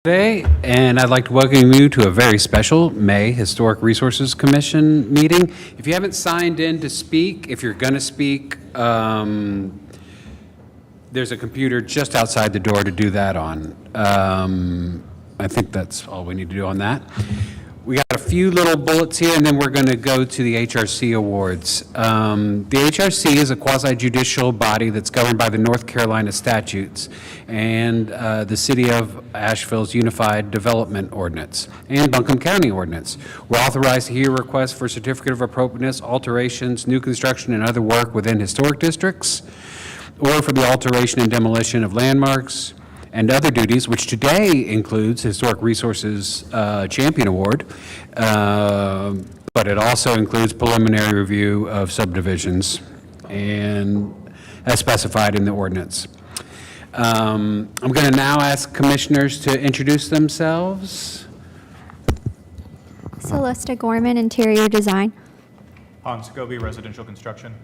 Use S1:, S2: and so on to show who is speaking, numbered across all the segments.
S1: Today, and I'd like to welcome you to a very special May Historic Resources Commission meeting. If you haven't signed in to speak, if you're going to speak, there's a computer just outside the door to do that on. I think that's all we need to do on that. We got a few little bullets here, and then we're going to go to the HRC awards. The HRC is a quasi-judicial body that's governed by the North Carolina statutes and the City of Asheville's Unified Development Ordinance and Buncombe County Ordinance. We're authorized to hear requests for certificate of appropriateness, alterations, new construction, and other work within historic districts, or for the alteration and demolition of landmarks, and other duties, which today includes Historic Resources Champion Award, but it also includes preliminary review of subdivisions, and as specified in the ordinance. I'm going to now ask commissioners to introduce themselves.
S2: Celesta Gorman, Interior Design.
S3: Hans Gobi, Residential Construction.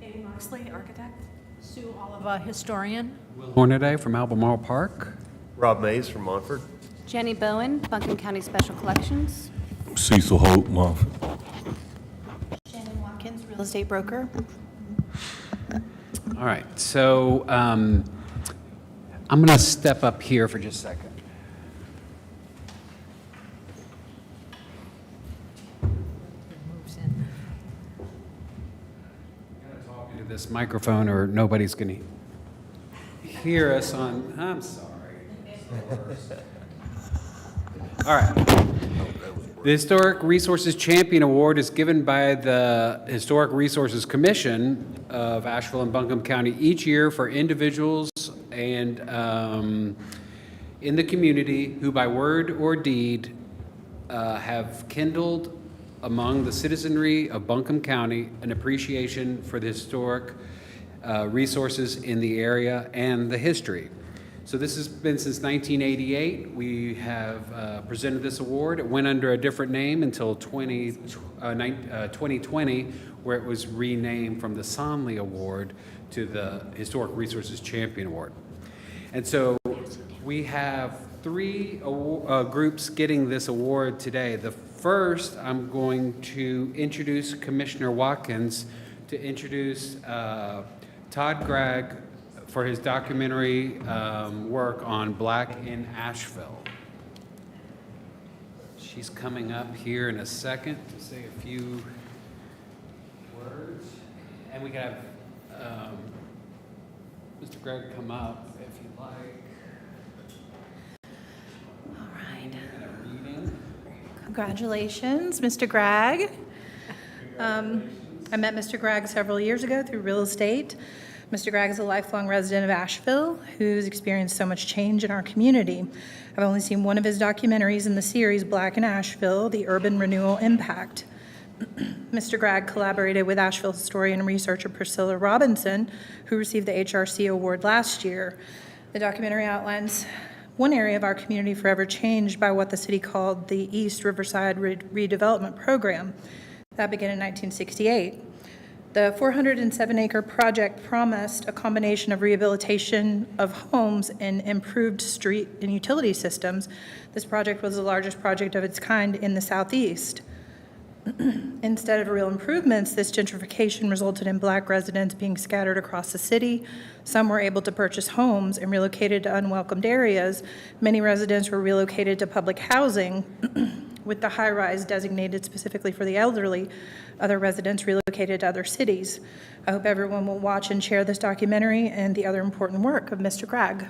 S4: Amy Moxley, Architect. Sue Oliva, Historian.
S1: Hornaday from Albemarle Park.
S5: Rob Mays from Montford.
S6: Jenny Bowen, Buncombe County Special Collections.
S7: Cecil Holt, Montford.
S4: Shannon Watkins, Real Estate Broker.
S1: All right, so I'm going to step up here for just a second. Talking to this microphone, or nobody's going to hear us on. I'm sorry. All right. The Historic Resources Champion Award is given by the Historic Resources Commission of Asheville and Buncombe County each year for individuals and in the community who by word or deed have kindled among the citizenry of Buncombe County an appreciation for the historic resources in the area and the history. So this has been since 1988. We have presented this award. It went under a different name until 2020, where it was renamed from the Sonley Award to the Historic Resources Champion Award. And so we have three groups getting this award today. The first, I'm going to introduce Commissioner Watkins to introduce Todd Gregg for his documentary work on Black in Asheville. She's coming up here in a second to say a few words. And we can have Mr. Gregg come up if you'd like.
S4: All right. Congratulations, Mr. Gregg. I met Mr. Gregg several years ago through real estate. Mr. Gregg is a lifelong resident of Asheville who's experienced so much change in our community. I've only seen one of his documentaries in the series, Black in Asheville, The Urban Renewal Impact. Mr. Gregg collaborated with Asheville historian and researcher Priscilla Robinson, who received the HRC award last year. The documentary outlines one area of our community forever changed by what the city called the East Riverside Redevelopment Program. That began in 1968. The 407-acre project promised a combination of rehabilitation of homes and improved street and utility systems. This project was the largest project of its kind in the Southeast. Instead of real improvements, this gentrification resulted in Black residents being scattered across the city. Some were able to purchase homes and relocated to unwelcomed areas. Many residents were relocated to public housing, with the high-rise designated specifically for the elderly. Other residents relocated to other cities. I hope everyone will watch and share this documentary and the other important work of Mr. Gregg.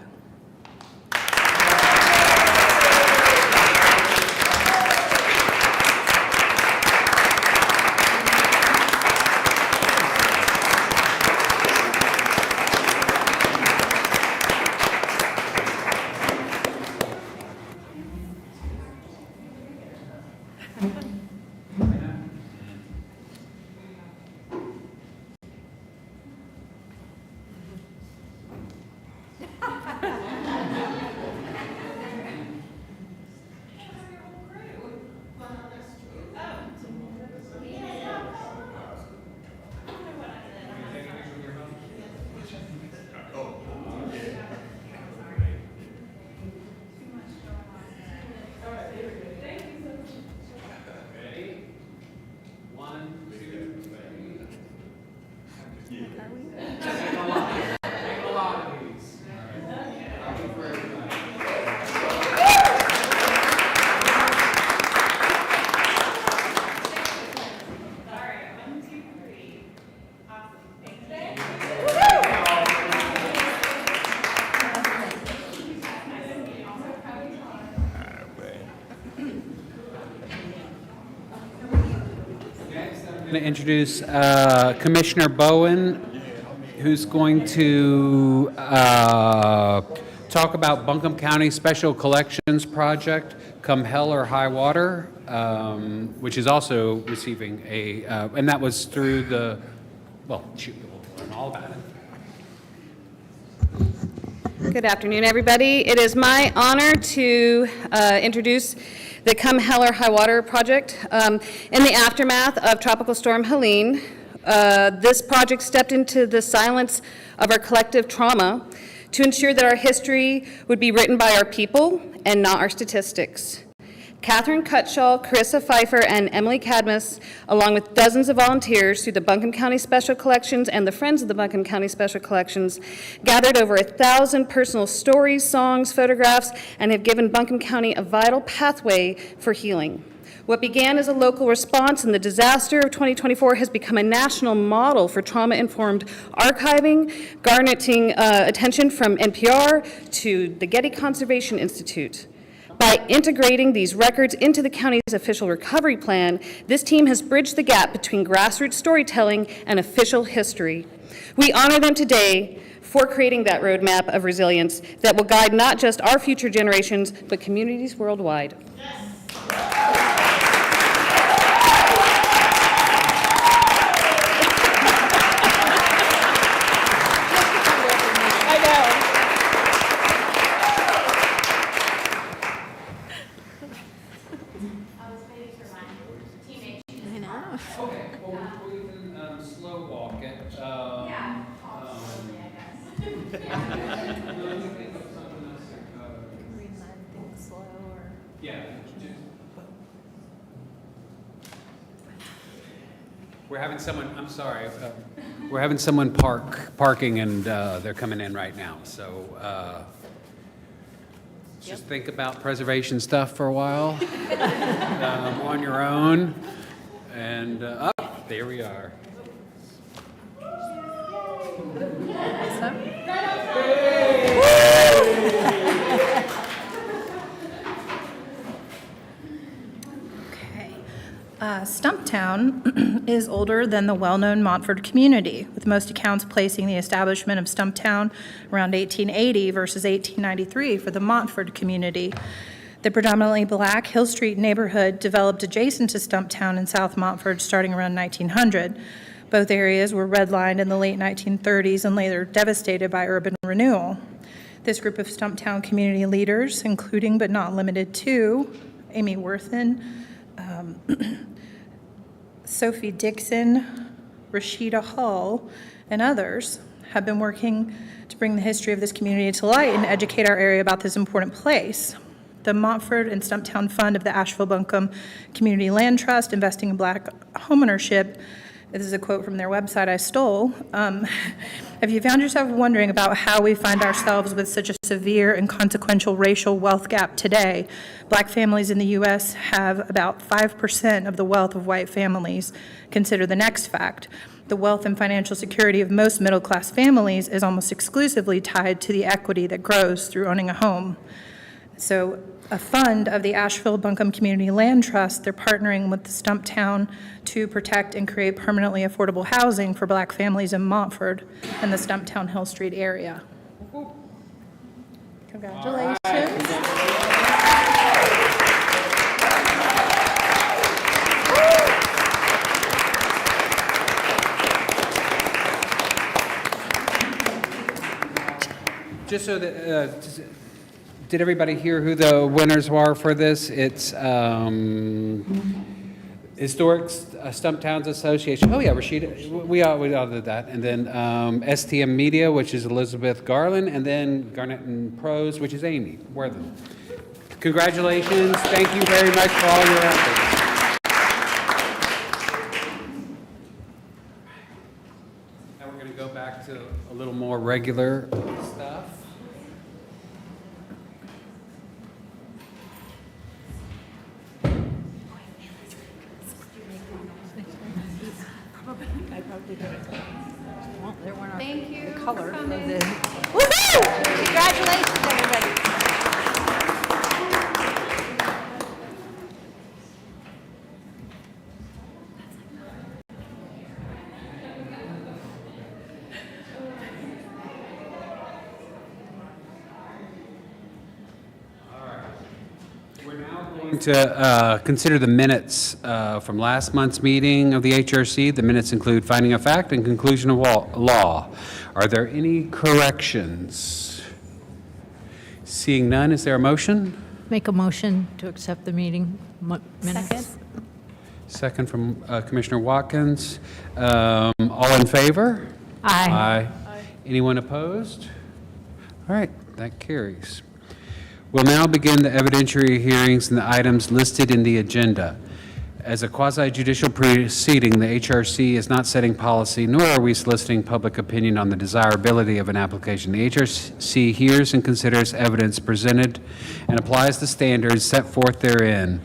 S1: going to introduce Commissioner Bowen, who's going to talk about Buncombe County Special Collections Project, Come Hell or High Water, which is also receiving a, and that was through the, well, shoot, we'll learn all about it.
S6: Good afternoon, everybody. It is my honor to introduce the Come Hell or High Water project. In the aftermath of Tropical Storm Helene, this project stepped into the silence of our collective trauma to ensure that our history would be written by our people and not our statistics. Catherine Cutshaw, Carissa Pfeiffer, and Emily Cadmus, along with dozens of volunteers through the Buncombe County Special Collections and the Friends of the Buncombe County Special Collections, gathered over 1,000 personal stories, songs, photographs, and have given Buncombe County a vital pathway for healing. What began as a local response in the disaster of 2024 has become a national model for trauma-informed archiving, garnering attention from NPR to the Getty Conservation Institute. By integrating these records into the county's official recovery plan, this team has bridged the gap between grassroots storytelling and official history. We honor them today for creating that roadmap of resilience that will guide not just our future generations, but communities worldwide.
S1: Okay, well, we can slow walk it. Yeah, slowly, I guess. Yeah. We're having someone, I'm sorry, we're having someone parking and they're coming in right now, so just think about preservation stuff for a while on your own. And there we are.
S4: Okay. Stumptown is older than the well-known Montford community, with most accounts placing the establishment of Stumptown around 1880 versus 1893 for the Montford community. The predominantly Black Hill Street neighborhood developed adjacent to Stumptown in South Montford starting around 1900. Both areas were redlined in the late 1930s and later devastated by urban renewal. This group of Stumptown community leaders, including but not limited to Amy Worthen, Sophie Dixon, Rashida Hull, and others, have been working to bring the history of this community to light and educate our area about this important place. The Montford and Stumptown Fund of the Asheville-Buncombe Community Land Trust, investing in Black homeownership. This is a quote from their website I stole. Have you found yourself wondering about how we find ourselves with such a severe and consequential racial wealth gap today? Black families in the U.S. have about 5% of the wealth of white families. Consider the next fact. The wealth and financial security of most middle-class families is almost exclusively tied to the equity that grows through owning a home. So a fund of the Asheville-Buncombe Community Land Trust, they're partnering with the Stumptown to protect and create permanently affordable housing for Black families in Montford and the Stumptown Hill Street area. Congratulations.
S1: Just so that, did everybody hear who the winners were for this? It's Historic Stumptowns Association. Oh yeah, Rashida, we all did that. And then STM Media, which is Elizabeth Garland, and then Garnett and Prose, which is Amy Worthen. Congratulations. Thank you very much for all your efforts. Now we're going to go back to a little more regular stuff.
S6: Thank you. Color of the. Woohoo! Congratulations, everybody.
S1: to consider the minutes from last month's meeting of the HRC. The minutes include finding of fact and conclusion of law. Are there any corrections? Seeing none, is there a motion?
S8: Make a motion to accept the meeting minutes.
S6: Second.
S1: Second from Commissioner Watkins. All in favor?
S8: Aye.
S1: Anyone opposed? All right, that carries. We'll now begin the evidentiary hearings and the items listed in the agenda. As a quasi-judicial proceeding, the HRC is not setting policy, nor are we soliciting public opinion on the desirability of an application. The HRC hears and considers evidence presented and applies the standards set forth therein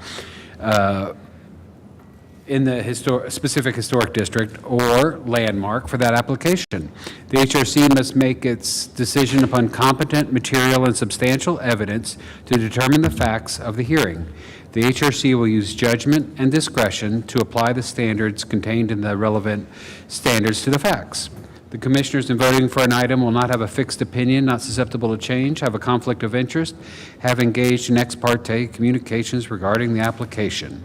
S1: in the specific historic district or landmark for that application. The HRC must make its decision upon competent, material, and substantial evidence to determine the facts of the hearing. The HRC will use judgment and discretion to apply the standards contained in the relevant standards to the facts. The commissioners in voting for an item will not have a fixed opinion, not susceptible to change, have a conflict of interest, have engaged in ex parte communications regarding the application.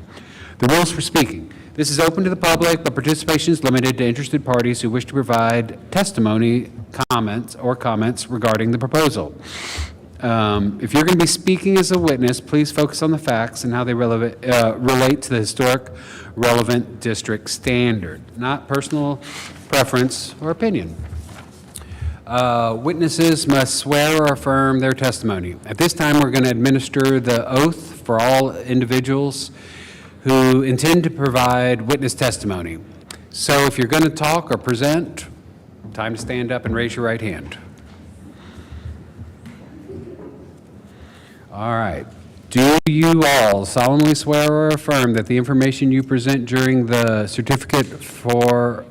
S1: The rules for speaking. This is open to the public, but participation is limited to interested parties who wish to provide testimony, comments regarding the proposal. If you're going to be speaking as a witness, please focus on the facts and how they relate to the historic relevant district standard, not personal preference or opinion. Witnesses must swear or affirm their testimony. At this time, we're going to administer the oath for all individuals who intend to provide witness testimony. So if you're going to talk or present, time to stand up and raise your right hand. All right. Do you all solemnly swear or affirm that the information you present during the certificate of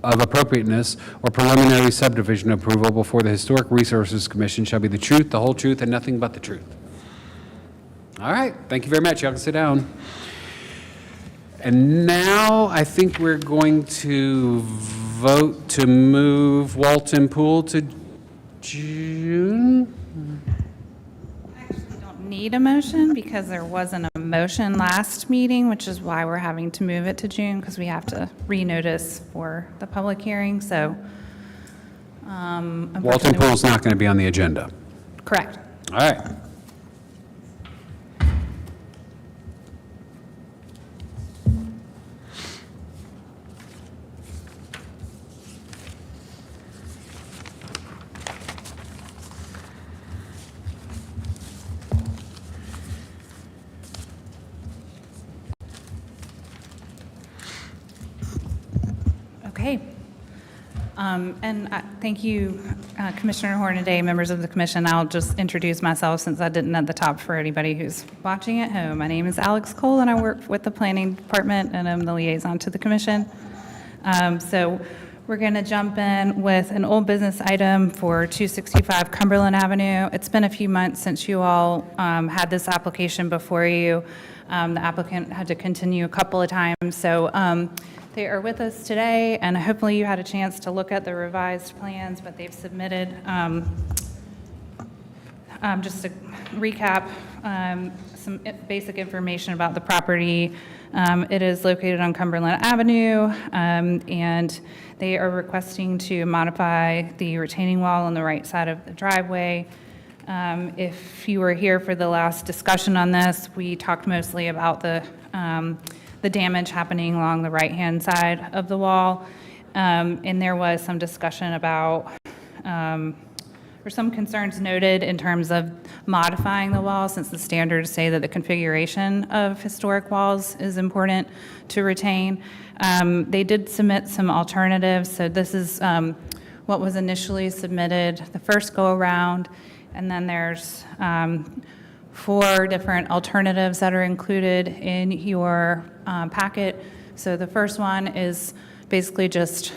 S1: appropriateness or preliminary subdivision approval before the Historic Resources Commission shall be the truth, the whole truth, and nothing but the truth? All right, thank you very much. Y'all can sit down. And now I think we're going to vote to move Walton Pool to June.
S9: Actually, don't need a motion because there wasn't a motion last meeting, which is why we're having to move it to June, because we have to renotice for the public hearing. So,
S1: Walton Pool's not going to be on the agenda.
S9: correct.
S1: All right.
S9: Okay. Thank you, Commissioner Hornaday, members of the commission. I'll just introduce myself since I didn't at the top for anybody who's watching at home. My name is Alex Cole, and I work with the planning department, and I'm the liaison to the commission. So we're going to jump in with an old business item for 265 Cumberland Avenue. It's been a few months since you all had this application before you. The applicant had to continue a couple of times, so they are with us today, and hopefully you had a chance to look at the revised plans, but they've submitted, just to recap, some basic information about the property. It is located on Cumberland Avenue, and they are requesting to modify the retaining wall on the right side of the driveway. If you were here for the last discussion on this, we talked mostly about the damage happening along the right-hand side of the wall. And there was some discussion about, or some concerns noted in terms of modifying the wall, since the standards say that the configuration of historic walls is important to retain. They did submit some alternatives. So this is what was initially submitted the first go-around. And then there's 4 different alternatives that are included in your packet. So the first one is basically just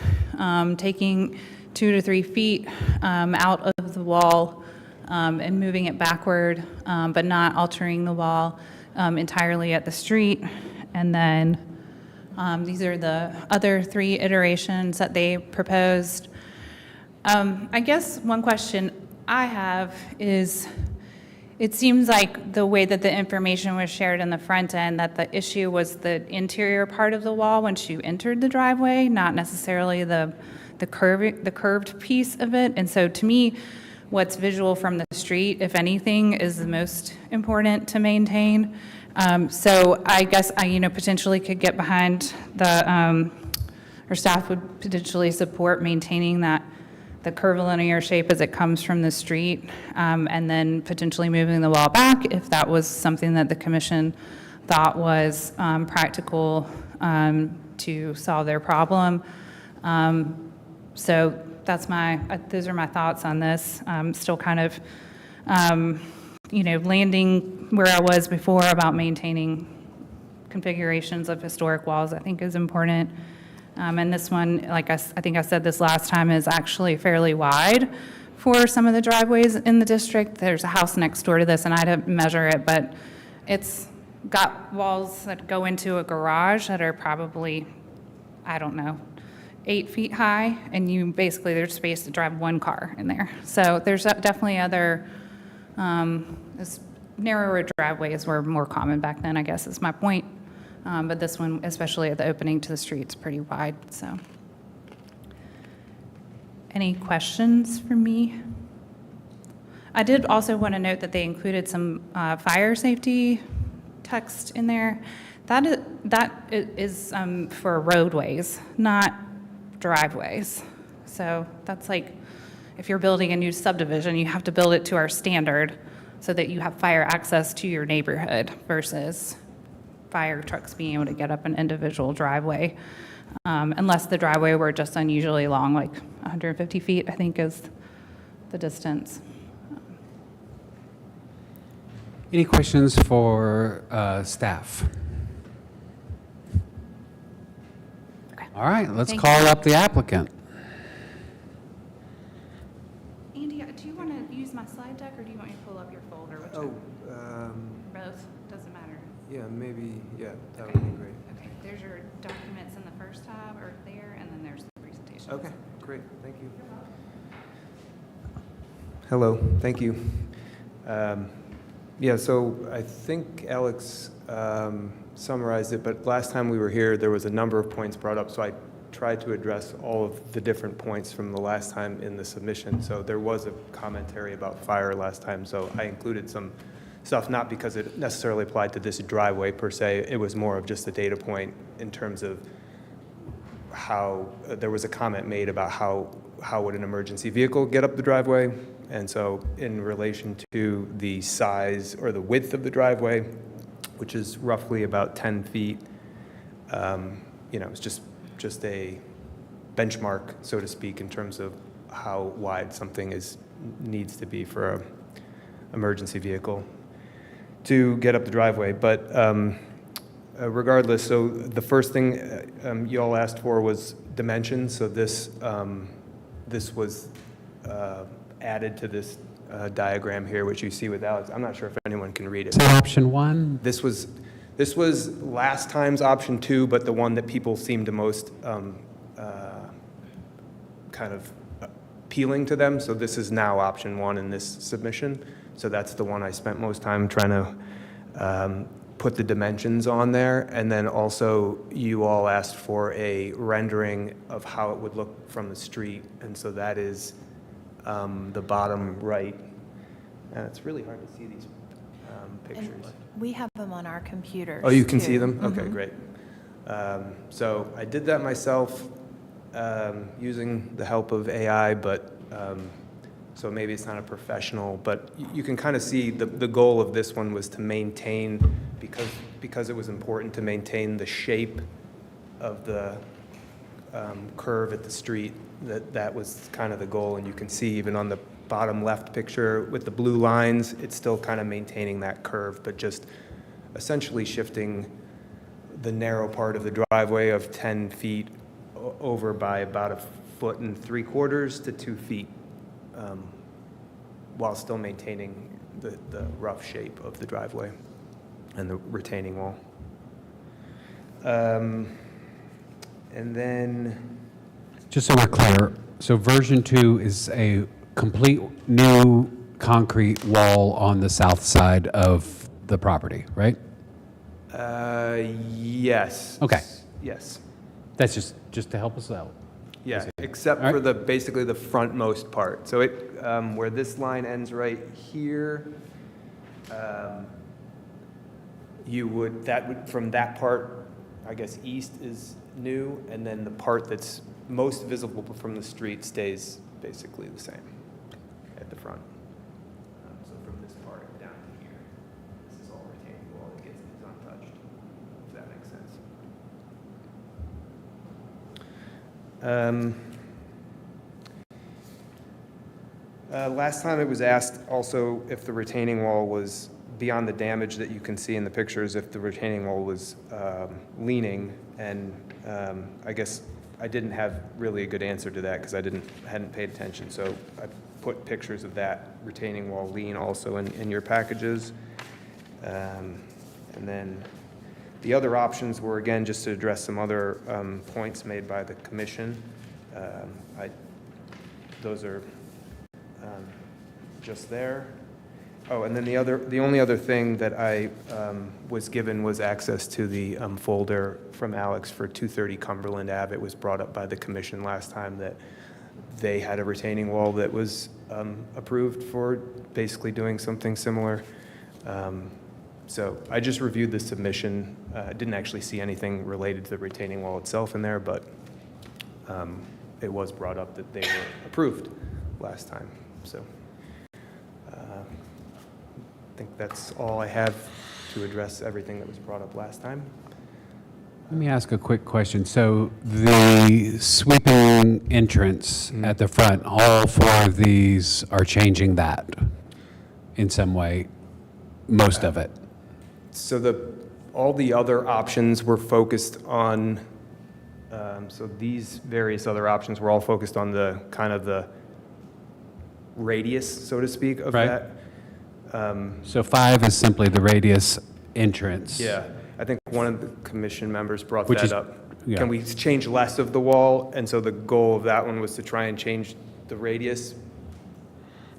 S9: taking 2 to 3 feet out of the wall and moving it backward, but not altering the wall entirely at the street. And then these are the other 3 iterations that they proposed. I guess one question I have is, It seems like the way that the information was shared in the front end, that the issue was the interior part of the wall once you entered the driveway, not necessarily the curved piece of it. And so to me, what's visual from the street, if anything, is the most important to maintain. So I guess I, potentially could get behind or staff would potentially support maintaining the curvilinear shape as it comes from the street, and then potentially moving the wall back if that was something that the commission thought was practical to solve their problem. So that's those are my thoughts on this. Still kind of, landing where I was before about maintaining configurations of historic walls, I think is important. And this one, like I think I said this last time, is actually fairly wide for some of the driveways in the district. There's a house next door to this, and I didn't measure it, but it's got walls that go into a garage that are probably, 8 feet high, and there's space to drive one car in there. So there's definitely other, narrower driveways were more common back then, I guess is my point. But this one, especially at the opening to the street, is pretty wide, so. Any questions for me? I did also want to note that they included some fire safety text in there. That is for roadways, not driveways. So that's like, if you're building a new subdivision, you have to build it to our standard so that you have fire access to your neighborhood versus fire trucks being able to get up an individual driveway, unless the driveway were just unusually long, like 150 feet, I think is the distance.
S1: Any questions for staff?
S9: Okay.
S1: All right, let's
S9: Thank
S1: call
S9: you.
S1: up the applicant.
S9: Andy, do you want to use my slide deck, or do you want me to pull up your folder? Both, doesn't matter.
S10: Yeah, maybe, yeah, that
S9: Okay.
S10: would be great.
S9: Okay, there's your documents in the first tab, or there, and then there's the presentation.
S10: Okay, great, thank you. Hello, thank you. Yeah, so I think Alex summarized it, but last time we were here, there was a number of points brought up, so I tried to address all of the different points from the last time in the submission. So there was a commentary about fire last time, so I included some stuff, not because it necessarily applied to this driveway per se, it was more of just a data point in terms of how, there was a comment made about how would an emergency vehicle get up the driveway, and so in relation to the size or the width of the driveway, which is roughly about 10 feet, it's just a benchmark, so to speak, in terms of how wide something needs to be for an emergency vehicle to get up the driveway. But regardless, so the first thing you all asked for was dimensions. So this was added to this diagram here, which you see with Alex. I'm not sure if anyone can read it.
S1: Is that option 1?
S10: This was last time's option 2, but the one that people seemed to most kind of appealing to them. So this is now option 1 in this submission. So that's the one I spent most time trying to put the dimensions on there. And then also you all asked for a rendering of how it would look from the street. And so that is the bottom right. And it's really hard to see these pictures.
S11: We have them on our computers.
S10: Oh, you can
S11: too.
S10: see them? Okay,
S11: Mhm.
S10: great. So I did that myself using the help of AI, but so maybe it's not a professional, but you can kind of see the goal of this one was to maintain, because it was important to maintain the shape of the curve at the street, that was kind of the goal. And you can see even on the bottom left picture with the blue lines, it's still kind of maintaining that curve, but just essentially shifting the narrow part of the driveway of 10 feet over by about 1.75 to 2 feet, while still maintaining the rough shape of the driveway and the retaining wall. And then,
S1: Just so we're clear, so version 2 is a complete new concrete wall on the south side of the property, right?
S10: Yes.
S1: Okay.
S10: Yes.
S1: That's just to help us out.
S10: Yeah, except
S1: All
S10: for
S1: right.
S10: basically the frontmost part. So where this line ends right here, from that part, I guess, east is new, and then the part that's most visible from the street stays basically the same at the front. So from this part down to here, this is all retaining wall that is untouched, if that makes sense. Last time it was asked also if the retaining wall was, beyond the damage that you can see in the pictures, if the retaining wall was leaning, and I guess I didn't have really a good answer to that because I hadn't paid attention. So I put pictures of that retaining wall lean also in your packages. And then the other options were, again, just to address some other points made by the commission. Those are just there. Oh, and then the only other thing that I was given was access to the folder from Alex for 230 Cumberland Ave. It was brought up by the commission last time that they had a retaining wall that was approved for basically doing something similar. So I just reviewed the submission. Didn't actually see anything related to the retaining wall itself in there, but it was brought up that they were approved last time. So I think that's all I have to address everything that was brought up last time.
S1: Let me ask a quick question. So the sweeping entrance at the front, all four of these are changing that in some way, most of it?
S10: So all the other options were focused on, so these various other options were all focused on the kind of the radius, so to speak, of
S1: Right.
S10: that.
S1: So 5 is simply the radius entrance.
S10: Yeah, I think one of the commission members brought
S1: Which
S10: that
S1: is-
S10: up.
S1: yeah.
S10: Can we change less of the wall? And so the goal of that one was to try and change the radius,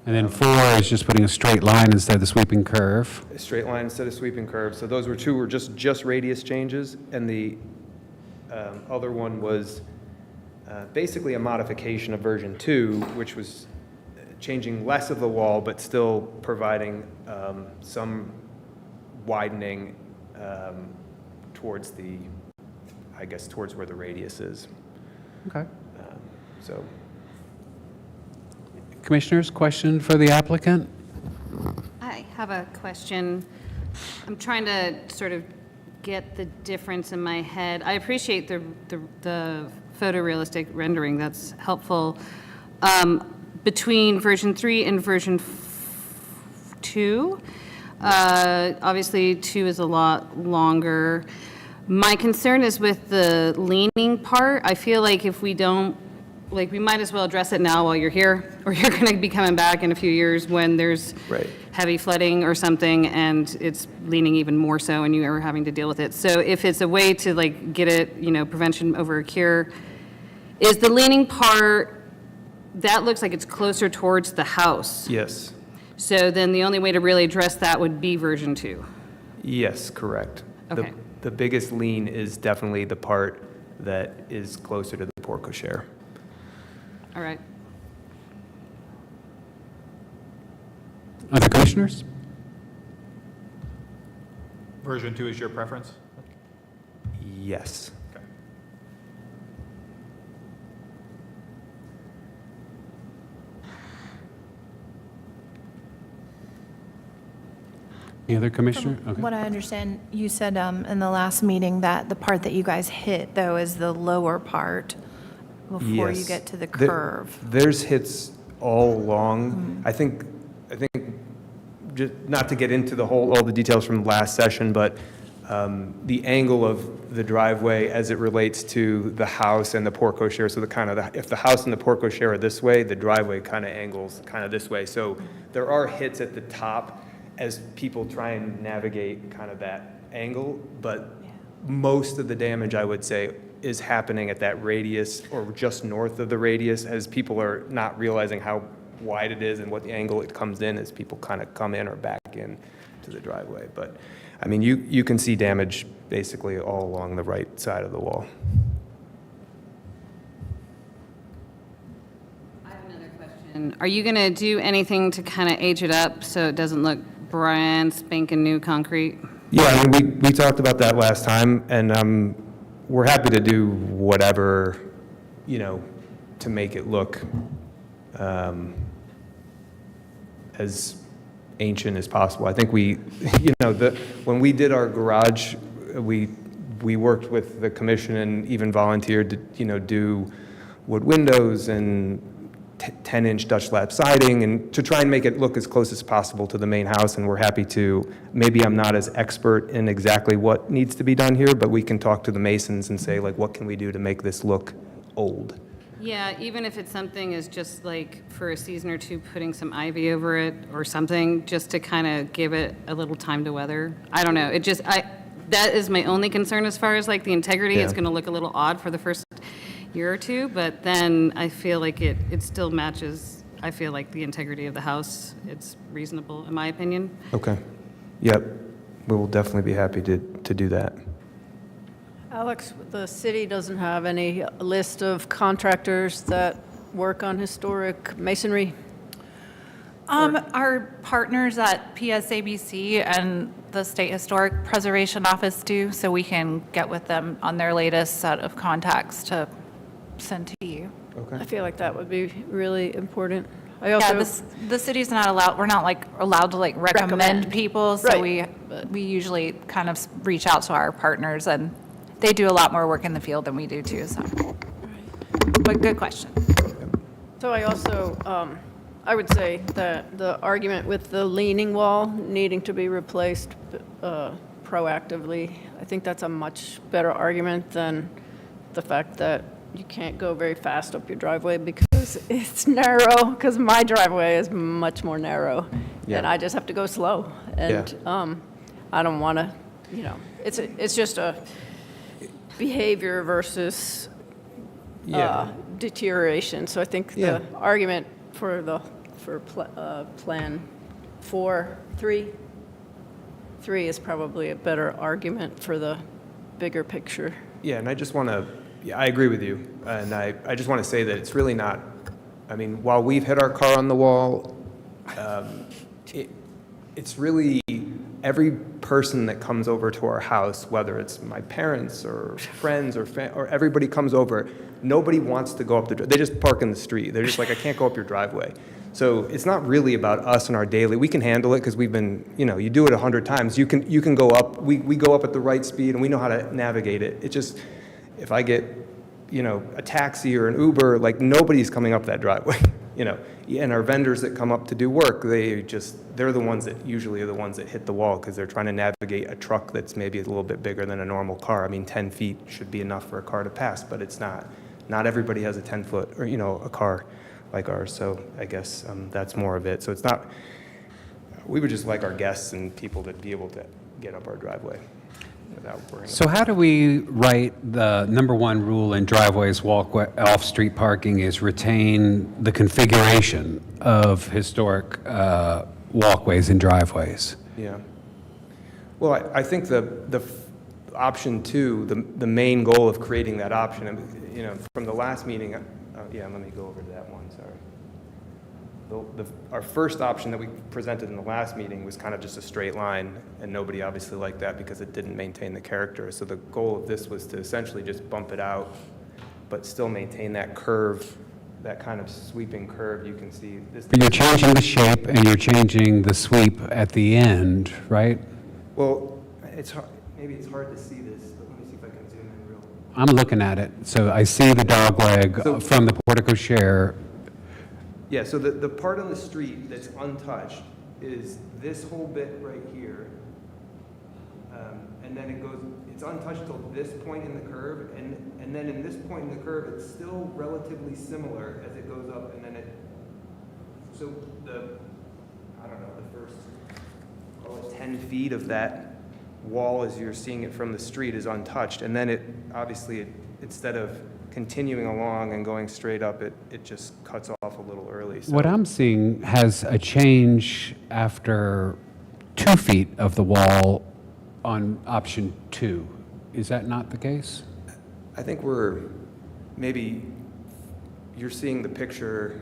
S1: And then 4 is just putting a straight line instead of the sweeping curve.
S10: a straight line instead of sweeping curve. So those were just radius changes. And the other one was basically a modification of version 2, which was changing less of the wall, but still providing some widening towards towards where the radius is.
S1: Okay.
S10: So,
S1: Commissioners, question for the applicant?
S6: I have a question. I'm trying to sort of get the difference in my head. I appreciate the photorealistic rendering, that's helpful. Between version 3 and version 2, obviously 2 is a lot longer. My concern is with the leaning part. I feel like if we don't, like, we might as well address it now while you're here, or you're going to be coming back in a few years when there's
S10: Right.
S6: heavy flooding or something, and it's leaning even more so, and you are having to deal with it. So if it's a way to, like, get it, prevention over a cure, is the leaning part, that looks like it's closer towards the house.
S10: yes.
S6: So then the only way to really address that would be version 2.
S10: Yes, correct.
S6: Okay.
S10: The biggest lean is definitely the part that is closer to the porte cochere.
S6: All right.
S1: Other commissioners?
S3: Version 2 is your preference?
S10: Yes.
S3: Okay.
S1: Any other commissioner? Okay.
S11: What I understand, you said in the last meeting that the part that you guys hit, though, is the lower part before you
S10: Yes.
S11: get to the
S10: There-
S11: curve.
S10: There's hits all along. I think, just not to get into all the details from last session, but the angle of the driveway as it relates to the house and the porte cochere, so if the house and the porte cochere are this way, the driveway kind of angles kind of this way. So there are hits at the top as people try and navigate kind of that angle, but most of the damage, I would say, is happening at that radius or just north of the radius, as people are not realizing how wide it is and what the angle it comes in as people kind of come in or back in to the driveway. But, I mean, you can see damage basically all along the right side of the wall.
S6: I have another question. Are you going to do anything to kind of age it up so it doesn't look brand spanking new concrete?
S10: Yeah, I mean, we talked about that last time, and we're happy to do whatever, to make it look as ancient as possible. I think when we did our garage, we worked with the commission and even volunteered to, do wood windows and 10-inch Dutch lap siding, and to try and make it look as close as possible to the main house, and we're happy to. Maybe I'm not as expert in exactly what needs to be done here, but we can talk to the masons and say, like, what can we do to make this look old?
S6: Yeah, even if it's something as just like for a season or two, putting some ivy over it or something, just to kind of give it a little time to weather. I don't know. That is my only concern as far as like the integrity.
S10: Yeah.
S6: It's going to look a little odd for the first year or two, but then I feel like it still matches, I feel like the integrity of the house. It's reasonable, in my opinion.
S10: Okay. Yep. We will definitely be happy to do that.
S8: Alex, the city doesn't have any list of contractors that work on historic masonry?
S9: Our partners at PSABC and the State Historic Preservation Office do, so we can get with them on their latest set of contacts to send to you.
S8: I feel like that would be really important. I
S9: Yeah,
S8: also,
S9: the city's not allowed, we're not like allowed to like recommend people, so we usually kind of reach out to our partners, and they do a lot more work in the field than we do too, so. But good question.
S8: so I also, I would say that the argument with the leaning wall needing to be replaced proactively, I think that's a much better argument than the fact that you can't go very fast up your driveway because it's narrow, because my driveway is much more narrow.
S10: Yeah.
S8: And I just have to go slow. And I don't want to, it's just a behavior versus deterioration. So I think the argument for Plan 3 is probably a better argument for the bigger picture.
S10: Yeah, and I just want to, I agree with you. And I just want to say that it's really not, I mean, while we've hit our car on the wall, it's really every person that comes over to our house, whether it's my parents or friends or everybody comes over, nobody wants to go up the driveway. They just park in the street. They're just like, I can't go up your driveway. So it's not really about us and our daily. We can handle it because we've been, you do it 100 times. You can go up. We go up at the right speed and we know how to navigate it. It just, if I get, a taxi or an Uber, like nobody's coming up that driveway, And our vendors that come up to do work, they're the ones that usually are the ones that hit the wall because they're trying to navigate a truck that's maybe a little bit bigger than a normal car. I mean, 10 feet should be enough for a car to pass, but it's not. Not everybody has a 10-foot or, a car like ours. So I guess that's more of it. So it's not, we would just like our guests and people to be able to get up our driveway without worrying.
S1: So how do we write the number one rule in driveways, off-street parking is retain the configuration of historic walkways and driveways?
S10: Yeah. Well, I think the option 2, the main goal of creating that option, from the last meeting, let me go over to that one, sorry. Our first option that we presented in the last meeting was kind of just a straight line, and nobody obviously liked that because it didn't maintain the character. So the goal of this was to essentially just bump it out, but still maintain that curve, that kind of sweeping curve you can see.
S1: But you're changing the shape and you're changing the sweep at the end, right?
S10: Well, maybe it's hard to see this, but let me see if I can zoom in real.
S1: I'm looking at it, so I see the dogleg from the portico share.
S10: Yeah, so the part on the street that's untouched is this whole bit right here. And then it's untouched till this point in the curve. And then in this point in the curve, it's still relatively similar as it goes up. And then so the first, call it 10 feet of that wall as you're seeing it from the street is untouched. And then obviously, instead of, continuing along and going straight up, it just cuts off a little early. So
S1: What I'm seeing has a change after 2 feet of the wall on option 2. Is that not the case?
S10: I think maybe you're seeing the picture,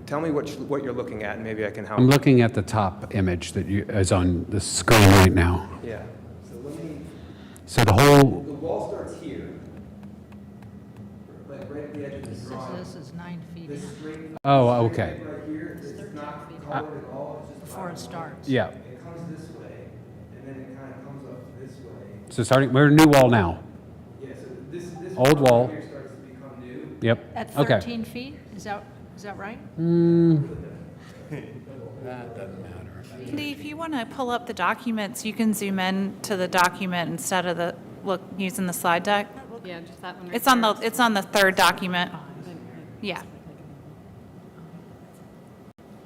S10: tell me what you're looking at, and maybe I can help.
S1: I'm looking at the top image that is on the screen right now.
S10: Yeah.
S1: So the whole,
S10: The wall starts here, like right at the edge of the drawing.
S12: This is 9 feet
S10: This
S12: in
S10: straight,
S1: oh, okay.
S10: right here, it's not colored at all, it's just
S12: before it starts.
S1: Yeah.
S10: It comes this way, and then it kind of comes up this way.
S1: So starting, we're a new wall now.
S10: Yeah, so this
S1: Old wall.
S10: right here starts to become new.
S1: Yep.
S12: At
S1: Okay.
S12: 13 feet, is that right?
S1: That doesn't matter.
S9: Andy, if you want to pull up the documents, you can zoom in to the document instead of using the slide deck.
S6: Yeah, just that one right
S9: It's on the third document. Yeah.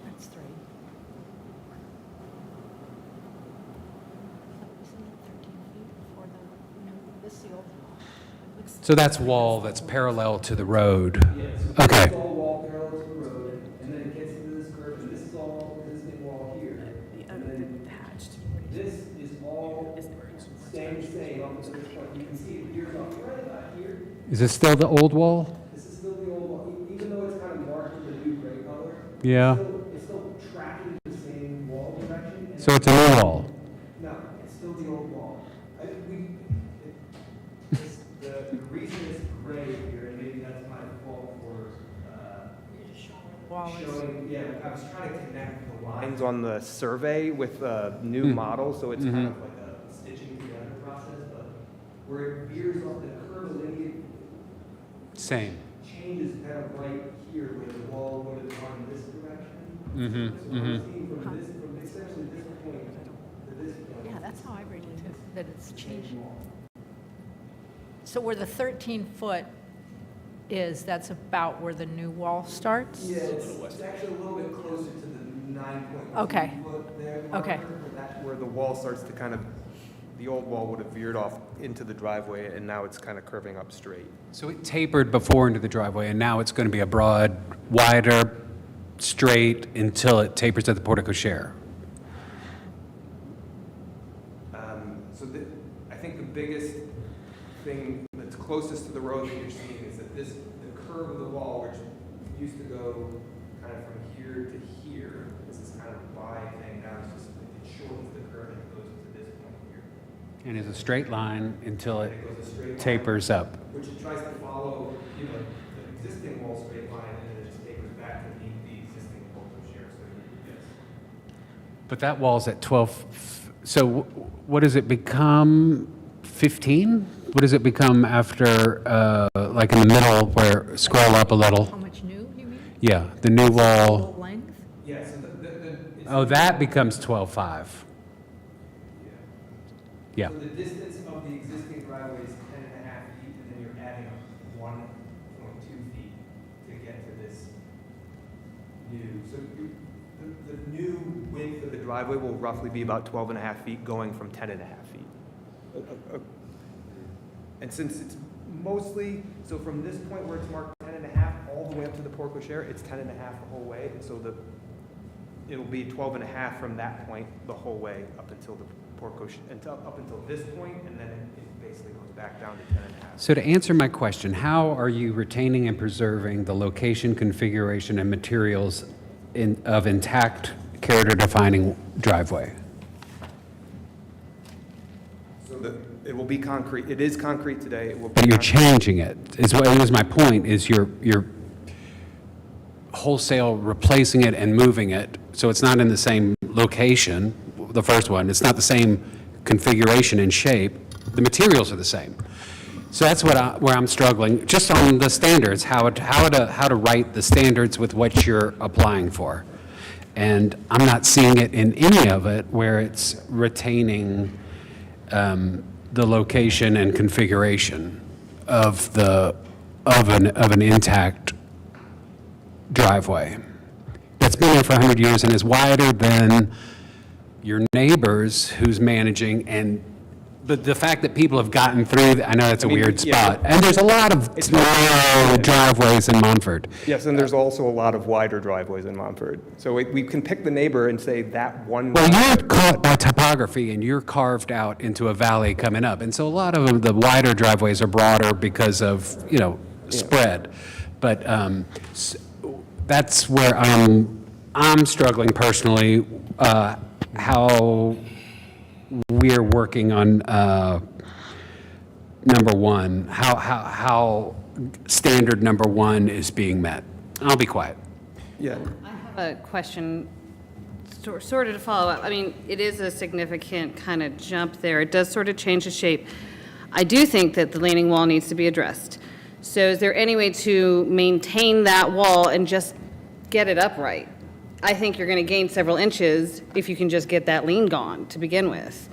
S12: That's 3. Isn't it 13 feet before this is the old wall?
S1: So that's wall that's parallel to the road. Okay.
S10: This is all wall parallel to the road, and then it gets into this curve, and this is all existing wall here. And then this is all staying the same up until this point. You can see it here, right about here.
S1: Is this still the old wall?
S10: This is still the old wall, even though it's kind of marked with a new gray color.
S1: Yeah.
S10: It's still tracking the same wall direction. and-
S1: So it's a new wall.
S10: No, it's still the old wall. The reason it's gray here, and maybe that's my fault for
S12: Wall is,
S10: showing, yeah, I was trying to connect the lines on the survey with a new model, so it's kind of like a stitching together process, but where it veers off the curvilinear
S1: Same.
S10: changes kind of right here where the wall would have gone this direction. So I'm seeing from essentially this point to this point.
S12: yeah, that's how I read it too, that it's changing. So where the 13-foot is, that's about where the new wall starts?
S10: Yeah, it's actually a little bit closer to the 9.2
S12: Okay.
S10: foot there.
S12: Okay.
S10: marker, where That's where the wall starts to kind of, the old wall would have veered off into the driveway, and now it's kind of curving up straight.
S1: So it tapered before into the driveway, and now it's going to be a broad, wider, straight until it tapers at the portico share.
S10: I think the biggest thing that's closest to the road that you're seeing is that the curve of the wall, which used to go kind of from here to here, this is kind of a bi thing, now it's just, it shortens the curve and it goes to this point here.
S1: And it's a straight line until it
S10: It goes a straight line,
S1: tapers up.
S10: which it tries to follow, the existing wall straight line, and then it just tapers back to the existing portico share, so yes.
S1: But that wall's at 12, so what does it become, 15? What does it become after, like in the middle, where, scroll up a little?
S12: How much new, you mean?
S1: Yeah, the new wall,
S12: Full length?
S10: Yeah, so it's
S1: oh, that becomes 12.5. Yeah.
S10: So the distance of the existing driveway is 10.5 feet, and then you're adding 1.2 feet to get to this new. So the new width of the driveway will roughly be about 12.5 feet, going from 10.5 feet. And since it's mostly, so from this point where it's marked 10.5 all the way up to the portico share, it's 10.5 the whole way. So it'll be 12.5 from that point the whole way up until the portico, up until this point, and then it basically goes back down to 10.5.
S1: So to answer my question, how are you retaining and preserving the location, configuration, and materials of intact character-defining driveway?
S10: So it will be concrete. It is concrete today. It will be
S1: But you're
S10: concrete.
S1: changing it. Is what was my point, is you're wholesale replacing it and moving it, so it's not in the same location, the first one, it's not the same configuration and shape, the materials are the same. So that's where I'm struggling, just on the standards, how to write the standards with what you're applying for. And I'm not seeing it in any of it where it's retaining the location and configuration of an intact driveway that's been there for 100 years and is wider than your neighbors who's managing, and the fact that people have gotten through, I know that's a weird
S10: yeah.
S1: spot, and there's a lot of narrow driveways in Montford.
S10: Yes, and there's also a lot of wider driveways in Montford. So we can pick the neighbor and say that one.
S1: Well, you're caught by topography, and you're carved out into a valley coming up, and so a lot of them, the wider driveways are broader because of, spread. But that's where I'm struggling personally, how we're working on number one, how standard number one is being met. I'll be quiet.
S10: Yeah.
S6: I have a question, sort of to follow up. I mean, it is a significant kind of jump there. It does sort of change the shape. I do think that the leaning wall needs to be addressed. So is there any way to maintain that wall and just get it upright? I think you're going to gain several inches if you can just get that lean gone to begin with.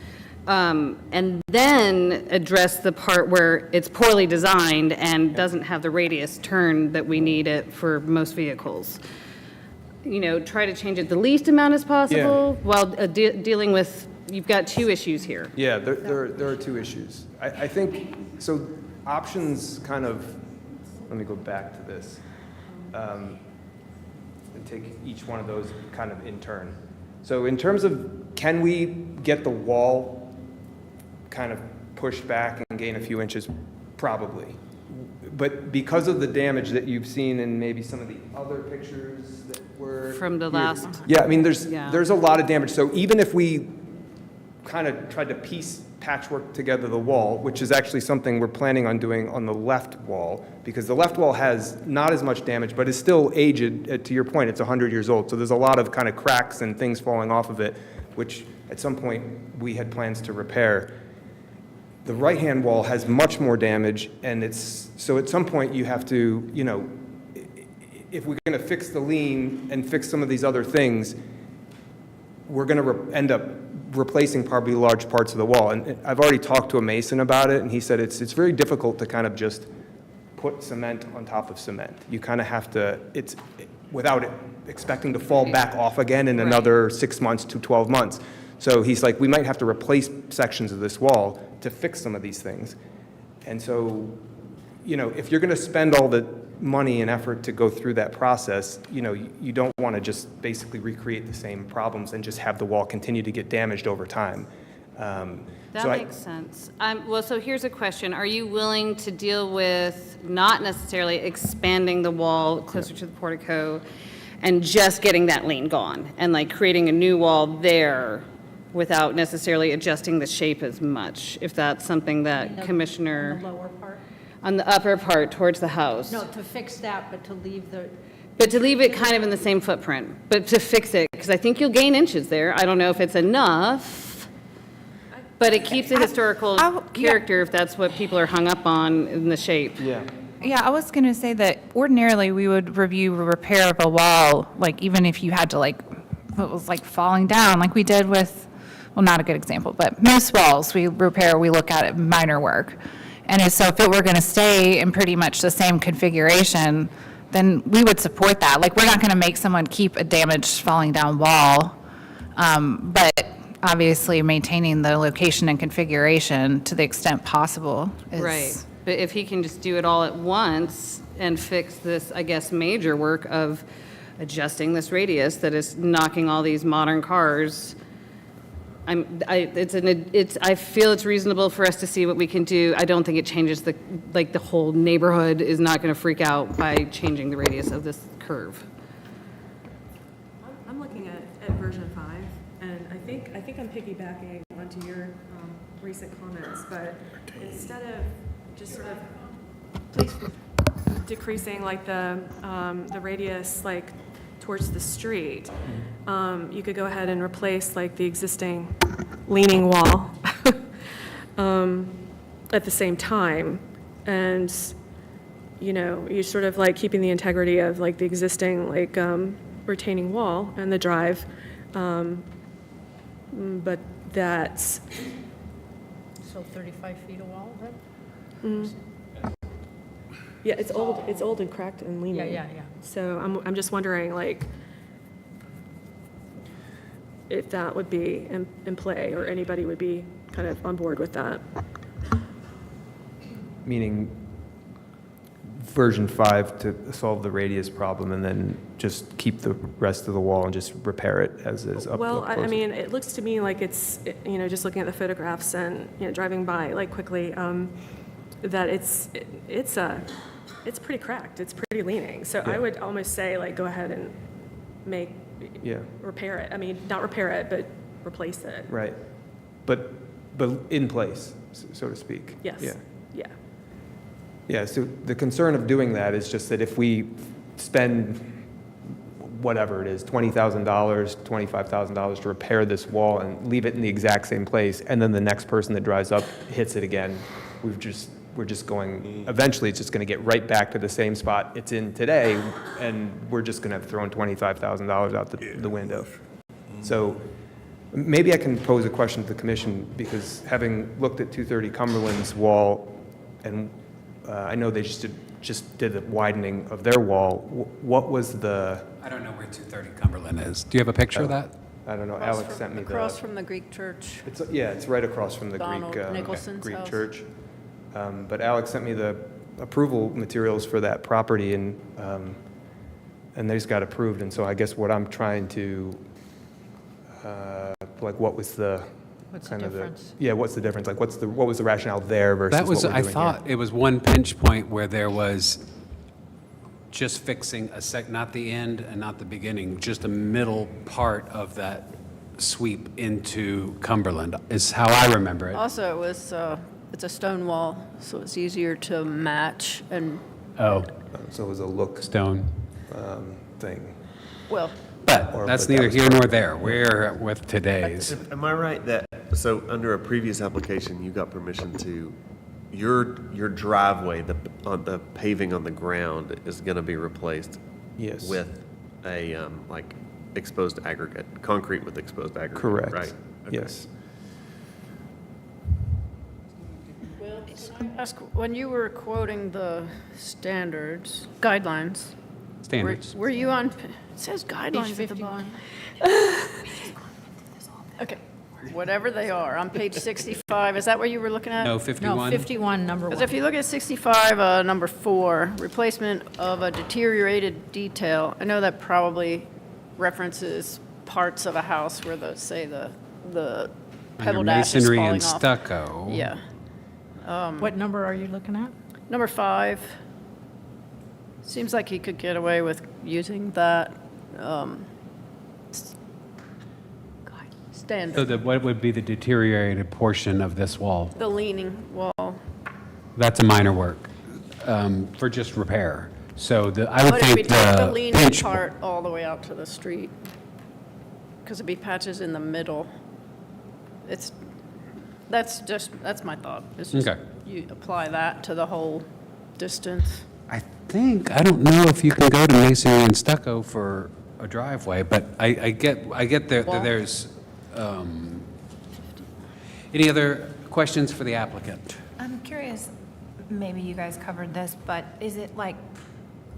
S6: And then address the part where it's poorly designed and doesn't have the radius turn that we need it for most vehicles. Try to change it the least amount as possible while dealing with, you've got two issues here.
S10: Yeah, there are two issues. I think, so options kind of, let me go back to this. And take each one of those kind of in turn. So in terms of, can we get the wall kind of pushed back and gain a few inches? Probably. But because of the damage that you've seen in maybe some of the other pictures that were
S6: From the last.
S10: Yeah, I mean, there's a lot of damage. So even if we kind of tried to patchwork together the wall, which is actually something we're planning on doing on the left wall, because the left wall has not as much damage, but is still aged. To your point, it's 100 years old. So there's a lot of kind of cracks and things falling off of it, which at some point we had plans to repair. The right-hand wall has much more damage, and so at some point you have to, if we're going to fix the lean and fix some of these other things, we're going to end up replacing probably large parts of the wall. And I've already talked to a mason about it, and he said it's very difficult to kind of just put cement on top of cement. You kind of have to, without it expecting to fall back off again in another 6 months to 12 months. So he's like, we might have to replace sections of this wall to fix some of these things. And so, if you're going to spend all the money and effort to go through that process, you don't want to just basically recreate the same problems and just have the wall continue to get damaged over time.
S6: That makes sense. Well, so here's a question. Are you willing to deal with not necessarily expanding the wall closer to the portico and just getting that lean gone and like creating a new wall there without necessarily adjusting the shape as much, if that's something that Commissioner...
S12: On the lower part?
S6: On the upper part towards the house.
S12: No, to fix that, but to leave the...
S6: But to leave it kind of in the same footprint, but to fix it, because I think you'll gain inches there. I don't know if it's enough, but it keeps the historical character if that's what people are hung up on in the shape.
S10: Yeah.
S9: Yeah, I was going to say that ordinarily we would review repair of a wall, like even if you had to if it was like falling down, like we did with, well, not a good example, but most walls we look at it minor work. And so if it were going to stay in pretty much the same configuration, then we would support that. Like, we're not going to make someone keep a damaged falling down wall, but obviously maintaining the location and configuration to the extent possible is...
S6: Right, but if he can just do it all at once and fix this, I guess, major work of adjusting this radius that is knocking all these modern cars... I feel it's reasonable for us to see what we can do. I don't think it changes the whole neighborhood is not going to freak out by changing the radius of this curve.
S13: I'm looking at version 5, and I think I'm piggybacking onto your recent comments, but instead of just sort of decreasing the radius towards the street, you could go ahead and replace the existing leaning wall at the same time, and you're sort of keeping the integrity of the existing retaining wall and the drive, but that's
S12: So 35 feet of wall, then?
S13: Yeah, it's old and cracked and leaning.
S12: Yeah.
S13: So I'm just wondering, if that would be in play, or anybody would be kind of on board with that.
S10: Meaning version 5 to solve the radius problem and then just keep the rest of the wall and just repair it as is up
S13: Well, I
S10: close.
S13: mean, it looks to me like it's, just looking at the photographs and, driving by like quickly, that it's pretty cracked. It's pretty leaning. So I would almost say like, go ahead and repair it. I mean, not repair it, but replace it.
S10: Right. But in place, so to speak.
S13: Yes.
S10: Yeah.
S13: Yeah.
S10: Yeah, so the concern of doing that is just that if we spend whatever it is, $20,000, $25,000 to repair this wall and leave it in the exact same place, and then the next person that drives up hits it again, we're just going, eventually it's just going to get right back to the same spot it's in today, and we're just going to have thrown $25,000 out the window. So maybe I can pose a question to the commission, because having looked at 230 Cumberland's wall, and I know they just did a widening of their wall. What was the?
S1: I don't know where 230 Cumberland is. Do you have a picture of that?
S10: I don't know. Alex sent me
S8: Across from the Greek church.
S10: It's right across from the
S8: Donald Nicholson's
S10: Greek
S8: house.
S10: church. But Alex sent me the approval materials for that property, and they just got approved. And so I guess what I'm trying to, what was the?
S12: What's the
S10: kind of
S12: difference?
S10: What's the difference? Like, what was the rationale there versus
S1: That was,
S10: what we're
S1: I
S10: doing
S1: thought
S10: here?
S1: it was one pinch point where there was just fixing not the end and not the beginning, just the middle part of that sweep into Cumberland, is how I remember it.
S8: Also, it was, it's a stone wall, so it's easier to match and,
S1: Oh,
S10: So it was a look
S1: stone.
S10: thing.
S8: well,
S1: But that's
S10: that
S1: neither
S10: was
S1: here
S10: part
S1: nor
S10: of it.
S1: there. We're with today's.
S5: Am I right that, so under a previous application, you got permission to, your driveway, the paving on the ground is going to be replaced
S10: Yes.
S5: with a, exposed aggregate, concrete with exposed aggregate,
S10: Correct.
S5: right? Okay.
S10: Yes.
S8: well, can I ask, when you were quoting the standards, guidelines,
S1: Standards.
S8: were you on, it says guidelines at the bottom. Okay, whatever they are, on page 65, is that what you were looking at?
S1: No,
S12: No,
S1: 51?
S12: 51, number
S8: Because
S12: one.
S8: if you look at 65, number 4, replacement of a deteriorated detail, I know that probably references parts of a house where the pebble
S1: Under
S8: dash is
S1: masonry
S8: falling
S1: and
S8: off.
S1: stucco.
S8: Yeah.
S12: What number are you looking at?
S8: Number 5, seems like he could get away with using that standard.
S1: So what would be the deteriorated portion of this wall?
S8: The leaning wall.
S1: That's a minor work for just repair. So I would
S8: But if we
S1: think
S8: took the
S1: the
S8: leaning
S1: pinch.
S8: part all the way out to the street, because it'd be patches in the middle. That's my thought. It's just
S1: Okay.
S8: you apply that to the whole distance.
S1: I don't know if you can go to masonry and stucco for a driveway, but I get that
S8: Wall?
S1: there's, any other questions for the applicant?
S11: I'm curious, maybe you guys covered this, but is it like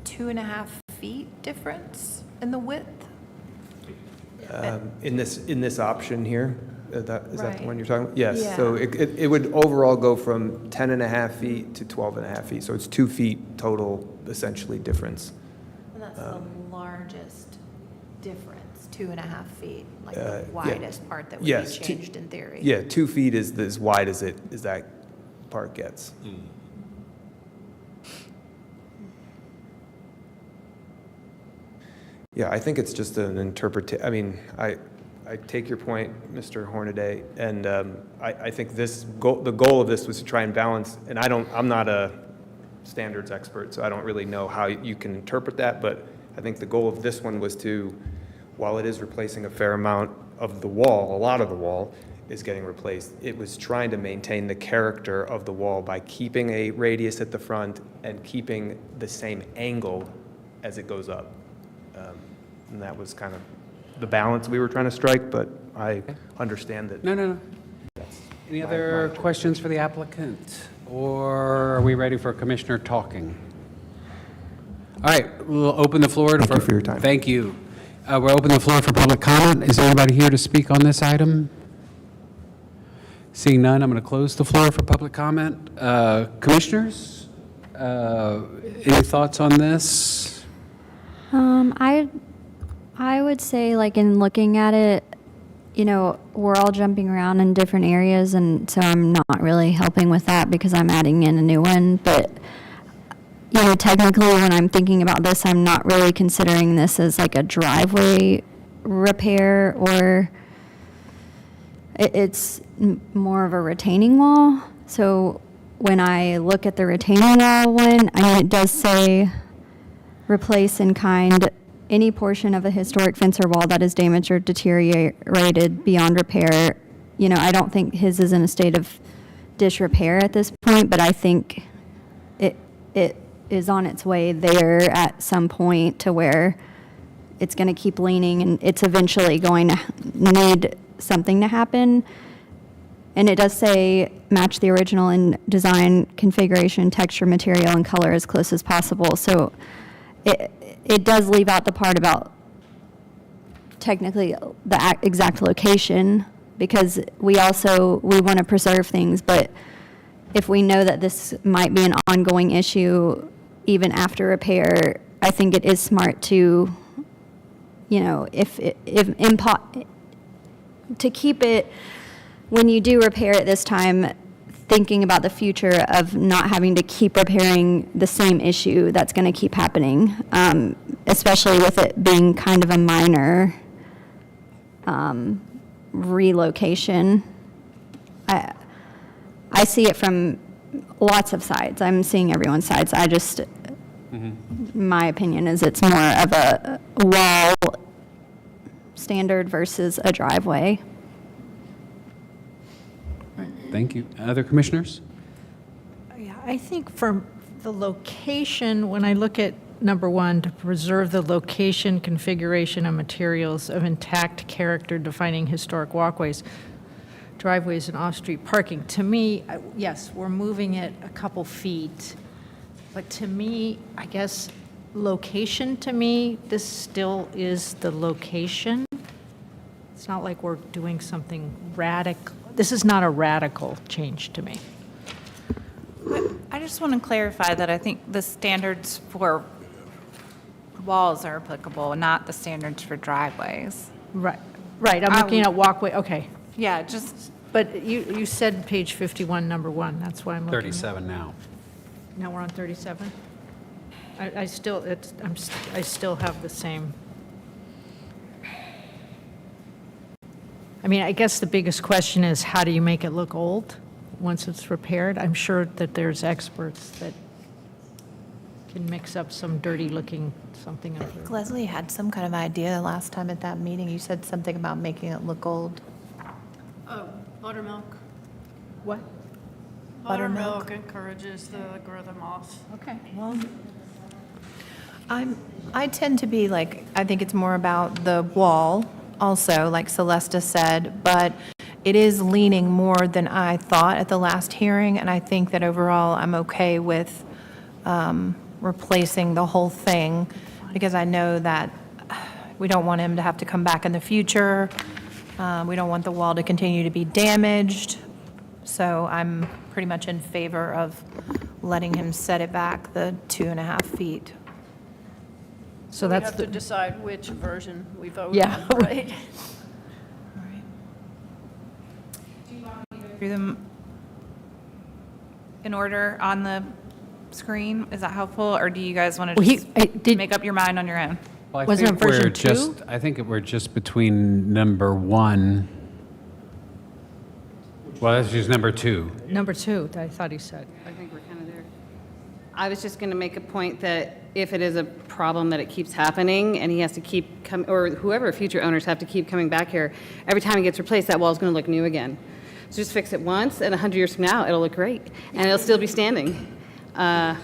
S11: 2.5 feet difference in the width?
S10: In this option here, is that the
S11: Right.
S10: one you're talking about? Yes,
S11: Yeah.
S10: so it would overall go from 10.5 feet to 12.5 feet, so it's 2 feet total, essentially, difference.
S11: And that's the largest difference, 2.5 feet, like the
S10: yeah.
S11: widest part that would be
S10: Yes,
S11: changed in theory.
S10: Yeah, 2 feet is as wide as that part gets. Yeah, I think it's just an I mean, I take your point, Mr. Hornaday, and I think the goal of this was to try and balance, and I'm not a standards expert, so I don't really know how you can interpret that, but I think the goal of this one was to, while it is replacing a fair amount of the wall, a lot of the wall is getting replaced, it was trying to maintain the character of the wall by keeping a radius at the front and keeping the same angle as it goes up. And that was kind of the balance we were trying to strike, but I understand that.
S1: No. Any other questions for the applicant? Or are we ready for Commissioner talking? All right, we'll open the floor.
S10: Thank you for your time.
S1: Thank you. We'll open the floor for public comment. Is there anybody here to speak on this item? Seeing none, I'm going to close the floor for public comment. Commissioners, any thoughts on this?
S2: I would say, like, in looking at it, you know, we're all jumping around in different areas, and so I'm not really helping with that because I'm adding in a new one. But, you know, technically, when I'm thinking about this, I'm not really considering this as like a driveway repair, or it's more of a retaining wall. So when I look at the retaining wall one, I mean, it does say replace in kind any portion of a historic fence or wall that is damaged or deteriorated beyond repair. You know, I don't think his is in a state of disrepair at this point, but I think it is on its way there at some point to where it's going to keep leaning and it's eventually going to need something to happen. And it does say match the original in design, configuration, texture, material, and color as close as possible. So it does leave out the part about technically the exact location, because we want to preserve things, but if we know that this might be an ongoing issue even after repair, I think it is smart to, you know, to keep it, when you do repair it this time, thinking about the future of not having to keep repairing the same issue that's going to keep happening, especially with it being kind of a minor relocation. I see it from lots of sides. I'm seeing everyone's sides. I just, my opinion is it's more of a wall standard versus a driveway.
S1: Thank you. Other commissioners?
S12: Yeah, I think for the location, when I look at number one, to preserve the location, configuration, and materials of intact character defining historic walkways, driveways, and off-street parking, to me, yes, we're moving it a couple feet, but to me, I guess, location to me, this still is the location. It's not like we're doing something radical. This is not a radical change to me.
S9: I just want to clarify that I think the standards for walls are applicable, not the standards for driveways.
S12: Right, I'm looking at walkway, okay.
S9: Yeah, just,
S12: But you said page 51, number one, that's why I'm looking at.
S1: 37 now.
S12: Now we're on 37? I still have the same. I mean, I guess the biggest question is, how do you make it look old once it's repaired? I'm sure that there's experts that can mix up some dirty-looking something up there.
S11: Leslie had some kind of idea last time at that meeting. You said something about making it look old.
S8: Buttermilk.
S12: What?
S8: Buttermilk encourages the grow the moss.
S12: Okay, well,
S11: I tend to be like, I think it's more about the wall also, like Celesta said, but it is leaning more than I thought at the last hearing, and I think that overall I'm okay with replacing the whole thing, because I know that we don't want him to have to come back in the future. We don't want the wall to continue to be damaged. So I'm pretty much in favor of letting him set it back the 2.5 feet.
S12: so
S8: We
S12: that's
S8: have to
S12: the,
S8: decide which version we vote
S12: Yeah.
S8: on, right?
S9: through them in order on the screen. Is that helpful, or do you guys want to
S12: Well,
S9: just make up your mind on your own?
S1: Well, I
S12: Wasn't
S1: think
S12: it version
S1: we're
S12: two?
S1: just- I think we're just between number one. Well, that's just number two.
S12: number two, I thought he said.
S6: I think we're kind of there. I was just going to make a point that if it is a problem that it keeps happening and he has to keep or whoever future owners have to keep coming back here, every time it gets replaced, that wall is going to look new again. So just fix it once, and 100 years from now, it'll look great, and it'll still be standing. I'm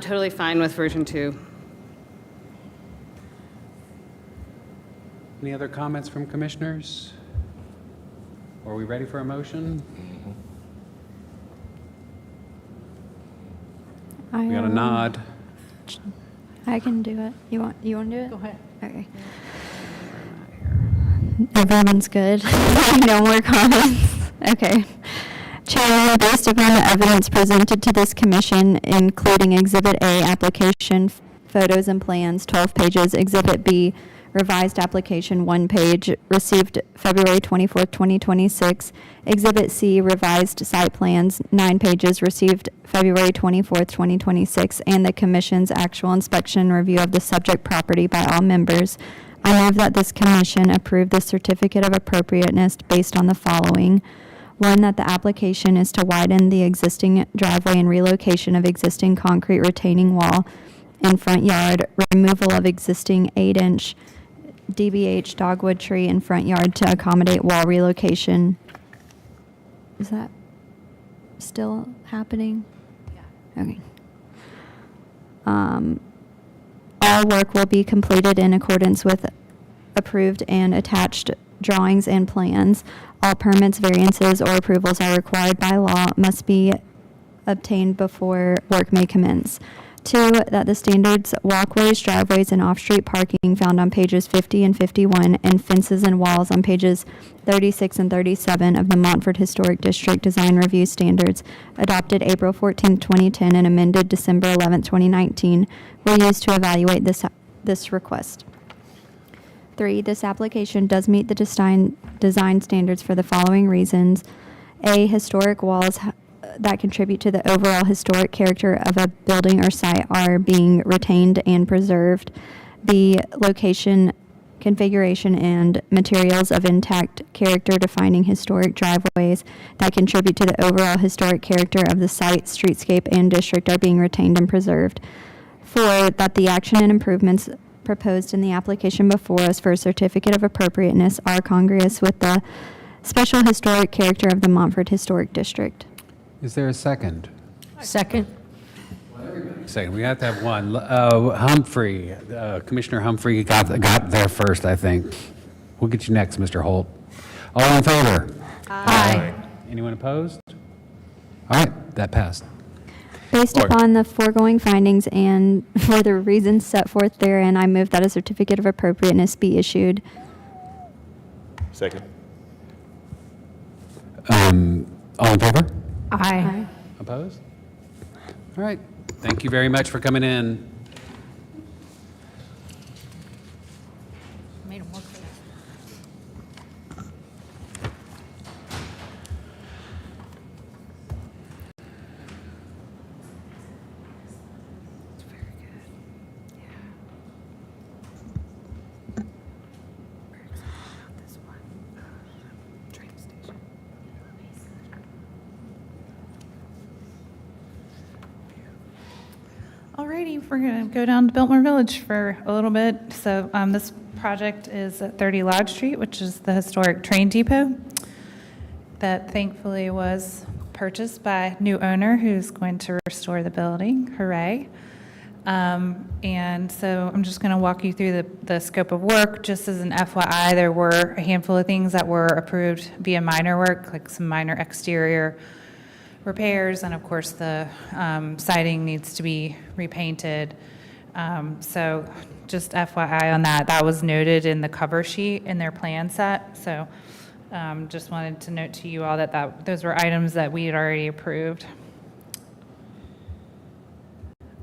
S6: totally fine with version 2.
S1: Any other comments from commissioners? Are we ready for a motion? We got a nod.
S2: I can do it. You want to do it?
S12: Go ahead.
S2: Okay. Everyone's good. No more comments. Okay. Chairman, based upon the evidence presented to this commission, including Exhibit A, application, photos and plans, 12 pages, Exhibit B, revised application, 1 page, received February 24th, 2026, Exhibit C, revised site plans, 9 pages, received February 24th, 2026, and the commission's actual inspection and review of the subject property by all members, I move that this commission approve the certificate of appropriateness based on the following. 1, that the application is to widen the existing driveway and relocation of existing concrete retaining wall in front yard, removal of existing 8-inch DBH dogwood tree in front yard to accommodate wall relocation. Is that still happening? Yeah. Okay. All work will be completed in accordance with approved and attached drawings and plans. All permits, variances, or approvals are required by law must be obtained before work may commence. 2, that the standards, walkways, driveways, and off-street parking found on pages 50 and 51, and fences and walls on pages 36 and 37 of the Montford Historic District Design Review Standards, adopted April 14, 2010, and amended December 11, 2019, were used to evaluate this request. 3, this application does meet the design standards for the following reasons. A, historic walls that contribute to the overall historic character of a building or site are being retained and preserved. B, location, configuration, and materials of intact character defining historic driveways that contribute to the overall historic character of the site, streetscape, and district are being retained and preserved. 4, that the action and improvements proposed in the application before us for a certificate of appropriateness are congruous with the special historic character of the Montford Historic District.
S1: Is there a second?
S12: Second.
S1: Second, we have to have one. Humphrey, Commissioner Humphrey got there first, I think. We'll get you next, Mr. Holt. All in favor?
S12: Aye.
S1: Anyone opposed? All right, that passed.
S2: Based upon the foregoing findings and for the reasons set forth therein, I move that a certificate of appropriateness be issued.
S5: Second.
S1: All in favor?
S12: Aye.
S1: Opposed? All right, thank you very much for coming in.
S12: Made 'em work for that.
S9: Alrighty, we're going to go down to Biltmore Village for a little bit. So this project is at 30 Lodge Street, which is the historic train depot that thankfully was purchased by a new owner who's going to restore the building. Hooray. And so I'm just going to walk you through the scope of work. Just as an FYI, there were a handful of things that were approved via minor work, like some minor exterior repairs, and of course the siding needs to be repainted. So just FYI on that, that was noted in the cover sheet in their plan set. So just wanted to note to you all that those were items that we had already approved.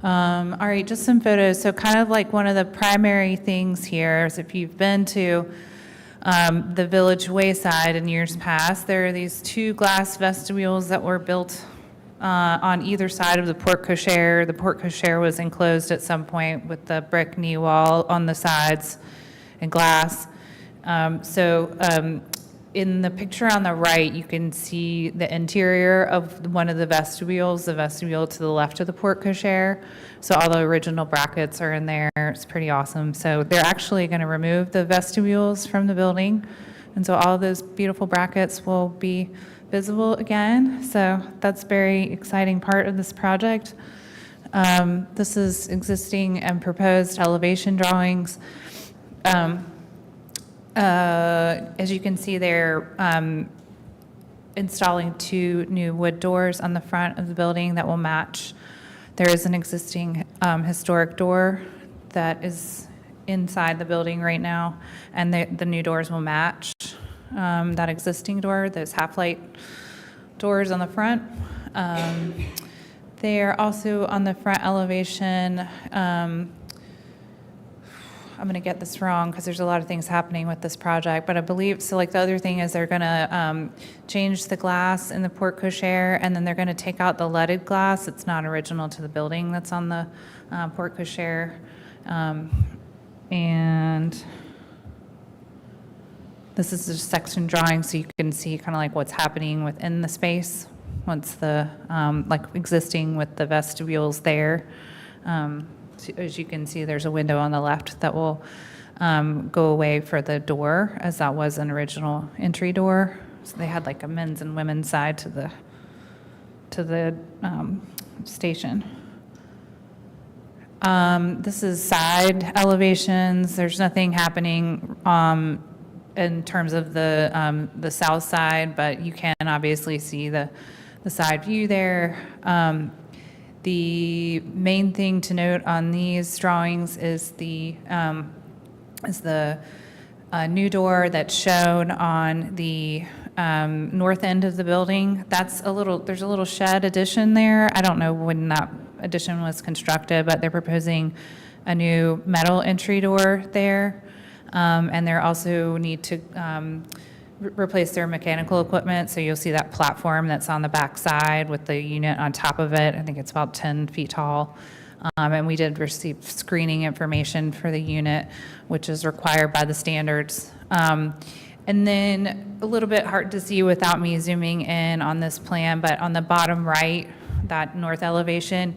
S9: All right, just some photos. So kind of like one of the primary things here is if you've been to the Village Wayside in years past, there are these 2 glass vestibules that were built on either side of the porte cochere. The porte cochere was enclosed at some point with the brick knee wall on the sides and glass. In the picture on the right, you can see the interior of one of the vestibule to the left of the porte cochere. So all the original brackets are in there. It's pretty awesome. So they're actually going to remove the vestibules from the building. And so all of those beautiful brackets will be visible again. So that's a very exciting part of this project. This is existing and proposed elevation drawings. As you can see, they're installing 2 new wood doors on the front of the building that will match. There is an existing historic door that is inside the building right now, and the new doors will match that existing door, those half-light doors on the front. They're also on the front elevation. I'm going to get this wrong because there's a lot of things happening with this project, but I believe, so like the other thing is they're going to change the glass in the porte cochere, and then they're going to take out the leaded glass. It's not original to the building that's on the porte cochere. And this is just section drawing, so you can see kind of like what's happening within the space once the, like existing with the vestibules there. So as you can see, there's a window on the left that will go away for the door, as that was an original entry door. So they had like a men's and women's side to the station. This is side elevations. There's nothing happening in terms of the south side, but you can obviously see the side view there. The main thing to note on these drawings is the new door that's shown on the north end of the building. There's a little shed addition there. I don't know when that addition was constructed, but they're proposing a new metal entry door there. And they also need to replace their mechanical equipment. So you'll see that platform that's on the back side with the unit on top of it. I think it's about 10 feet tall. And we did receive screening information for the unit, which is required by the standards. And then a little bit hard to see without me zooming in on this plan, but on the bottom right, that north elevation,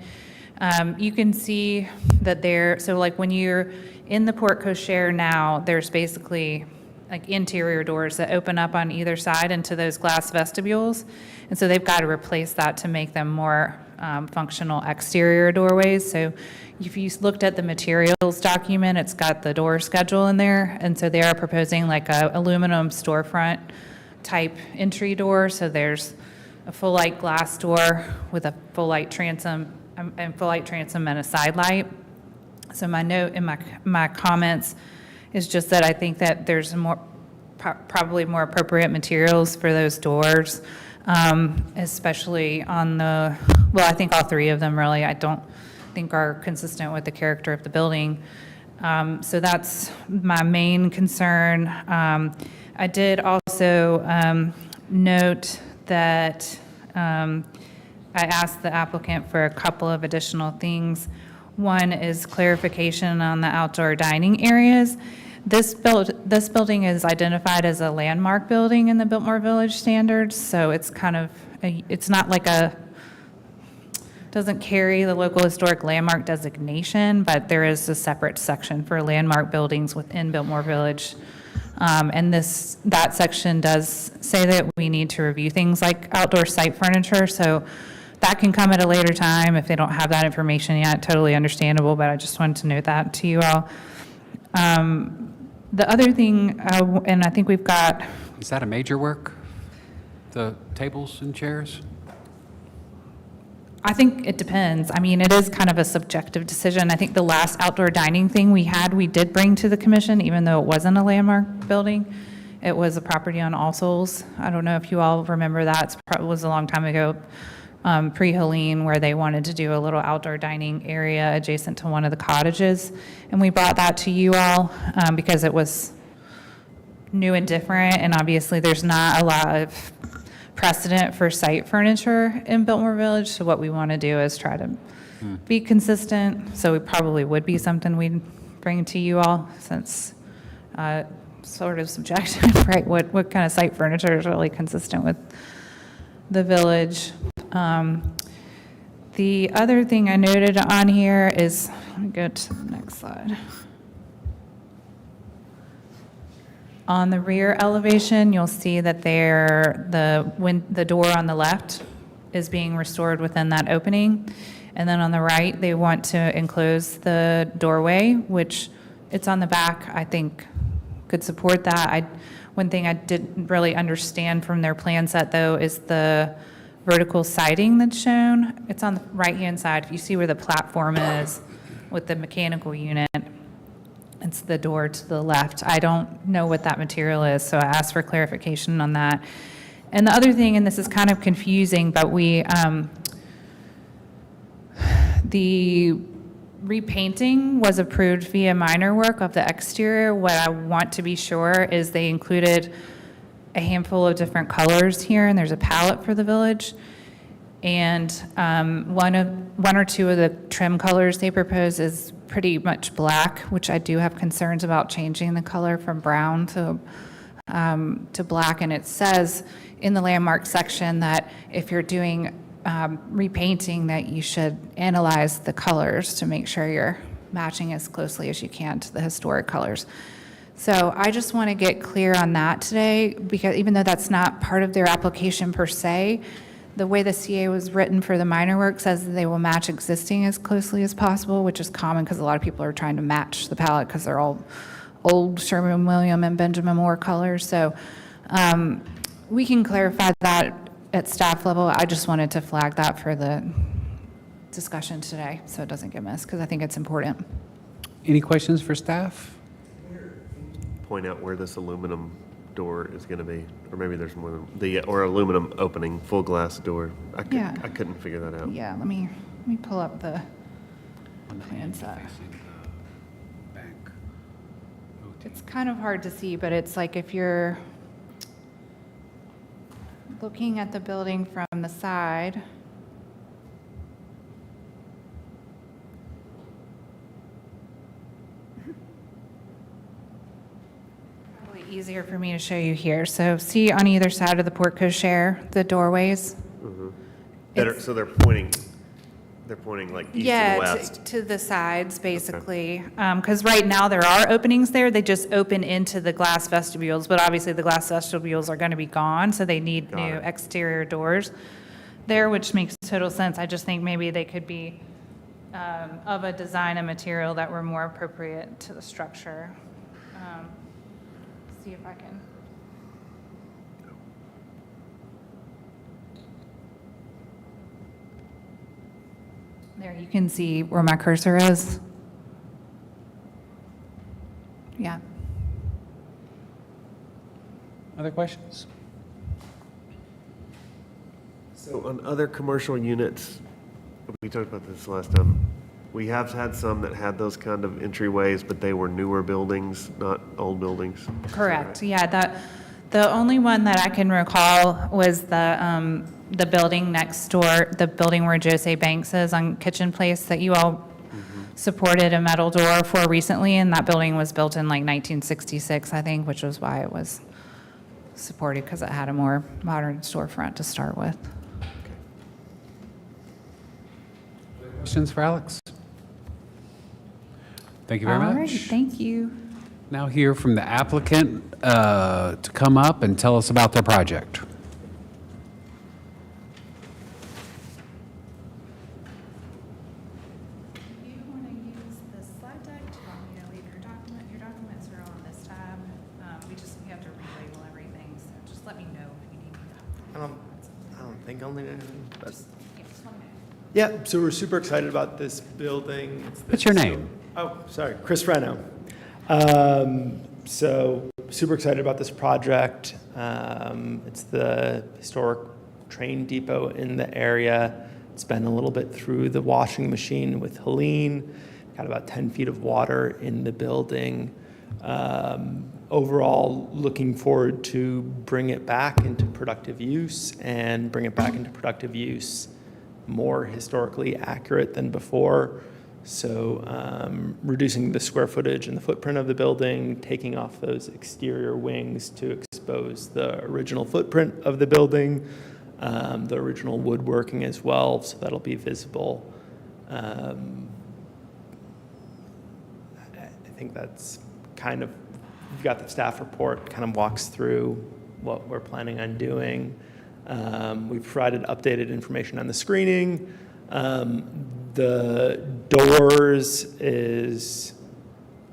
S9: you can see that so like when you're in the porte cochere now, there's basically like interior doors that open up on either side into those glass vestibules. And so they've got to replace that to make them more functional exterior doorways. So if you looked at the materials document, it's got the door schedule in there. And so they are proposing like a aluminum storefront type entry door. So there's a full light glass door with a full light transom and a side light. So my note in my comments is just that I think that there's probably more appropriate materials for those doors, especially on I think all three of them really, I don't think are consistent with the character of the building. So that's my main concern. I did also note that I asked the applicant for a couple of additional things. One is clarification on the outdoor dining areas. This building is identified as a landmark building in the Biltmore Village standards, so it's kind of, it's not like doesn't carry the local historic landmark designation, but there is a separate section for landmark buildings within Biltmore Village. And that section does say that we need to review things like outdoor site furniture, so that can come at a later time if they don't have that information yet. Totally understandable, but I just wanted to note that to you all. The other thing, and I think we've got...
S1: Is that a major work? The tables and chairs?
S9: I think it depends. I mean, it is kind of a subjective decision. I think the last outdoor dining thing we did bring to the commission, even though it wasn't a landmark building. It was a property on All Souls. I don't know if you all remember that. It was a long time ago, pre-Helene, where they wanted to do a little outdoor dining area adjacent to one of the cottages. And we brought that to you all because it was new and different. And obviously, there's not a lot of precedent for site furniture in Biltmore Village. So what we want to do is try to be consistent. So it probably would be something we'd bring to you all, since sort of subjective, right? What kind of site furniture is really consistent with the village? The other thing I noted on here is, let me go to the next slide. On the rear elevation, you'll see that the door on the left is being restored within that opening. And then on the right, they want to enclose the doorway, which it's on the back, I think could support that. One thing I didn't really understand from their plan set, though, is the vertical siding that's shown. It's on the right-hand side. If you see where the platform is with the mechanical unit, against the door to the left. I don't know what that material is, so I asked for clarification on that. And the other thing, and this is kind of confusing, but the repainting was approved via minor work of the exterior. What I want to be sure is they included a handful of different colors here, and there's a palette for the village. And one or two of the trim colors they propose is pretty much black, which I do have concerns about changing the color from brown to black. And it says in the landmark section that if you're doing repainting, that you should analyze the colors to make sure you're matching as closely as you can to the historic colors. So I just want to get clear on that today, because even though that's not part of their application per se, the way the CA was written for the minor work says that they will match existing as closely as possible, which is common because a lot of people are trying to match the palette because they're all old Sherwin-Williams and Benjamin Moore colors. So we can clarify that at staff level. I just wanted to flag that for the discussion today so it doesn't get missed, because I think it's important.
S1: Any questions for staff?
S5: Point out where this aluminum door is going to be, or maybe there's more than or aluminum opening, full glass door. I couldn't figure that out.
S9: Yeah, let me pull up the plan set. It's kind of hard to see, but it's like if you're looking at the building from the side, probably easier for me to show you here. So see on either side of the porte cochere, the doorways?
S5: So they're pointing like east and west?
S9: To the sides, basically. Because right now there are openings there. They just open into the glass vestibules, but obviously the glass vestibules are going to be gone, so they need new exterior doors there, which makes total sense. I just think maybe they could be of a design and material that were more appropriate to the structure. See if I can. There, you can see where my cursor is. Yeah.
S1: Other questions?
S5: So on other commercial units, we talked about this last time, we have had some that had those kind of entryways, but they were newer buildings, not old buildings.
S9: Correct. Yeah, the only one that I can recall was the building next door, the building where Jose Banks is on Kitchen Place that you all supported a metal door for recently, and that building was built in like 1966, I think, which was why it was supported, because it had a more modern storefront to start with.
S1: Questions for Alex? Thank you very much.
S9: All right, thank you.
S1: Now hear from the applicant to come up and tell us about their project.
S9: If you want to use the slide deck, do you want me to leave your document? Your documents are on this tab. We have to relabel everything, so just let me know if you need me.
S14: I don't think I'll need anything. But
S9: Just let me know.
S14: yeah, so we're super excited about this building.
S1: What's your name?
S14: Sorry, Chris Reno. So super excited about this project. It's the historic train depot in the area. It's been a little bit through the washing machine with Helene. Got about 10 feet of water in the building. Overall, looking forward to bring it back into productive use and bring it back into productive use more historically accurate than before. So reducing the square footage and the footprint of the building, taking off those exterior wings to expose the original footprint of the building, the original woodworking as well, so that'll be visible. I think that's kind of, you've got the staff report, kind of walks through what we're planning on doing. We've provided updated information on the screening. The doors is,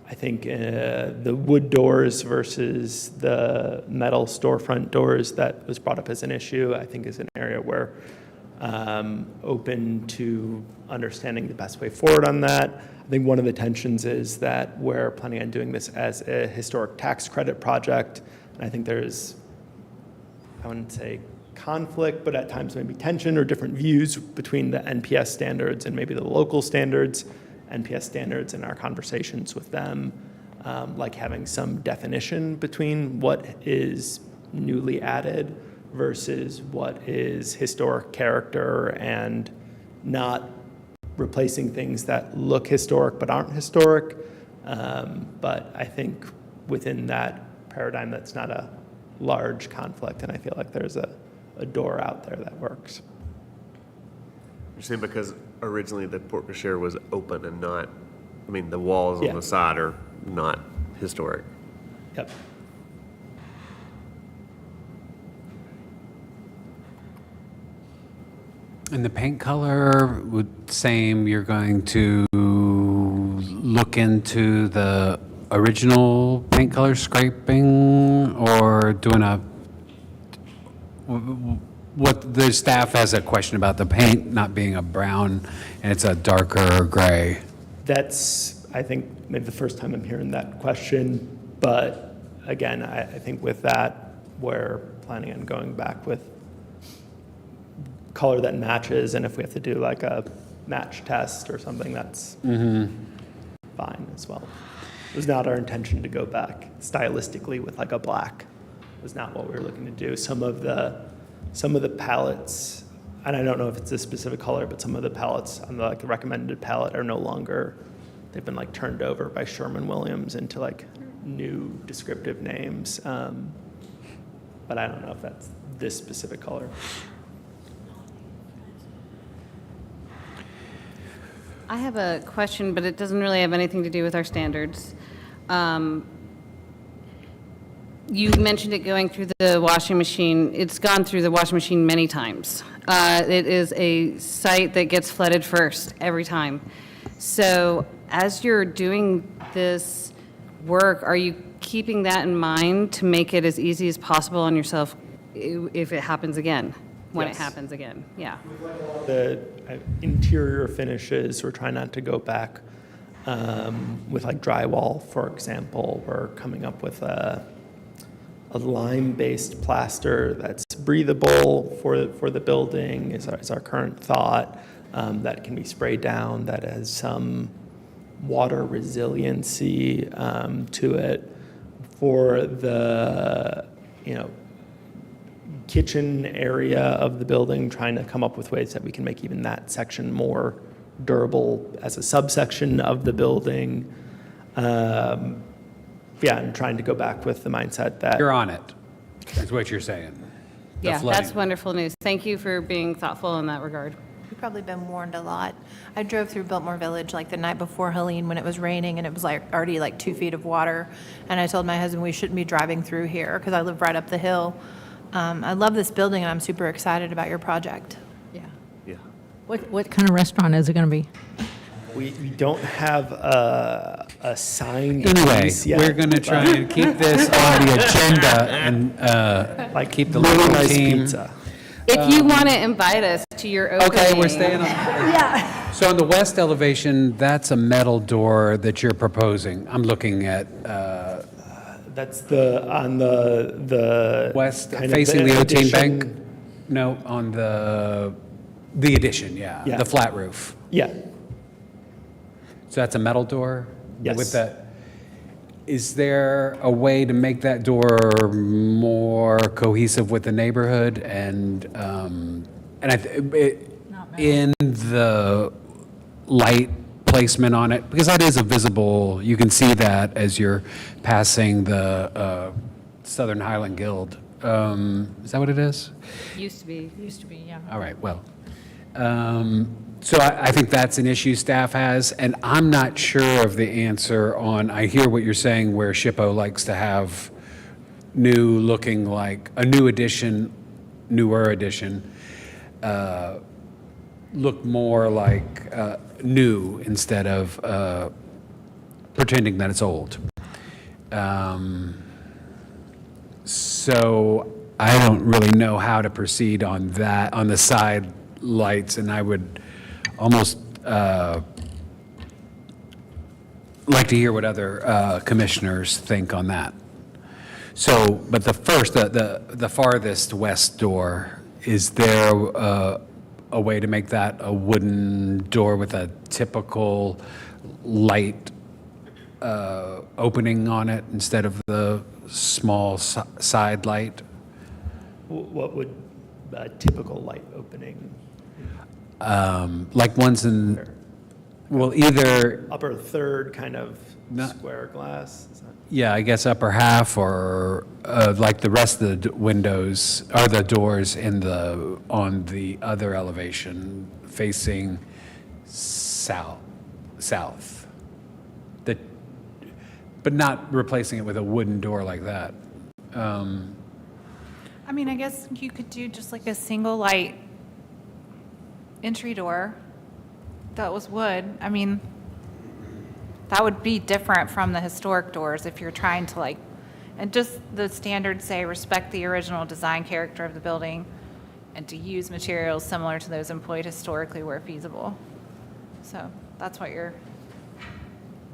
S14: I think, the wood doors versus the metal storefront doors that was brought up as an issue, I think is an area where open to understanding the best way forward on that. I think one of the tensions is that we're planning on doing this as a historic tax credit project. And I think there's, I wouldn't say conflict, but at times maybe tension or different views between the NPS standards and maybe the local standards, NPS standards, and our conversations with them, like having some definition between what is newly added versus what is historic character, and not replacing things that look historic but aren't historic. But I think within that paradigm, that's not a large conflict, and I feel like there's a door out there that works.
S5: You're saying because originally the porte cochere was open and not, I mean, the walls on the side are not historic.
S14: Yep.
S1: And the paint color, same, you're going to look into the original paint color scraping, or doing what the staff has a question about the paint not being a brown and it's a darker gray.
S14: That's, I think, maybe the first time I'm hearing that question, but again, I think with that, we're planning on going back with color that matches, and if we have to do like a match test or something, that's fine as well. It was not our intention to go back stylistically with like a black. It was not what we were looking to do. Some of the palettes, and I don't know if it's a specific color, but some of the palettes on the like recommended palette are no longer, they've been like turned over by Sherman-Williams into like new descriptive names. But I don't know if that's this specific color.
S6: I have a question, but it doesn't really have anything to do with our standards. You mentioned it going through the washing machine. It's gone through the washing machine many times. It is a site that gets flooded first every time. So as you're doing this work, are you keeping that in mind to make it as easy as possible on yourself if it happens again, when it happens again? Yeah.
S14: The interior finishes, we're trying not to go back with like drywall, for example. We're coming up with a lime-based plaster that's breathable for the building is our current thought, that can be sprayed down, that has some water resiliency to it. For the, kitchen area of the building, trying to come up with ways that we can make even that section more durable as a subsection of the building. And trying to go back with the mindset that
S1: You're on it, is what you're saying. The
S6: Yeah,
S1: flooding.
S6: that's wonderful news. Thank you for being thoughtful in that regard.
S11: We've probably been warned a lot. I drove through Biltmore Village like the night before Helene when it was raining and it was like already like 2 feet of water. And I told my husband we shouldn't be driving through here because I live right up the hill. I love this building and I'm super excited about your project.
S6: Yeah.
S5: Yeah.
S12: What kind of restaurant is it going to be?
S14: we don't have a signed
S1: Anyway,
S14: piece yet.
S1: we're going to try and keep this on the agenda and
S14: like
S1: keep the
S14: really
S1: local
S14: nice
S1: team.
S14: pizza.
S6: If you want to invite us to your opening.
S1: Okay, we're staying on. So on the west elevation, that's a metal door that you're proposing. I'm looking at
S14: That's on the
S1: west,
S14: kind of
S1: facing the O'Teen
S14: addition.
S1: Bank? No, on the addition, yeah,
S14: Yeah.
S1: the flat roof.
S14: Yeah,
S1: So that's a metal door?
S14: Yes.
S1: With that, is there a way to make that door more cohesive with the neighborhood and in the light placement on it? Because that is a visible, you can see that as you're passing the Southern Highland Guild. Is that what it is?
S6: Used to be.
S12: Used to be, yeah.
S1: All right, well, so I think that's an issue staff has, and I'm not sure of the answer on, I hear what you're saying where SHPO likes to have new looking like, a new edition, newer edition, look more like new instead of pretending that it's old. So I don't really know how to proceed on that, on the side lights, and I would almost like to hear what other commissioners think on that. So, but the first, the farthest west door, is there a way to make that a wooden door with a typical light opening on it instead of the small side light?
S14: What would a typical light opening?
S1: Like ones in, well, either,
S14: Upper third kind of square glass? Is that-
S1: yeah, I guess upper half, or like the rest of the windows, or the doors on the other elevation facing south. But not replacing it with a wooden door like that.
S9: I mean, I guess you could do just like a single light entry door that was wood. I mean, that would be different from the historic doors if you're trying to like, and just the standards say respect the original design character of the building and to use materials similar to those employed historically where feasible. So that's what you're.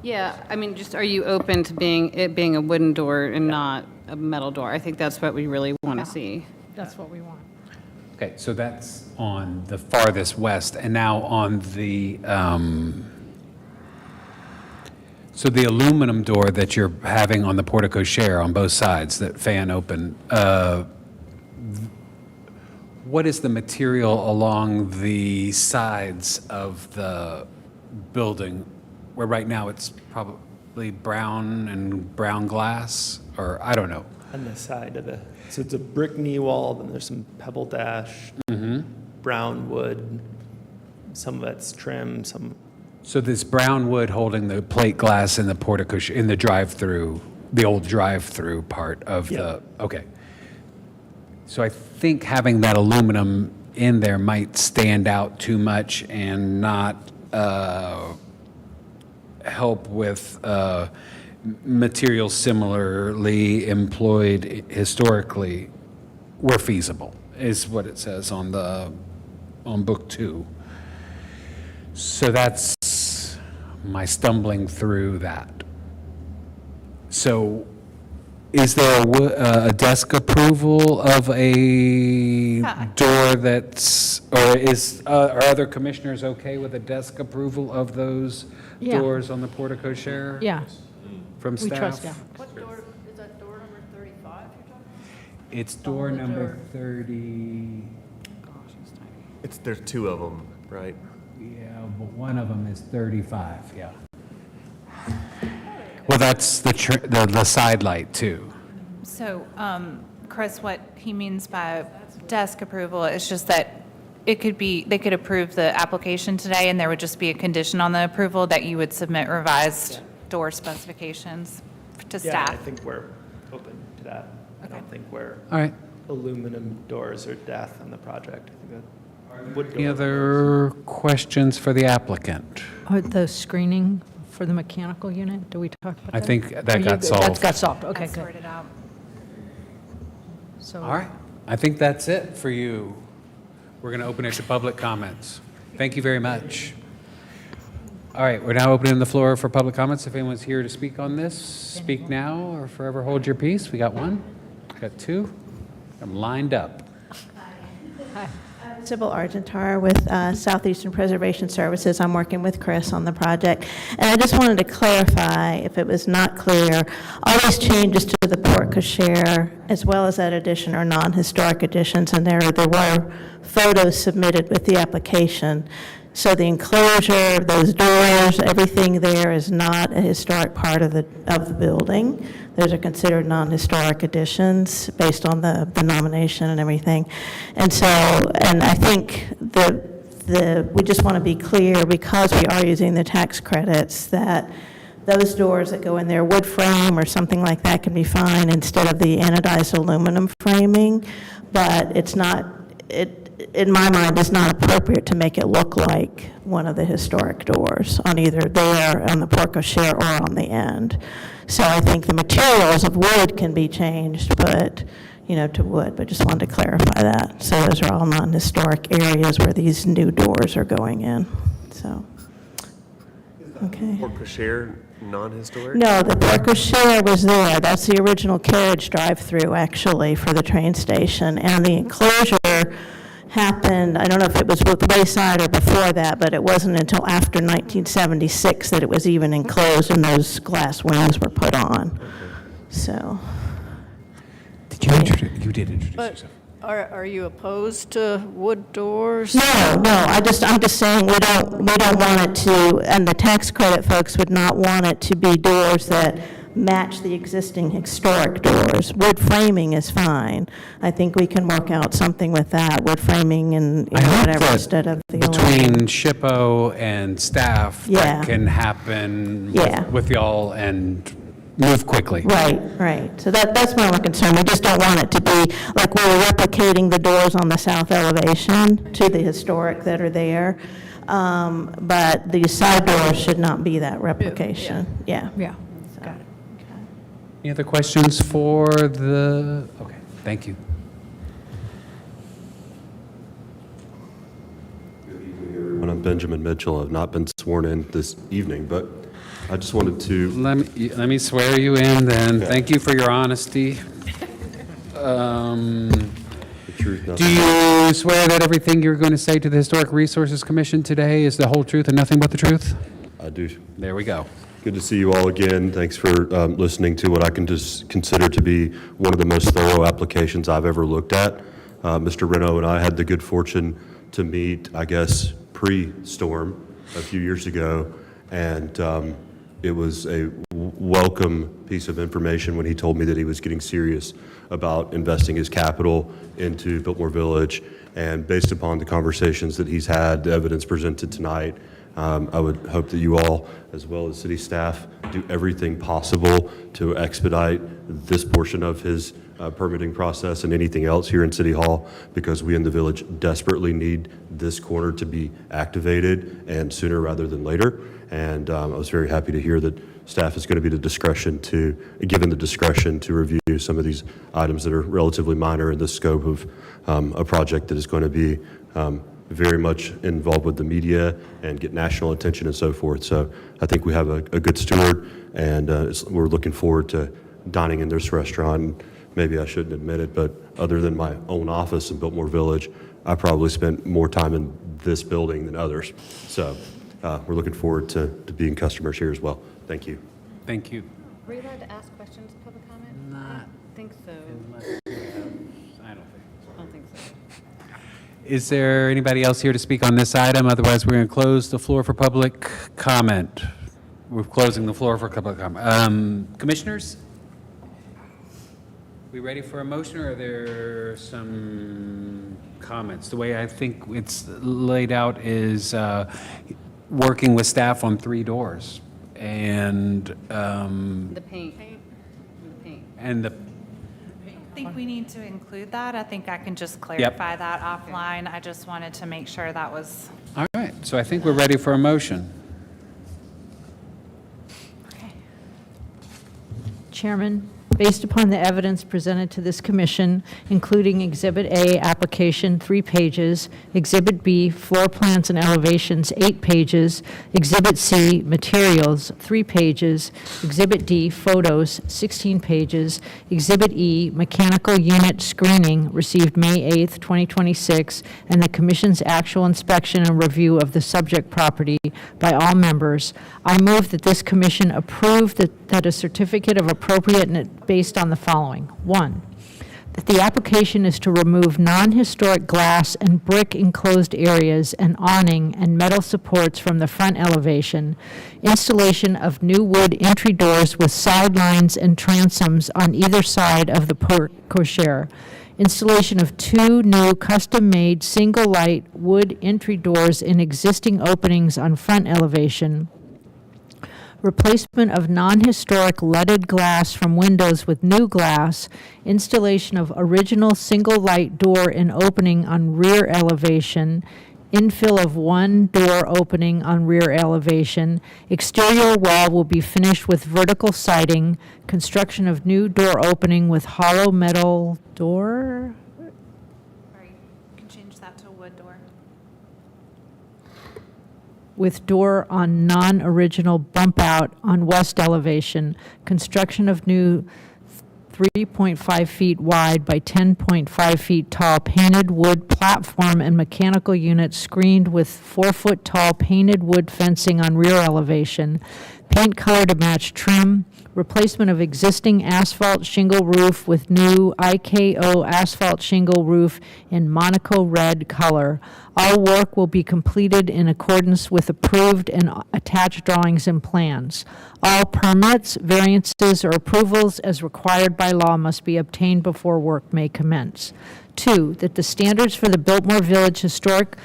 S6: Yeah, I mean, just are you open to it being a wooden door and not a metal door? I think that's what we really want to see.
S12: That's what we want.
S1: Okay, so that's on the farthest west, and now on the, so the aluminum door that you're having on the portico share on both sides, that fan open, what is the material along the sides of the building, where right now it's probably brown and brown glass, or I don't know?
S14: On the side of so it's a brick knee wall, then there's some pebble dash, brown wood, some of it's trim, some.
S1: So this brown wood holding the plate glass in the portico, in the drive-through, the old drive-through part of the, okay. So I think having that aluminum in there might stand out too much and not help with materials similarly employed historically where feasible, is what it says on book 2. So that's my stumbling through that. So is there a desk approval of a door that's, or are other commissioners okay with a desk approval of those
S12: Yeah.
S1: doors on the portico share?
S12: Yeah,
S1: From
S12: we
S1: staff?
S12: trust them.
S8: What door, is that door number 35 you're talking about?
S1: It's door number 30,
S5: There's two of them, right?
S1: yeah, but one of them is 35, yeah. Well, that's the side light too.
S9: So, Chris, what he means by desk approval is just that they could approve the application today, and there would just be a condition on the approval that you would submit revised door specifications to
S14: Yeah,
S9: staff.
S14: I think we're open to that. I don't think we're
S1: All right.
S14: aluminum doors are death on the project. I think that wood
S1: Any
S14: door.
S1: other questions for the applicant?
S12: The screening for the mechanical unit, do we talk about that?
S1: I think that
S12: Are you
S1: got
S12: good? That
S1: solved.
S12: got solved, okay,
S9: That's
S12: good.
S9: sorted out.
S12: So,
S1: All right. I think that's it for you. We're going to open it to public comments. Thank you very much. All right, we're now opening the floor for public comments. If anyone's here to speak on this, speak now or forever hold your peace. We got one, got two. I'm lined up.
S15: Sybil Argentar with Southeastern Preservation Services. I'm working with Chris on the project. And I just wanted to clarify, if it was not clear, all these changes to the port cochere, as well as that addition, are non-historic additions, and there were photos submitted with the application. So the enclosure, those doors, everything there is not a historic part of the building. Those are considered non-historic additions based on the nomination and everything. And so, and I think we just want to be clear, because we are using the tax credits, that those doors that go in there, wood frame or something like that, can be fine instead of the anodized aluminum framing. But it's not, in my mind, it's not appropriate to make it look like one of the historic doors on either there, on the port cochere, or on the end. So I think the materials of wood can be changed, but, to wood, but just wanted to clarify that. So those are all non-historic areas where these new doors are going in, so. Okay.
S5: Porte cochere, non-historic?
S15: No, the porte cochere was there. That's the original carriage drive-through, actually, for the train station. And the enclosure happened, I don't know if it was with Wayside or before that, but it wasn't until after 1976 that it was even enclosed and those glass wings were put on. So,
S1: Did you introduce, you did introduce
S8: But
S1: yourself.
S8: are you opposed to wood doors?
S15: no, I'm just saying we don't want it to, and the tax credit folks would not want it to be doors that match the existing historic doors. Wood framing is fine. I think we can work out something with that, wood framing and
S1: I hope
S15: whatever
S1: that
S15: instead of the
S1: between SHPO and staff,
S15: Yeah.
S1: that can happen
S15: Yeah.
S1: with y'all and move quickly.
S15: Right. So that's my only concern. We just don't want it to be like we're replicating the doors on the south elevation to the historic that are there. But the side doors should not be that replication. Yeah.
S12: Yeah.
S1: Any other questions for the, okay, thank you.
S16: When I'm Benjamin Mitchell, I've not been sworn in this evening, but I just wanted to.
S1: Let me swear you in then.
S16: Okay.
S1: Thank you for your honesty.
S16: The truth, nothing
S1: Do you swear that everything you're going to say to the Historic Resources Commission today is the whole truth and nothing but the truth?
S16: I do.
S1: There we go.
S16: Good to see you all again. Thanks for listening to what I can just consider to be one of the most thorough applications I've ever looked at. Mr. Reno and I had the good fortune to meet, I guess, pre-storm a few years ago, and it was a welcome piece of information when he told me that he was getting serious about investing his capital into Biltmore Village. And based upon the conversations that he's had, the evidence presented tonight, I would hope that you all, as well as city staff, do everything possible to expedite this portion of his permitting process and anything else here in City Hall, because we in the village desperately need this corner to be activated, and sooner rather than later. And I was very happy to hear that staff is going to be given the discretion to review some of these items that are relatively minor in the scope of a project that is going to be very much involved with the media and get national attention and so forth. So I think we have a good steward, and we're looking forward to dining in this restaurant. And maybe I shouldn't admit it, but other than my own office in Biltmore Village, I probably spent more time in this building than others. So we're looking forward to being customers here as well. Thank you.
S1: Thank you.
S6: Were you allowed to ask questions, public comment?
S1: Not
S6: I think so.
S1: I don't think so.
S6: I don't think so.
S1: Is there anybody else here to speak on this item? Otherwise, we're going to close the floor for public comment. We're closing the floor for public comment. Commissioners? We ready for a motion, or are there some comments? The way I think it's laid out is working with staff on 3 doors. And
S6: The paint.
S1: and the
S9: I think we need to include that. I think I can just clarify that offline. I just wanted to make sure that was.
S1: all right, so I think we're ready for a motion.
S12: Chairman, based upon the evidence presented to this commission, including Exhibit A, application, 3 pages, Exhibit B, floor plans and elevations, 8 pages, Exhibit C, materials, 3 pages, Exhibit D, photos, 16 pages, Exhibit E, mechanical unit screening, received May 8th, 2026, and the commission's actual inspection and review of the subject property by all members. I move that this commission approve that a certificate of appropriateness based on the following. 1, that the application is to remove non-historic glass and brick enclosed areas and awning and metal supports from the front elevation, installation of new wood entry doors with sidelines and transoms on either side of the porte cochere, installation of 2 new custom-made single-light wood entry doors in existing openings on front elevation, replacement of non-historic leaded glass from windows with new glass, installation of original single-light door and opening on rear elevation, infill of one door opening on rear elevation. Exterior wall will be finished with vertical siding. Construction of new door opening with hollow metal door.
S9: Sorry, you can change that to wood door.
S12: With door on non-original bump out on west elevation. Construction of new 3.5 feet wide by 10.5 feet tall painted wood platform and mechanical unit screened with 4-foot tall painted wood fencing on rear elevation. Paint color to match trim. Replacement of existing asphalt shingle roof with new IKO asphalt shingle roof in Monaco red color. All work will be completed in accordance with approved and attached drawings and plans. All permits, variances, or approvals as required by law must be obtained before work may commence. 2, that the standards for the Biltmore Village Historic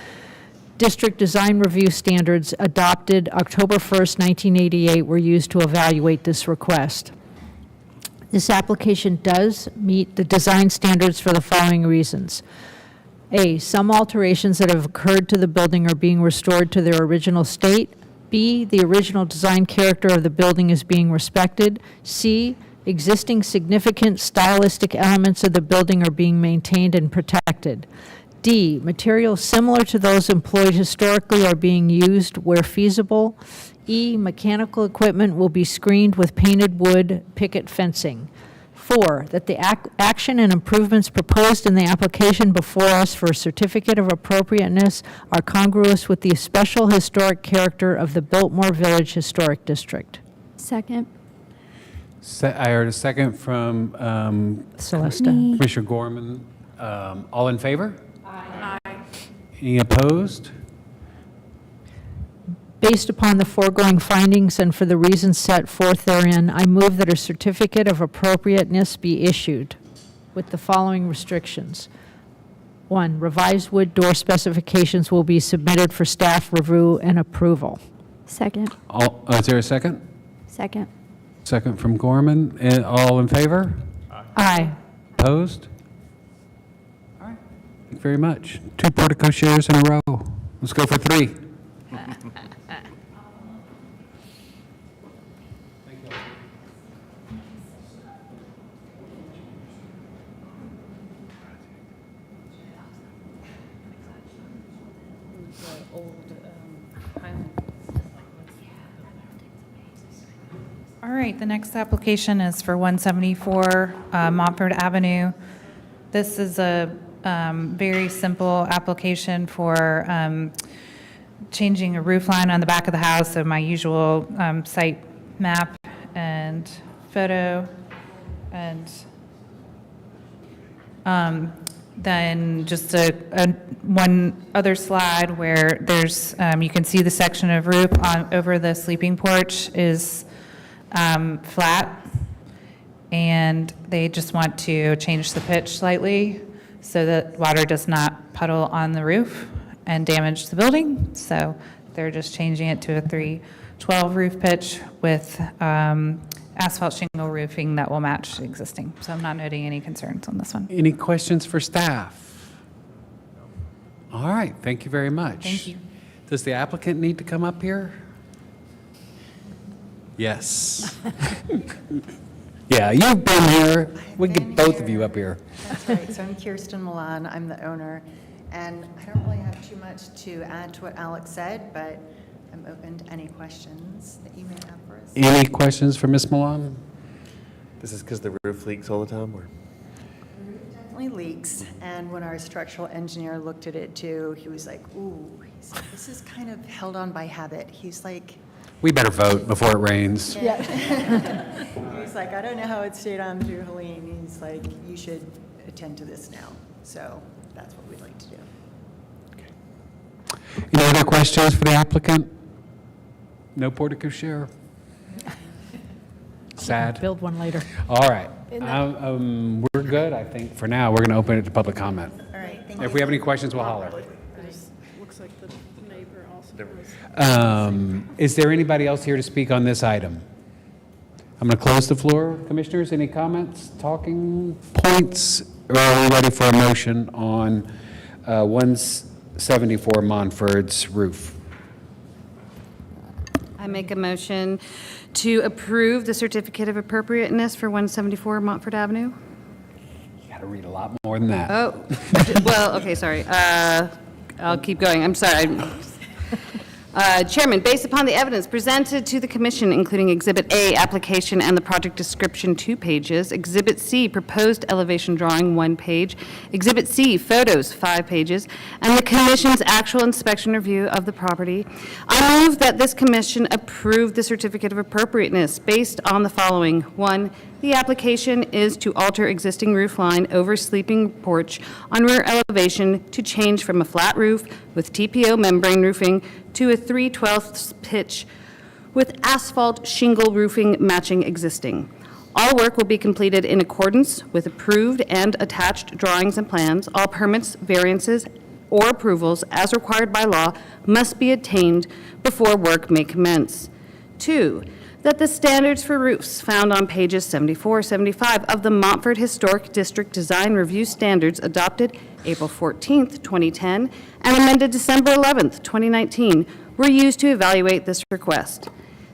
S12: District Design Review Standards adopted October 1st, 1988 were used to evaluate this request. This application does meet the design standards for the following reasons. A, some alterations that have occurred to the building are being restored to their original state. B, the original design character of the building is being respected. C, existing significant stylistic elements of the building are being maintained and protected. D, materials similar to those employed historically are being used where feasible. E, mechanical equipment will be screened with painted wood picket fencing. 4, that the action and improvements proposed in the application before us for a certificate of appropriateness are congruous with the special historic character of the Biltmore Village Historic District.
S2: Second.
S1: I heard a second from
S12: Celeste.
S1: Commissioner Gorman. All in favor? Aye. Any opposed?
S12: Based upon the foregoing findings and for the reasons set forth therein, I move that a certificate of appropriateness be issued with the following restrictions. 1, revised wood door specifications will be submitted for staff review and approval.
S2: Second.
S1: Is there a second?
S2: Second.
S1: Second from Gorman. All in favor?
S12: Aye.
S1: Opposed? All right. Thank you very much. 2 portico shares in a row. Let's go for 3.
S9: All right, the next application is for 174 Montford Avenue. This is a very simple application for changing a roof line on the back of the house, so my usual site map and photo, and then just one other slide where there's, you can see the section of roof over the sleeping porch is flat, and they just want to change the pitch slightly so that water does not puddle on the roof and damage the building. So they're just changing it to a 312 roof pitch with asphalt shingle roofing that will match existing. So I'm not noting any concerns on this one.
S1: Any questions for staff? All right, thank you very much.
S9: Thank you.
S1: Does the applicant need to come up here? Yes. Yeah, you've been here. We can get both of you up here.
S17: That's right. So I'm Kirsten Milan. I'm the owner. And I don't really have too much to add to what Alex said, but I'm open to any questions that you may have for us.
S1: Any questions for Ms. Milan?
S5: This is because the roof leaks all the time, or?
S17: The roof definitely leaks. And when our structural engineer looked at it too, he was like, ooh, he's like, this is kind of held on by habit. He's like,
S1: We better vote before it rains.
S17: he's like, I don't know how it stayed on through Helene. He's like, you should attend to this now. So that's what we'd like to do.
S1: Any other questions for the applicant? No portico share? Sad.
S12: Build one later.
S1: All right. We're good, I think, for now. We're going to open it to public comment.
S17: All right, thank
S1: If we have any questions, we'll holler.
S8: Looks like the neighbor also.
S1: Is there anybody else here to speak on this item? I'm going to close the floor. Commissioners, any comments, talking points? Or are we ready for a motion on 174 Montford's roof.
S6: I make a motion to approve the certificate of appropriateness for 174 Montford Avenue.
S1: You got to read a lot more than that.
S6: Oh, well, okay, sorry. I'll keep going. I'm sorry. Chairman, based upon the evidence presented to the commission, including Exhibit A, application and the project description, 2 pages, Exhibit C, proposed elevation drawing, 1 page, Exhibit C, photos, 5 pages, and the commission's actual inspection review of the property, I move that this commission approve the certificate of appropriateness based on the following. 1, the application is to alter existing roof line over sleeping porch on rear elevation to change from a flat roof with TPO membrane roofing to a 3/12 pitch with asphalt shingle roofing matching existing. All work will be completed in accordance with approved and attached drawings and plans. All permits, variances, or approvals as required by law must be obtained before work may commence. 2, that the standards for roofs found on pages 74, 75 of the Montford Historic District Design Review Standards adopted April 14th, 2010, and amended December 11th, 2019, were used to evaluate this request.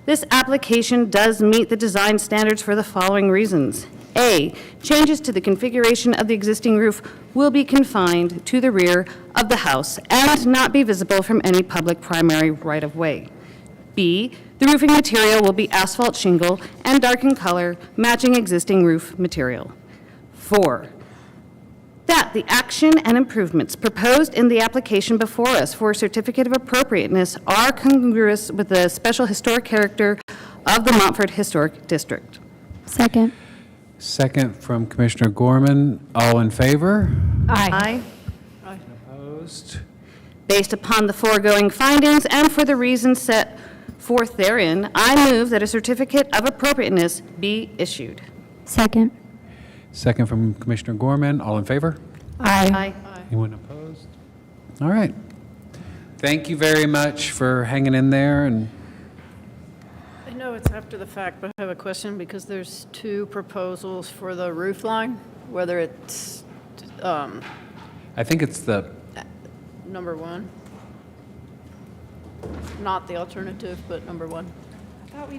S6: This application does meet the design standards for the following reasons. A, changes to the configuration of the existing roof will be confined to the rear of the house and not be visible from any public primary right-of-way. B, the roofing material will be asphalt shingle and dark in color, matching existing roof material. 4, that the action and improvements proposed in the application before us for a certificate of appropriateness are congruous with the special historic character of the Montford Historic District.
S2: Second.
S1: Second from Commissioner Gorman. All in favor?
S6: Aye.
S1: Opposed?
S6: Based upon the foregoing findings and for the reasons set forth therein, I move that a certificate of appropriateness be issued.
S2: Second.
S1: Second from Commissioner Gorman. All in favor?
S6: Aye.
S1: Anyone opposed? All right. Thank you very much for hanging in there. And
S8: I know it's after the fact, but I have a question because there's 2 proposals for the roof line, whether it's
S1: I think it's the,
S8: number 1. Not the alternative, but number 1.
S9: I thought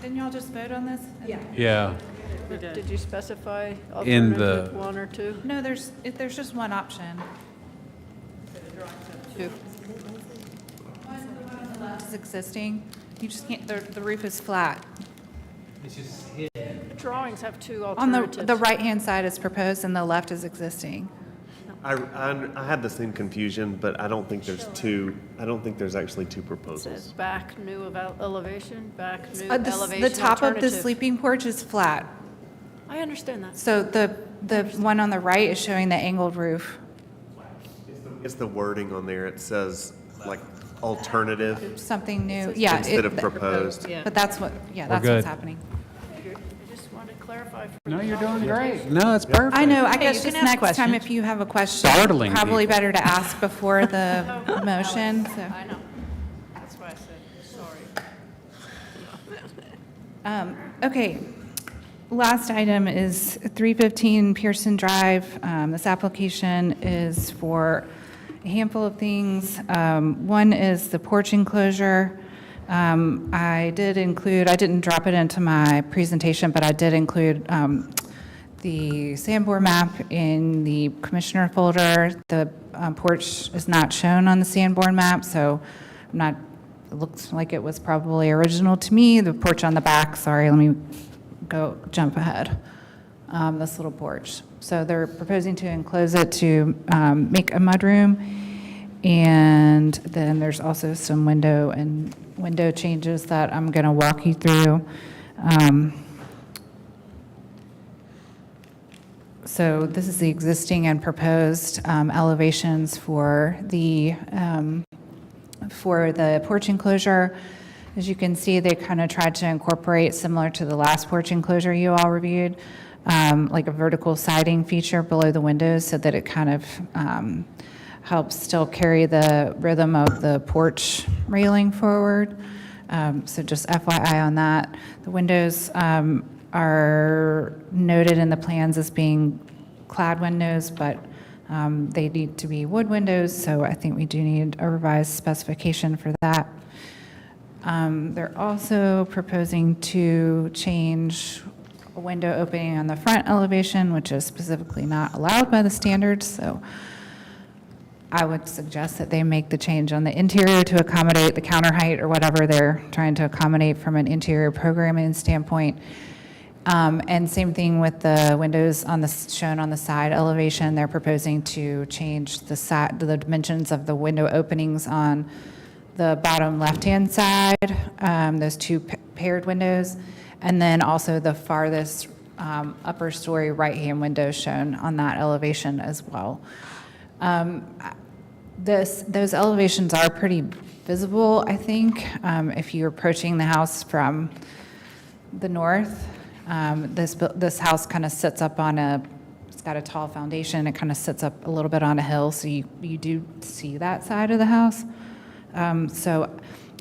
S9: didn't y'all just vote on this?
S1: yeah.
S8: Did you specify
S1: In the-
S8: alternative 1 or 2?
S9: No, there's just one option.
S8: 2.
S9: It's existing. You just can't, the roof is flat.
S8: Drawings have 2
S9: On
S8: alternatives.
S9: the right-hand side is proposed and the left is existing.
S5: I had the same confusion, but I don't think there's 2, I don't think there's actually 2
S8: It says
S5: proposals.
S8: back new elevation, back new
S9: The
S8: elevation
S9: top of the
S8: alternative.
S9: sleeping porch is flat.
S8: I understand that.
S9: So the one on the right is showing the angled roof.
S5: It's the wording on there, it says like alternative
S9: Something new, yeah.
S5: instead of proposed.
S8: Yeah.
S9: But that's what, yeah, that's
S1: good.
S9: what's happening.
S8: I just wanted to clarify.
S1: No, you're doing great. No, it's perfect.
S9: I know, I
S12: Okay,
S9: guess
S12: you
S9: just
S12: can ask
S9: next time
S12: questions.
S9: if you have a question.
S1: Startling
S9: Probably
S1: people.
S9: better to ask before the motion, so.
S8: I know. That's why I said, sorry.
S9: Okay, last item is 315 Pearson Drive. This application is for a handful of things. One is the porch enclosure. I didn't drop it into my presentation, but I did include the Sanborn map in the commissioner folder. The porch is not shown on the Sanborn map, so it looks like it was probably original to me. The porch on the back, sorry, let me jump ahead. This little porch. So they're proposing to enclose it to make a mudroom. And then there's also some window changes that I'm going to walk you through. So this is the existing and proposed elevations for the porch enclosure. As you can see, they kind of tried to incorporate, similar to the last porch enclosure you all reviewed, like a vertical siding feature below the windows so that it kind of helps still carry the rhythm of the porch railing forward. So just FYI on that. The windows are noted in the plans as being clad windows, but They need to be wood windows, so I think we do need a revised specification for that. They're also proposing to change a window opening on the front elevation, which is specifically not allowed by the standards, so I would suggest that they make the change on the interior to accommodate the counter height or whatever they're trying to accommodate from an interior programming standpoint. And same thing with the windows on the, shown on the side elevation. They're proposing to change the dimensions of the window openings on the bottom left-hand side, those two paired windows, and then also the farthest upper story right-hand window shown on that elevation as well. Those elevations are pretty visible, I think, if you're approaching the house from the north. This house kind of sits up on it's got a tall foundation. It kind of sits up a little bit on a hill, so you do see that side of the house. And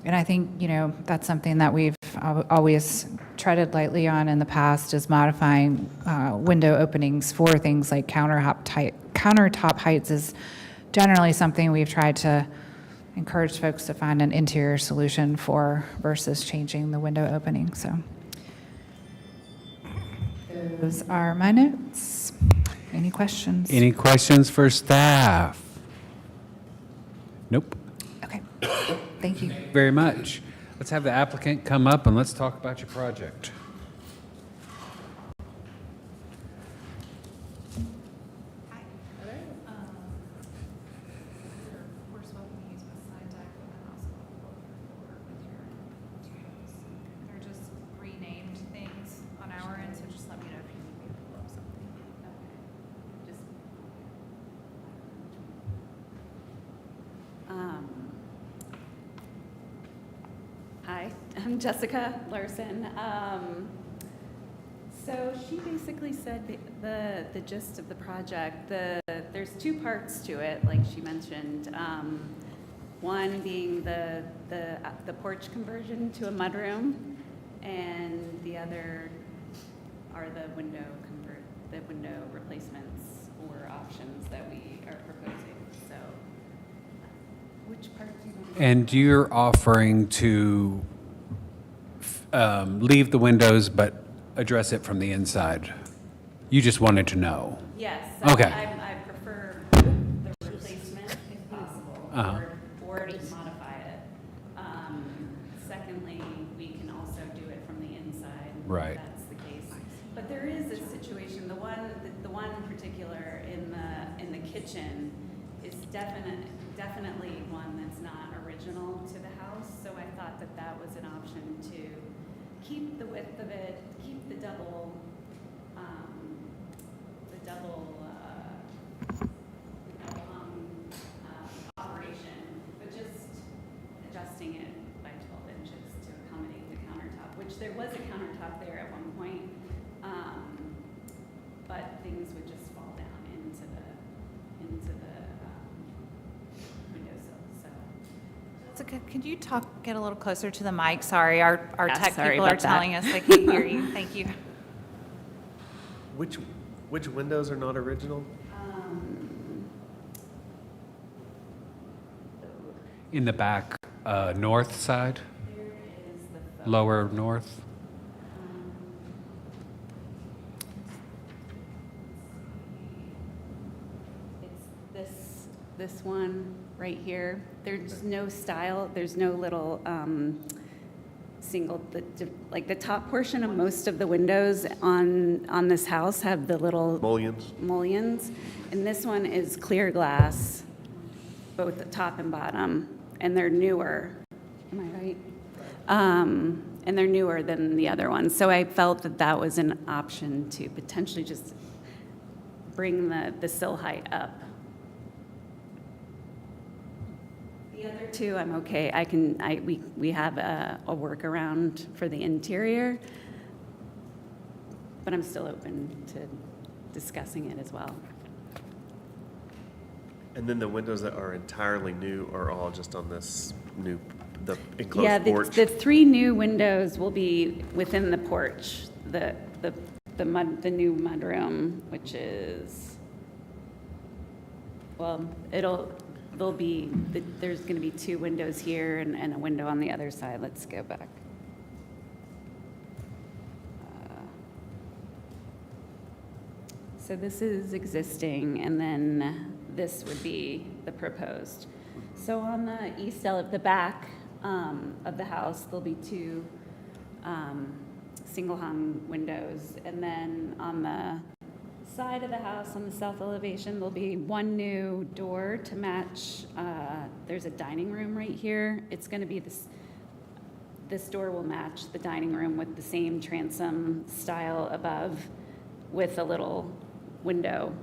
S9: I think, that's something that we've always treaded lightly on in the past, is modifying window openings for things like countertop heights is generally something we've tried to encourage folks to find an interior solution for versus changing the window opening. So those are my notes. Any questions?
S1: Any questions for staff? Nope.
S9: Okay. Thank you.
S1: Very much. Let's have the applicant come up and let's talk about your project.
S9: They're just renamed things on our end, so just let me know if you need me to pull up something.
S18: Hi, I'm Jessica Larson. So she basically said the gist of the project. There's two parts to it, like she mentioned. One being the porch conversion to a mudroom, and the other are the window replacements or options that we are proposing. So, which part do you want to?
S1: And you're offering to leave the windows but address it from the inside? You just wanted to know?
S18: Yes.
S1: Okay.
S18: I prefer the replacement if possible, or to modify it. Secondly, we can also do it from the inside.
S1: Right.
S18: If that's the case. But there is a situation, the one in particular in the kitchen is definitely one that's not original to the house. So I thought that was an option to keep the width of it, keep the double operation, but just adjusting it by 12 inches to accommodate the countertop, which there was a countertop there at one point, but things would just fall down into the windowsill.
S9: So could you get a little closer to the mic? Sorry, our
S18: Yeah,
S9: tech
S18: sorry
S9: people are
S18: about that.
S9: telling us they can't hear you. Thank you.
S5: Which windows are not original?
S1: In the back north side?
S18: There is the
S1: Lower north?
S18: It's this one right here. There's no style, there's no little like the top portion of most of the windows on this house have the little mullions. And this one is clear glass, both the top and bottom, and they're newer. Am I right? And they're newer than the other ones. So I felt that was an option to potentially just bring the sill height up. The other two, I'm okay. We have a workaround for the interior, but I'm still open to discussing it as well.
S5: And then the windows that are entirely new are all just on this the enclosed porch?
S18: The three new windows will be within the porch, the new mudroom, which is well, there's going to be 2 windows here and a window on the other side. Let's go back. So this is existing, and then this would be the proposed. So on the east of the back of the house, there'll be 2 single-hung windows, and then on the side of the house, on the south elevation, there'll be 1 new door to match. There's a dining room right here. It's going to be this door will match the dining room with the same transom style above, with a little window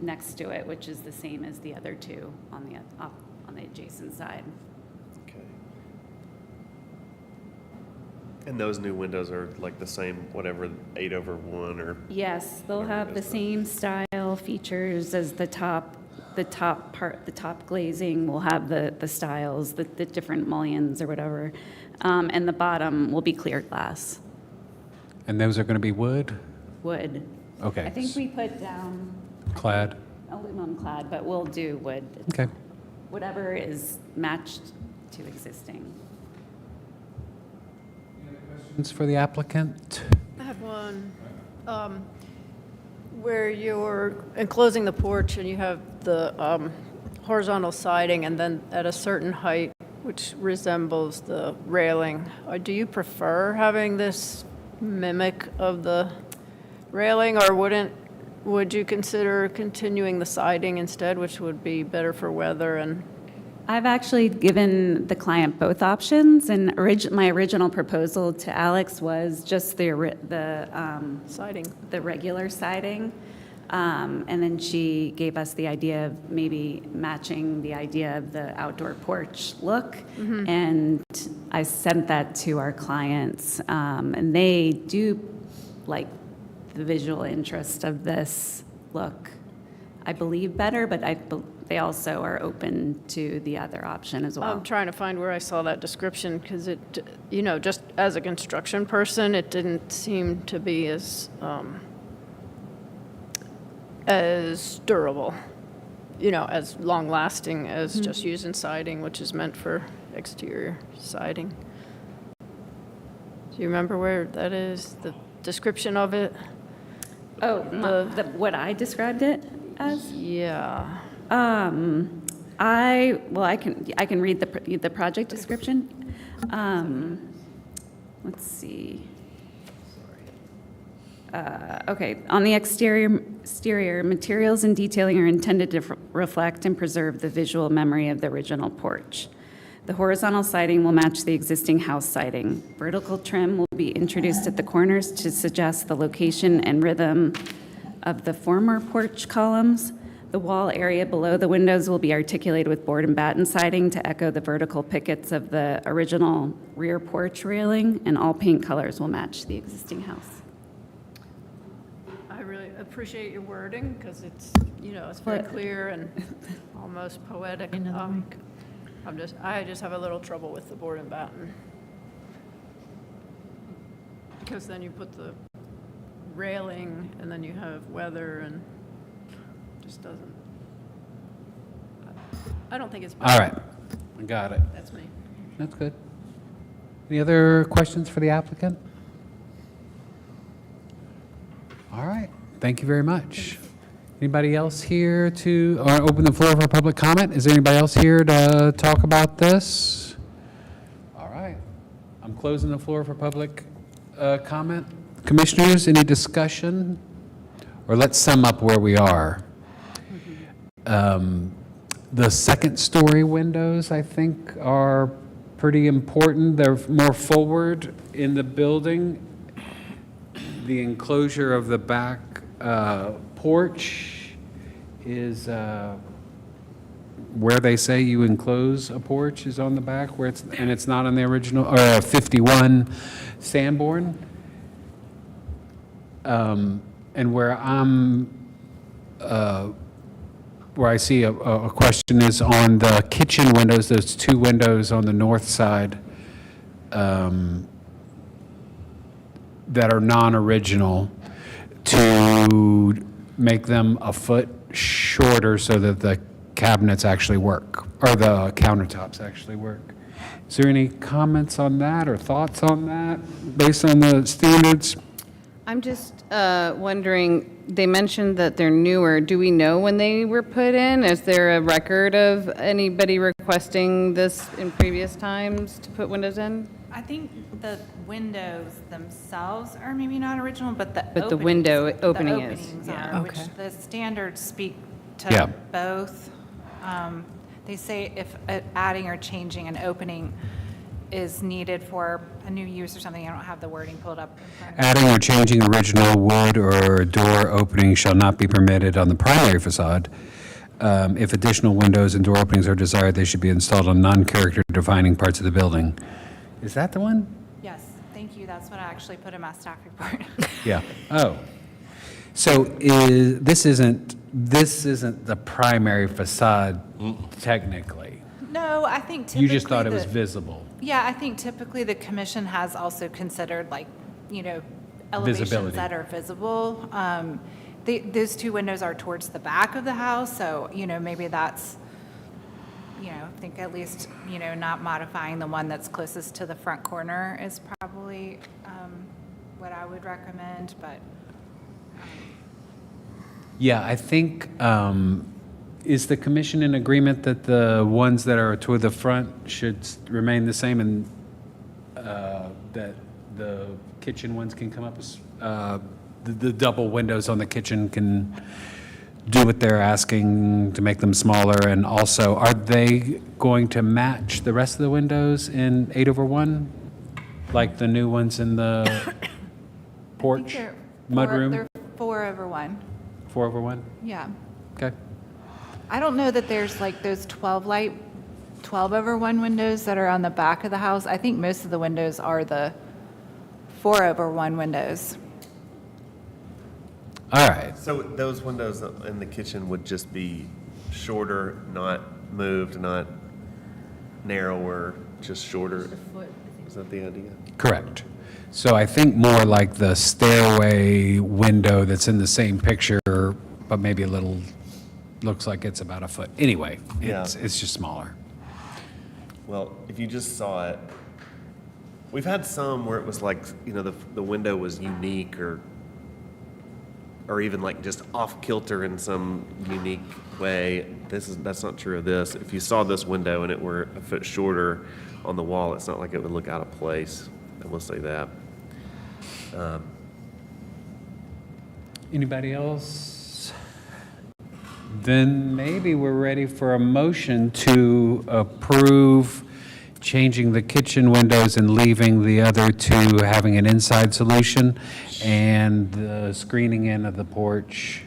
S18: next to it, which is the same as the other 2 on the adjacent side.
S5: Okay. And those new windows are like the same, whatever, 8/1 or?
S18: Yes, they'll have the same style features as the top glazing will have the styles, the different mullions or whatever. And the bottom will be clear glass.
S1: And those are going to be wood?
S18: Wood.
S1: Okay.
S18: I think we put down
S1: Clad?
S18: aluminum clad, but we'll do wood.
S1: Okay.
S18: Whatever is matched to existing.
S1: Questions for the applicant?
S8: I have one. Where you're enclosing the porch and you have the horizontal siding, and then at a certain height, which resembles the railing, do you prefer having this mimic of the railing, or would you consider continuing the siding instead, which would be better for weather? And
S18: I've actually given the client both options, and my original proposal to Alex was just the
S8: siding,
S18: the regular siding, and then she gave us the idea of maybe matching the idea of the outdoor porch look, and I sent that to our clients, and they do like the visual interest of this look, I believe, better, but they also are open to the other option as well.
S8: I'm trying to find where I saw that description, because it, just as a construction person, it didn't seem to be as durable, as long-lasting as just using siding, which is meant for exterior siding. Do you remember where that is, the description of it?
S18: Oh, what I described it as?
S8: Yeah.
S18: I can read the project description. Let's see. Okay, on the exterior, materials and detailing are intended to reflect and preserve the visual memory of the original porch. The horizontal siding will match the existing house siding. Vertical trim will be introduced at the corners to suggest the location and rhythm of the former porch columns. The wall area below the windows will be articulated with board and batten siding to echo the vertical pickets of the original rear porch railing, and all paint colors will match the existing house.
S8: I really appreciate your wording, because it's, it's very clear and almost poetic. I just have a little trouble with the board and batten, because then you put the railing and then you have weather, and just doesn't. I don't think it's.
S1: All right, I got it.
S8: That's me.
S1: That's good. Any other questions for the applicant? All right, thank you very much. Anybody else here to open the floor for public comment? Is there anybody else here to talk about this? All right, I'm closing the floor for public comment. Commissioners, any discussion? Or let's sum up where we are. The second-story windows, I think, are pretty important. They're more forward in the building. The enclosure of the back porch is where they say you enclose a porch is on the back, and it's not on the original, or 51 Sanborn. And where I see a question is on the kitchen windows, those 2 windows on the north side that are non-original, to make them a foot shorter so that the cabinets actually work, or the countertops actually work. Is there any comments on that or thoughts on that based on the standards?
S6: I'm just wondering, they mentioned that they're newer. Do we know when they were put in? Is there a record of anybody requesting this in previous times to put windows in?
S9: I think the windows themselves are maybe not original, but the
S6: But the window opening is,
S9: openings
S6: yeah.
S9: are, which the standards speak to
S1: Yeah.
S9: both. They say if adding or changing an opening is needed for a new use or something. I don't have the wording pulled up in front of me.
S1: Adding or changing original wood or door opening shall not be permitted on the primary facade. If additional windows and door openings are desired, they should be installed on non-character defining parts of the building. Is that the one?
S9: Yes, thank you. That's what I actually put in my staff report.
S1: Yeah. Oh. So this isn't the primary facade technically?
S9: No, I think typically.
S1: You just thought it was visible?
S9: Yeah, I think typically the commission has also considered, like, elevations
S1: Visibility.
S9: that are visible. Those two windows are towards the back of the house, so, maybe that's, I think at least, not modifying the one that's closest to the front corner is probably what I would recommend, but.
S1: Yeah, I think, is the commission in agreement that the ones that are toward the front should remain the same and that the kitchen ones can come up as, the double windows on the kitchen can do what they're asking to make them smaller? And also, are they going to match the rest of the windows in 8/1? Like the new ones in the porch, mudroom?
S9: They're 4/1.
S1: 4/1?
S9: Yeah.
S1: Okay.
S9: I don't know that there's like those 12/1 windows that are on the back of the house. I think most of the windows are the 4/1 windows.
S1: All right.
S5: So those windows in the kitchen would just be shorter, not moved, not narrower, just shorter? Is that the idea?
S1: Correct. So I think more like the stairway window that's in the same picture, but maybe a little, looks like it's about a foot. Anyway, it's just smaller.
S5: Well, if you just saw it, we've had some where it was like, the window was unique or even like just off kilter in some unique way. That's not true of this. If you saw this window and it were a foot shorter on the wall, it's not like it would look out of place. I will say that.
S1: Anybody else? Then maybe we're ready for a motion to approve changing the kitchen windows and leaving the other two having an inside solution and the screening in of the porch.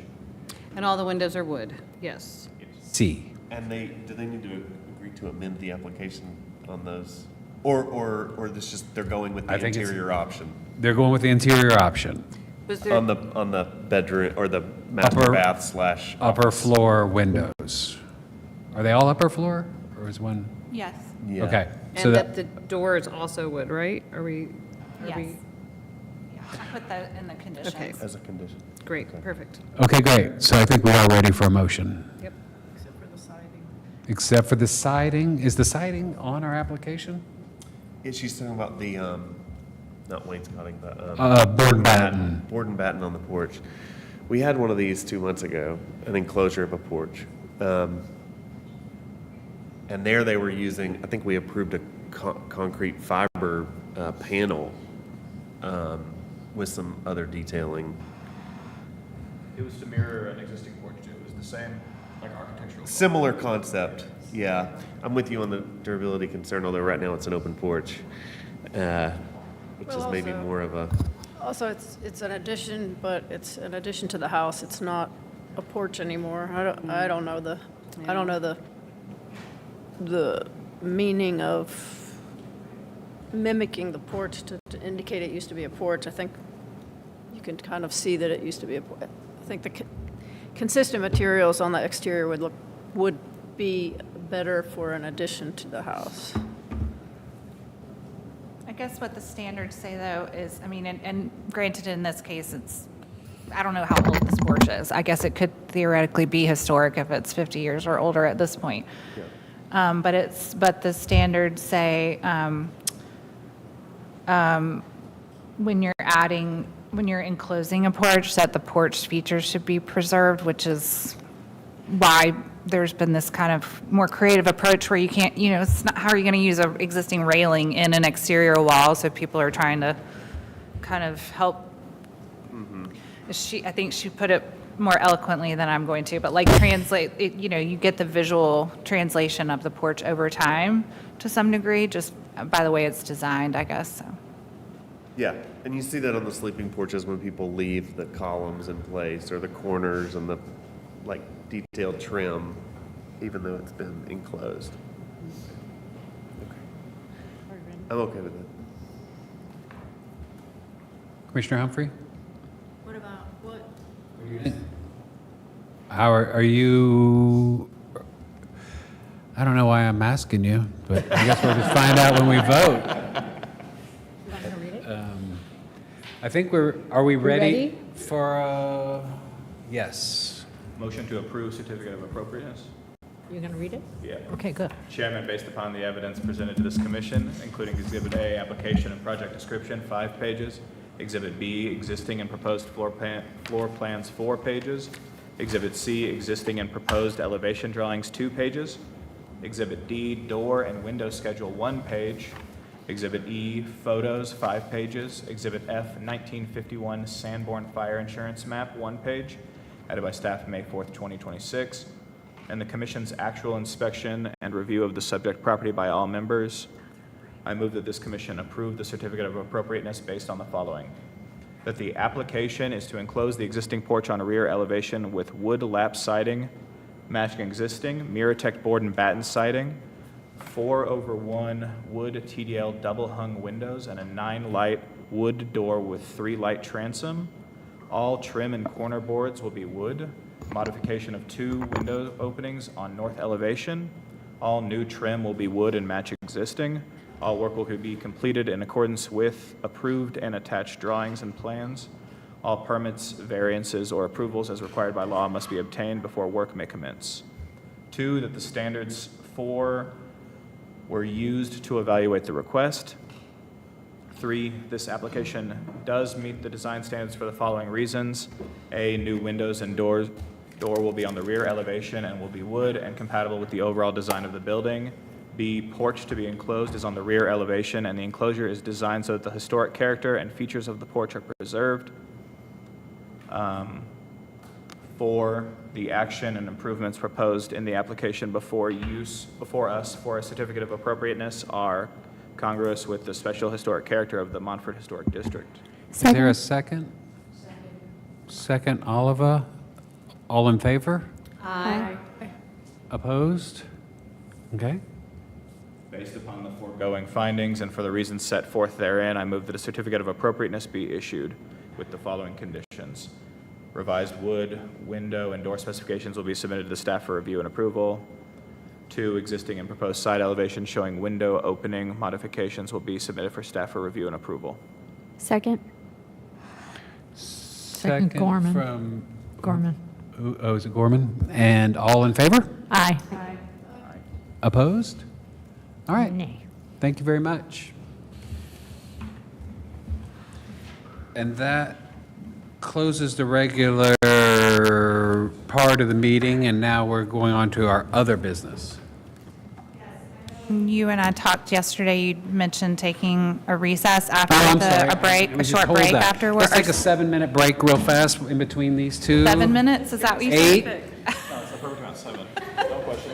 S6: And all the windows are wood, yes.
S1: C.
S5: And do they need to agree to amend the application on those? Or this just, they're going with the interior option?
S1: They're going with the interior option.
S5: On the bedroom, or the master bath /
S1: upper floor windows. Are they all upper floor, or is one?
S9: Yes.
S5: Yeah.
S1: Okay.
S6: And that the door is also wood, right?
S9: Yes. Yeah, I put that in the conditions.
S6: Okay.
S5: As a condition.
S6: Great, perfect.
S1: Okay, great. So I think we are ready for a motion.
S6: Yep.
S8: Except for the siding.
S1: Except for the siding. Is the siding on our application?
S5: Yeah, she's talking about the, not wainscoting, but
S1: board and batten.
S5: Board and batten on the porch. We had one of these 2 months ago, an enclosure of a porch. And there they were using, I think we approved a concrete fiber panel with some other detailing.
S3: It was to mirror an existing porch, too. It was the same, like, architectural.
S5: Similar concept, yeah. I'm with you on the durability concern, although right now it's an open porch, which is maybe more of a...
S8: Also, it's an addition, but it's an addition to the house. It's not a porch anymore. I don't know the meaning of mimicking the porch to indicate it used to be a porch. I think you can kind of see that it used to be a porch. I think the consistent materials on the exterior would be better for an addition to the house.
S9: I guess what the standards say, though, is, and granted, in this case, it's I don't know how old this porch is. I guess it could theoretically be historic if it's 50 years or older at this point. But the standards say when you're enclosing a porch, that the porch features should be preserved, which is why there's been this kind of more creative approach where you can't, it's not, how are you going to use an existing railing in an exterior wall? So people are trying to kind of help. I think she put it more eloquently than I'm going to, but like translate it, you get the visual translation of the porch over time to some degree, just by the way it's designed, I guess. So.
S5: Yeah, and you see that on the sleeping porches when people leave the columns in place or the corners and the like detailed trim, even though it's been enclosed. Okay. I'm okay with it.
S1: Commissioner Humphrey?
S8: What about, what?
S1: How are you? I don't know why I'm asking you, but I guess we'll just find out when we vote. I think are we ready for, yes.
S3: Motion to approve certificate of appropriateness?
S12: You're going to read it?
S3: Yeah.
S12: Okay, good.
S3: Chairman, based upon the evidence presented to this commission, including Exhibit A, application and project description, 5 pages. Exhibit B, existing and proposed floor plans, 4 pages. Exhibit C, existing and proposed elevation drawings, 2 pages. Exhibit D, door and window schedule, 1 page. Exhibit E, photos, 5 pages. Exhibit F, 1951 Sanborn Fire Insurance Map, 1 page, added by staff May 4th, 2026. And the commission's actual inspection and review of the subject property by all members. I move that this commission approve the certificate of appropriateness based on the following. That the application is to enclose the existing porch on a rear elevation with wood lap siding, matching existing, Mirrortech board and batten siding, 4/1 wood TDL double hung windows, and a 9-light wood door with 3-light transom. All trim and corner boards will be wood. Modification of 2 window openings on north elevation. All new trim will be wood and match existing. All work will be completed in accordance with approved and attached drawings and plans. All permits, variances, or approvals as required by law must be obtained before work may commence. 2, that the standards 4 were used to evaluate the request. 3, this application does meet the design standards for the following reasons. A, new windows and door will be on the rear elevation and will be wood and compatible with the overall design of the building. B, porch to be enclosed is on the rear elevation and the enclosure is designed so that the historic character and features of the porch are preserved. 4, the action and improvements proposed in the application before us for a certificate of appropriateness are congruous with the special historic character of the Montford Historic District.
S1: Is there a second? Second, Oliva. All in favor?
S8: Aye.
S1: Opposed? Okay.
S3: Based upon the foregoing findings and for the reasons set forth therein, I move that a certificate of appropriateness be issued with the following conditions. Revised wood, window, and door specifications will be submitted to the staff for review and approval. 2, existing and proposed side elevations showing window opening modifications will be submitted for staff for review and approval.
S2: Second.
S12: Second, Gorman.
S1: From,
S12: Gorman.
S1: oh, is it Gorman? And all in favor?
S12: Aye.
S1: Opposed? All right.
S12: Nay.
S1: Thank you very much. And that closes the regular part of the meeting, and now we're going on to our other business.
S9: You and I talked yesterday, you mentioned taking a recess
S1: Oh,
S9: after
S1: I'm sorry.
S9: a break,
S1: We
S9: a
S1: just
S9: short
S1: hold
S9: break
S1: that.
S9: afterwards.
S1: Let's take a 7-minute break real fast in between these two.
S9: 7 minutes, is that what you said?
S1: 8.
S3: No, it's the perfect amount, 7. No question.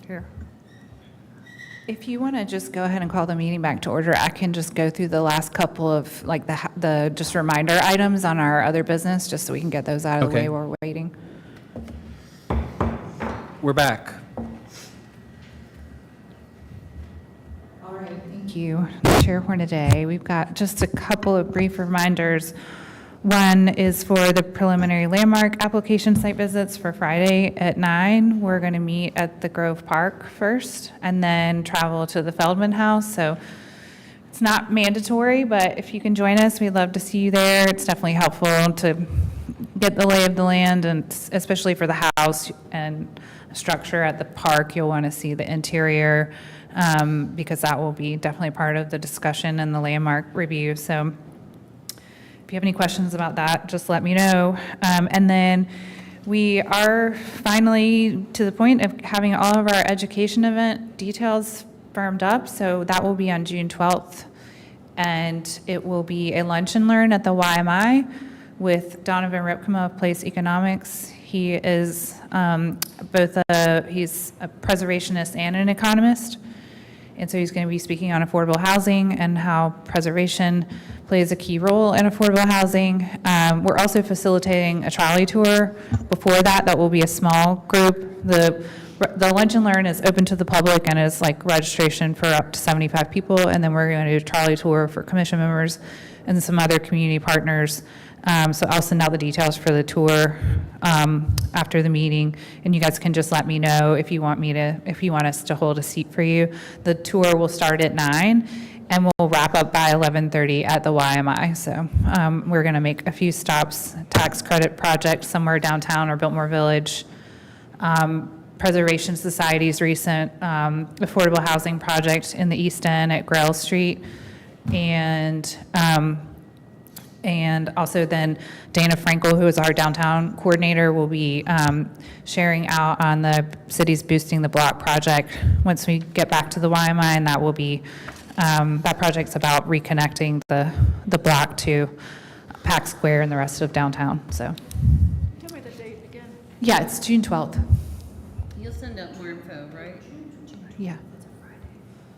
S9: Here. If you want to just go ahead and call the meeting back to order, I can just go through the last couple of, like, the just reminder items on our other business, just so we can get those out of the
S1: Okay.
S9: way while we're waiting.
S1: We're back.
S9: All right, thank you, Chair Hornaday. We've got just a couple of brief reminders. One is for the preliminary landmark application site visits for Friday at 9. We're going to meet at the Grove Park first and then travel to the Feldman House. So it's not mandatory, but if you can join us, we'd love to see you there. It's definitely helpful to get the lay of the land, and especially for the house and structure at the park, you'll want to see the interior because that will be definitely part of the discussion and the landmark review. So if you have any questions about that, just let me know. And then we are finally to the point of having all of our education event details firmed up. So that will be on June 12th. And it will be a lunch and learn at the YMI with Donovan Ripkema of Place Economics. He is he's a preservationist and an economist. And so he's going to be speaking on affordable housing and how preservation plays a key role in affordable housing. We're also facilitating a trolley tour before that. That will be a small group. The lunch and learn is open to the public and is like registration for up to 75 people. And then we're going to do a trolley tour for commission members and some other community partners. So I'll send out the details for the tour after the meeting, and you guys can just let me know if you want us to hold a seat for you. The tour will start at 9, and we'll wrap up by 11:30 at the YMI. So we're going to make a few stops: tax credit project somewhere downtown or Biltmore Village, Preservation Society's recent affordable housing project in the East End at Grail Street, and also then Dana Frankel, who is our downtown coordinator, will be sharing out on the city's Boosting the Block project once we get back to the YMI, and that will be, that project's about reconnecting the block to Pack Square and the rest of downtown, so.
S8: Tell me the date again.
S9: Yeah, it's June 12th.
S6: You'll send out more info, right?
S9: Yeah.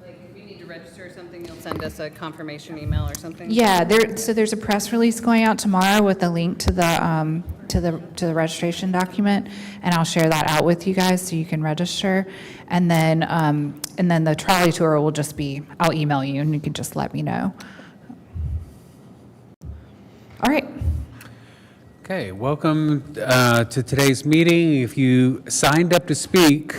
S6: Like, if you need to register or something, you'll send us a confirmation email or something?
S9: Yeah, there's a press release going out tomorrow with a link to the registration document, and I'll share that out with you guys so you can register. And then the trolley tour will just be, I'll email you and you can just let me know. All right.
S1: Okay, welcome to today's meeting. If you signed up to speak,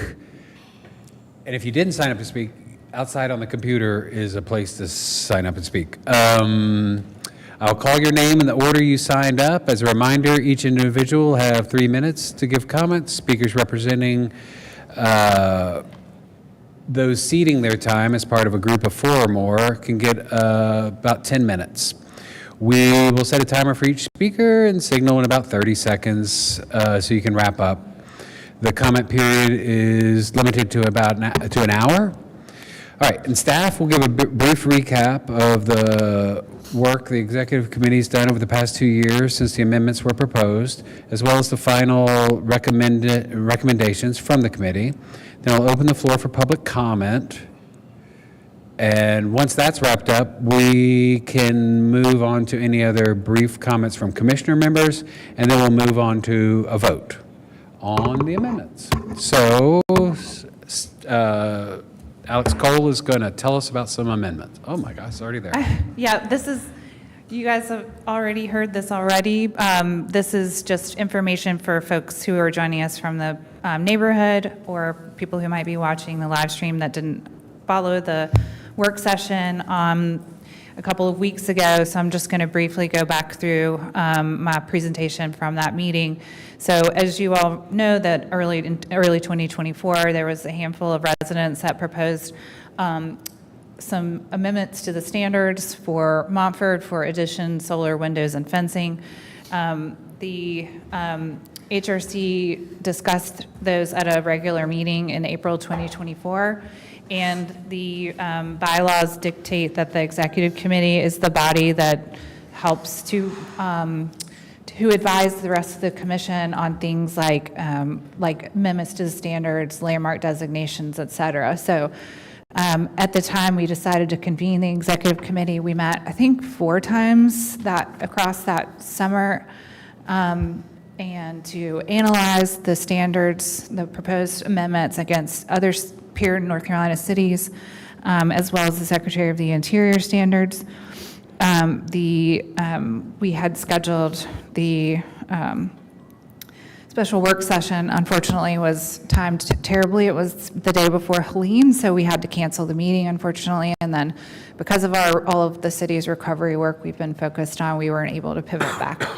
S1: and if you didn't sign up to speak, outside on the computer is a place to sign up and speak. I'll call your name in the order you signed up. As a reminder, each individual will have 3 minutes to give comments. Speakers representing those ceding their time as part of a group of 4 or more can get about 10 minutes. We will set a timer for each speaker and signal in about 30 seconds so you can wrap up. The comment period is limited to about an hour. All right, and staff will give a brief recap of the work the executive committee's done over the past 2 years since the amendments were proposed, as well as the final recommendations from the committee. Then I'll open the floor for public comment. And once that's wrapped up, we can move on to any other brief comments from commissioner members, and then we'll move on to a vote on the amendments. So, Alex Cole is going to tell us about some amendments. Oh my gosh, it's already there.
S9: Yeah, you guys have already heard this already. This is just information for folks who are joining us from the neighborhood or people who might be watching the live stream that didn't follow the work session a couple of weeks ago. So I'm just going to briefly go back through my presentation from that meeting. So as you all know, that early 2024, there was a handful of residents that proposed some amendments to the standards for Montford for addition, solar, windows, and fencing. The HRC discussed those at a regular meeting in April 2024, and the bylaws dictate that the executive committee is the body that helps to who advised the rest of the commission on things like amendments to the standards, landmark designations, et cetera. So at the time, we decided to convene the executive committee. We met, I think, 4 times across that summer, and to analyze the standards, the proposed amendments against other peer North Carolina cities, as well as the Secretary of the Interior standards. We had scheduled the special work session, unfortunately, was timed terribly. It was the day before Helene, so we had to cancel the meeting, unfortunately. And then because of all of the city's recovery work we've been focused on, we weren't able to pivot back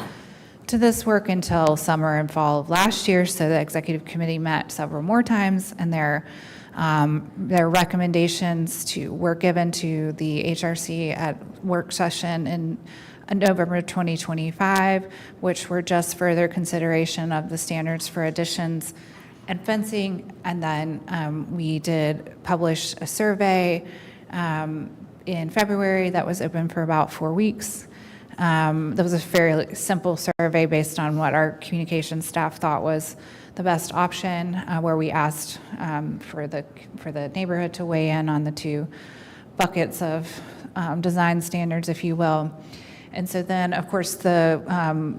S9: to this work until summer and fall of last year. So the executive committee met several more times, and their recommendations were given to the HRC at work session in November 2025, which were just further consideration of the standards for additions and fencing. And then we did publish a survey in February that was open for about 4 weeks. That was a fairly simple survey based on what our communications staff thought was the best option, where we asked for the neighborhood to weigh in on the 2 buckets of design standards, if you will. And so then, of course, the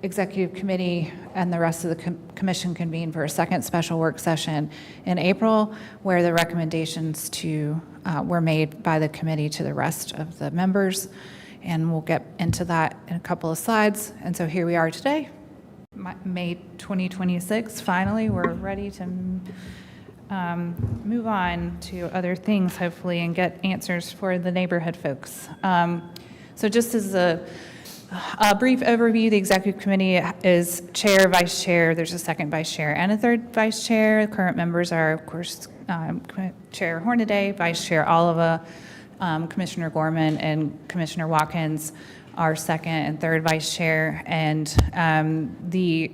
S9: executive committee and the rest of the commission convened for a second special work session in April, where the recommendations were made by the committee to the rest of the members. And we'll get into that in a couple of slides. And so here we are today, May 2026. Finally, we're ready to move on to other things, hopefully, and get answers for the neighborhood folks. So just as a brief overview, the executive committee is chair, vice chair. There's a second vice chair and a third vice chair. The current members are, of course, Chair Hornaday, Vice Chair Oliva, Commissioner Gorman, and Commissioner Watkins are second and third vice chair. And the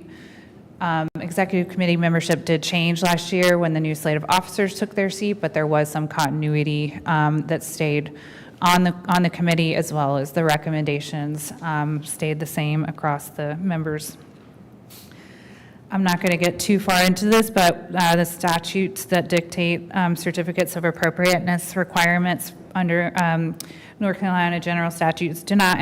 S9: executive committee membership did change last year when the new slate of officers took their seat, but there was some continuity that stayed on the committee, as well as the recommendations stayed the same across the members. I'm not going to get too far into this, but the statutes that dictate certificates of appropriateness requirements under North Carolina general statutes do not,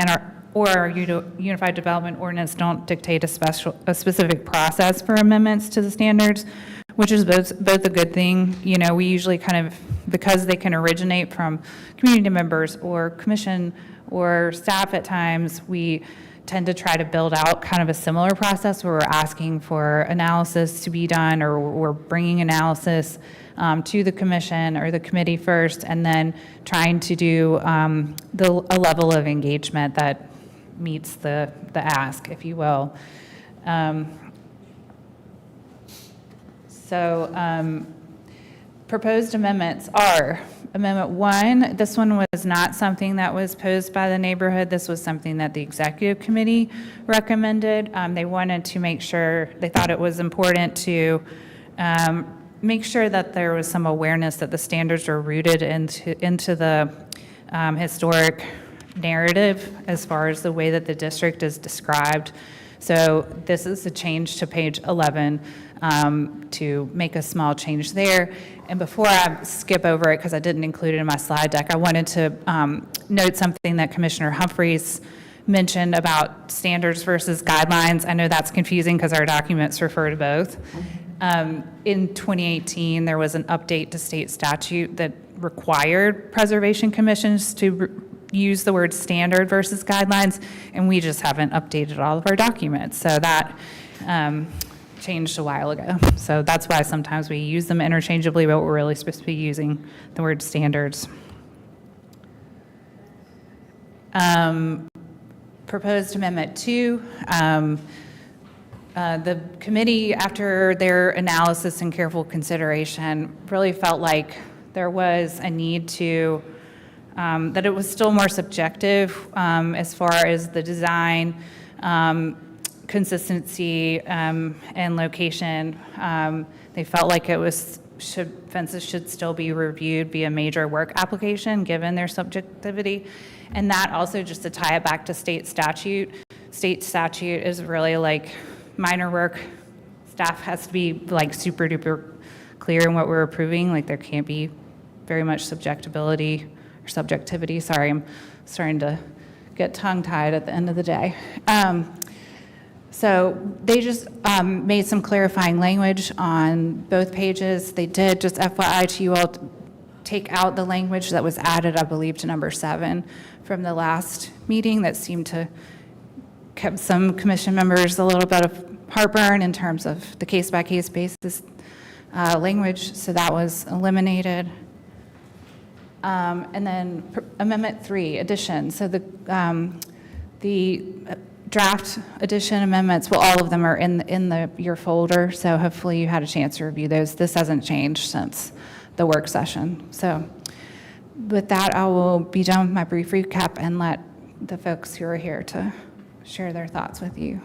S9: or our Unified Development Ordinance don't dictate a specific process for amendments to the standards, which is both a good thing. You know, we usually because they can originate from community members or commission or staff at times, we tend to try to build out kind of a similar process where we're asking for analysis to be done, or we're bringing analysis to the commission or the committee first, and then trying to do a level of engagement that meets the ask, if you will. Proposed amendments are Amendment 1. This one was not something that was posed by the neighborhood. This was something that the executive committee recommended. They wanted to make sure, they thought it was important to make sure that there was some awareness that the standards were rooted into the historic narrative as far as the way that the district is described. So this is a change to page 11 to make a small change there. And before I skip over it, because I didn't include it in my slide deck, I wanted to note something that Commissioner Humphreys mentioned about standards versus guidelines. I know that's confusing because our documents refer to both. In 2018, there was an update to state statute that required preservation commissions to use the word standard versus guidelines, and we just haven't updated all of our documents. So that changed a while ago. So that's why sometimes we use them interchangeably, but we're really supposed to be using the word standards. Proposed Amendment 2. The committee, after their analysis and careful consideration, really felt like there was a need to, that it was still more subjective as far as the design, consistency, and location. They felt like fences should still be reviewed via major work application, given their subjectivity. And that also, just to tie it back to state statute, state statute is really like minor work. Staff has to be like super duper clear in what we're approving. Like there can't be very much subjectivity. Sorry, I'm starting to get tongue-tied at the end of the day. So they just made some clarifying language on both pages. They did, just FYI to you all, take out the language that was added, I believe, to number 7 from the last meeting that seemed to give some commission members a little bit of heartburn in terms of the case-by-case basis language, so that was eliminated. And then Amendment 3, addition. So the draft addition amendments, well, all of them are in your folder, so hopefully you had a chance to review those. This hasn't changed since the work session. So with that, I will be done with my brief recap and let the folks who are here to share their thoughts with you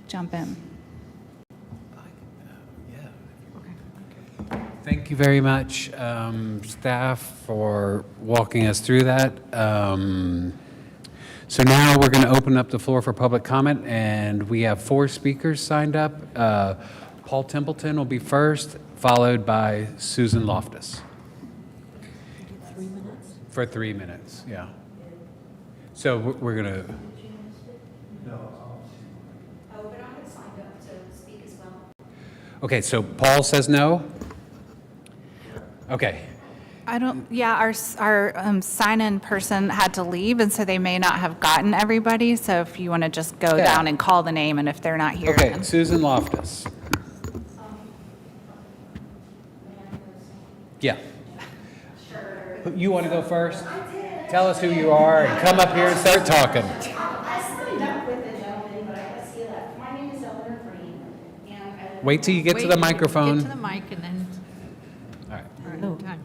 S9: jump in.
S1: Thank you very much, staff, for walking us through that. So now we're going to open up the floor for public comment, and we have 4 speakers signed up. Paul Templeton will be first, followed by Susan Loftus.
S12: 3 minutes?
S1: For 3 minutes, yeah. So we're going to... Okay, so Paul says no? Okay.
S9: Our sign-in person had to leave, and so they may not have gotten everybody, so if you want to just go down and call the name, and if they're not here,
S1: Okay,
S9: then.
S1: Susan Loftus. Yeah. You want to go first? Tell us who you are and come up here and start talking.
S19: I signed up with a gentleman, but I guess he left. My name is Eleanor Green, and I live
S1: Wait till you get to the microphone.
S12: Get to the mic and then.
S1: All right.
S12: Time.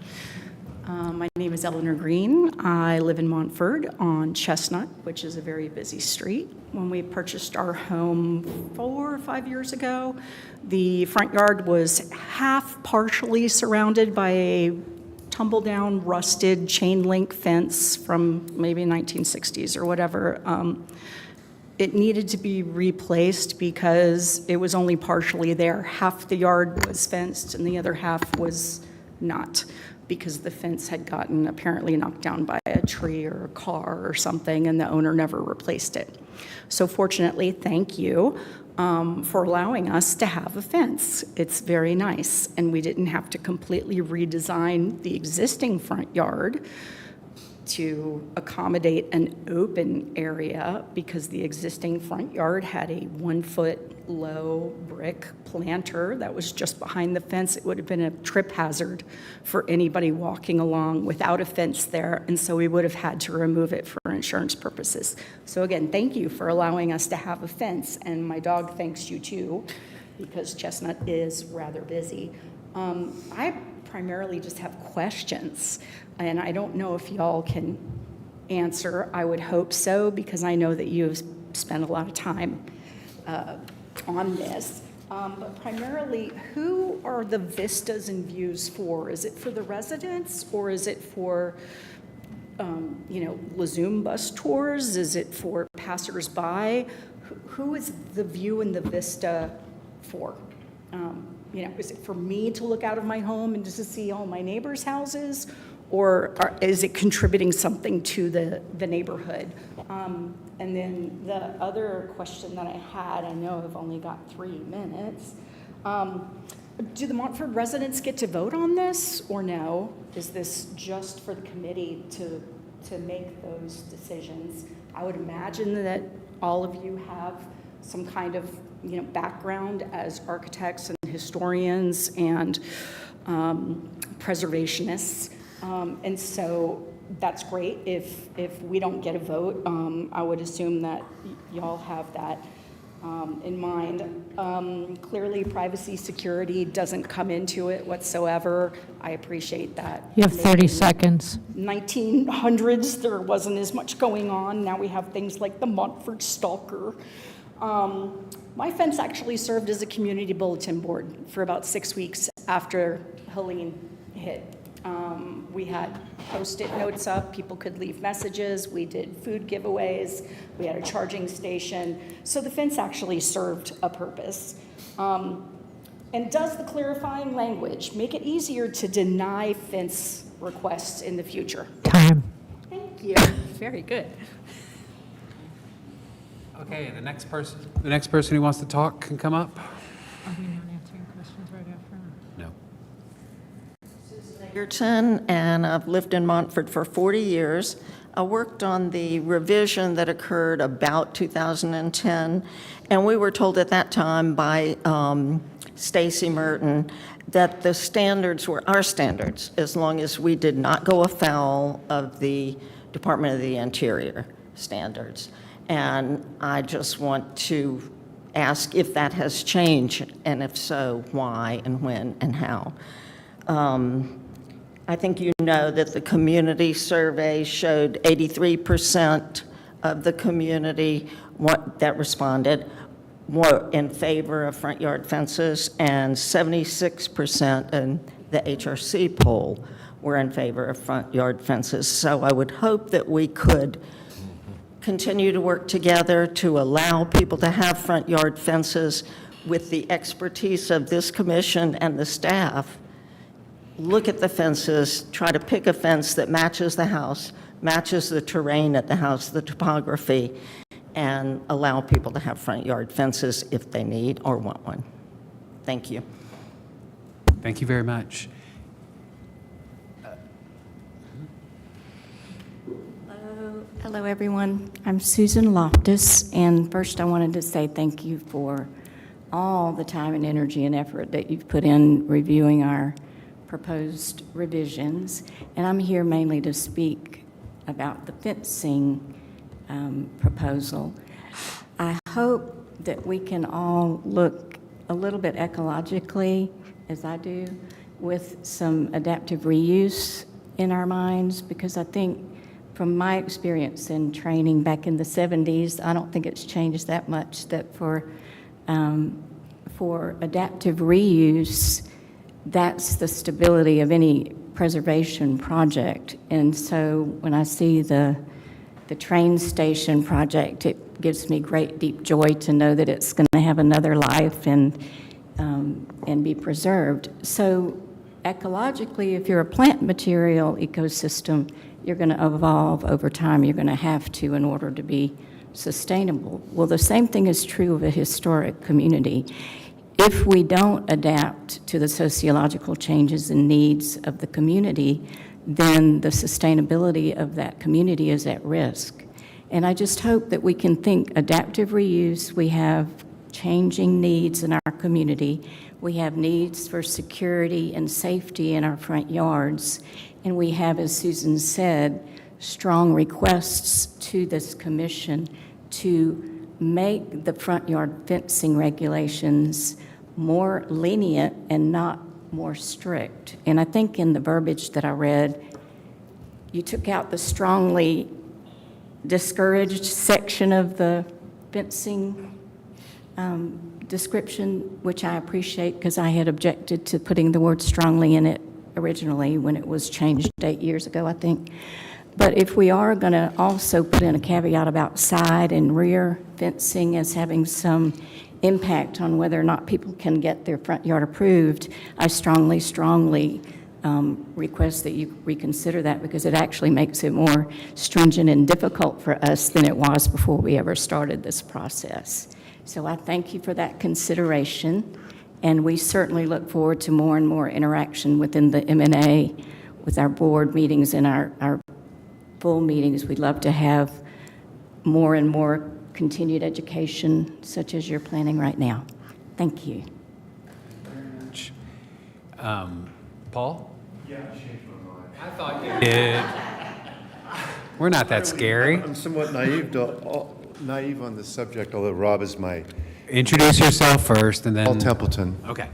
S19: My name is Eleanor Green. I live in Montford on Chestnut, which is a very busy street. When we purchased our home 4 or 5 years ago, the front yard was half partially surrounded by a tumble-down, rusted chain link fence from maybe 1960s or whatever. It needed to be replaced because it was only partially there. Half the yard was fenced and the other half was not, because the fence had gotten apparently knocked down by a tree or a car or something, and the owner never replaced it. So fortunately, thank you for allowing us to have a fence. It's very nice, and we didn't have to completely redesign the existing front yard to accommodate an open area, because the existing front yard had a 1-foot low brick planter that was just behind the fence. It would have been a trip hazard for anybody walking along without a fence there, and so we would have had to remove it for insurance purposes. So again, thank you for allowing us to have a fence, and my dog thanks you too, because Chestnut is rather busy. I primarily just have questions, and I don't know if y'all can answer. I would hope so, because I know that you've spent a lot of time on this. But primarily, who are the vistas and views for? Is it for the residents, or is it for, Lazoom bus tours? Is it for passersby? Who is the view and the vista for? Is it for me to look out of my home and just to see all my neighbors' houses? Or is it contributing something to the neighborhood? And then the other question that I had, I know I've only got 3 minutes. Do the Montford residents get to vote on this, or no? Is this just for the committee to make those decisions? I would imagine that all of you have some kind of background as architects and historians and preservationists. And so that's great. If we don't get a vote, I would assume that y'all have that in mind. Clearly, privacy security doesn't come into it whatsoever. I appreciate that.
S12: You have 30 seconds.
S19: 1900s, there wasn't as much going on. Now we have things like the Montford Stalker. My fence actually served as a community bulletin board for about 6 weeks after Helene hit. We had Post-it notes up, people could leave messages, we did food giveaways, we had a charging station. So the fence actually served a purpose. And does the clarifying language make it easier to deny fence requests in the future?
S12: Time.
S19: Thank you. Very good.
S1: Okay, the next person who wants to talk can come up.
S12: Are we not answering questions right after?
S1: No.
S20: Egerton, and I've lived in Montford for 40 years. I worked on the revision that occurred about 2010, and we were told at that time by Stacy Merton that the standards were our standards, as long as we did not go afoul of the Department of the Interior standards. And I just want to ask if that has changed, and if so, why and when and how. I think you know that the community survey showed 83% of the community that responded were in favor of front yard fences, and 76% in the HRC poll were in favor of front yard fences. So I would hope that we could continue to work together to allow people to have front yard fences with the expertise of this commission and the staff. Look at the fences, try to pick a fence that matches the house, matches the terrain at the house, the topography, and allow people to have front yard fences if they need or want one. Thank you.
S1: Thank you very much.
S19: Hello, everyone. I'm Susan Loftus, and first I wanted to say thank you for all the time and energy and effort that you've put in reviewing our proposed revisions. And I'm here mainly to speak about the fencing proposal. I hope that we can all look a little bit ecologically, as I do, with some adaptive reuse in our minds, because I think from my experience in training back in the 70s, I don't think it's changed that much, that for adaptive reuse, that's the stability of any preservation project. And so when I see the train station project, it gives me great deep joy to know that it's going to have another life and be preserved. So ecologically, if you're a plant material ecosystem, you're going to evolve over time. You're going to have to in order to be sustainable. Well, the same thing is true of a historic community. If we don't adapt to the sociological changes and needs of the community, then the sustainability of that community is at risk. And I just hope that we can think adaptive reuse. We have changing needs in our community. We have needs for security and safety in our front yards. And we have, as Susan said, strong requests to this commission to make the front yard fencing regulations more lenient and not more strict. And I think in the verbiage that I read, you took out the strongly discouraged section of the fencing description, which I appreciate because I had objected to putting the word strongly in it originally when it was changed 8 years ago, I think. But if we are going to also put in a caveat about side and rear fencing as having some impact on whether or not people can get their front yard approved, I strongly request that you reconsider that, because it actually makes it more stringent and difficult for us than it was before we ever started this process. So I thank you for that consideration, and we certainly look forward to more and more interaction within the M&A with our board meetings and our full meetings. We'd love to have more and more continued education such as you're planning right now. Thank you.
S1: Paul? Yeah, I changed my mind. I thought you did. We're not that scary.
S21: I'm somewhat naive on the subject, although Rob is my...
S1: Introduce yourself first and then...
S21: Paul Templeton.
S1: Okay.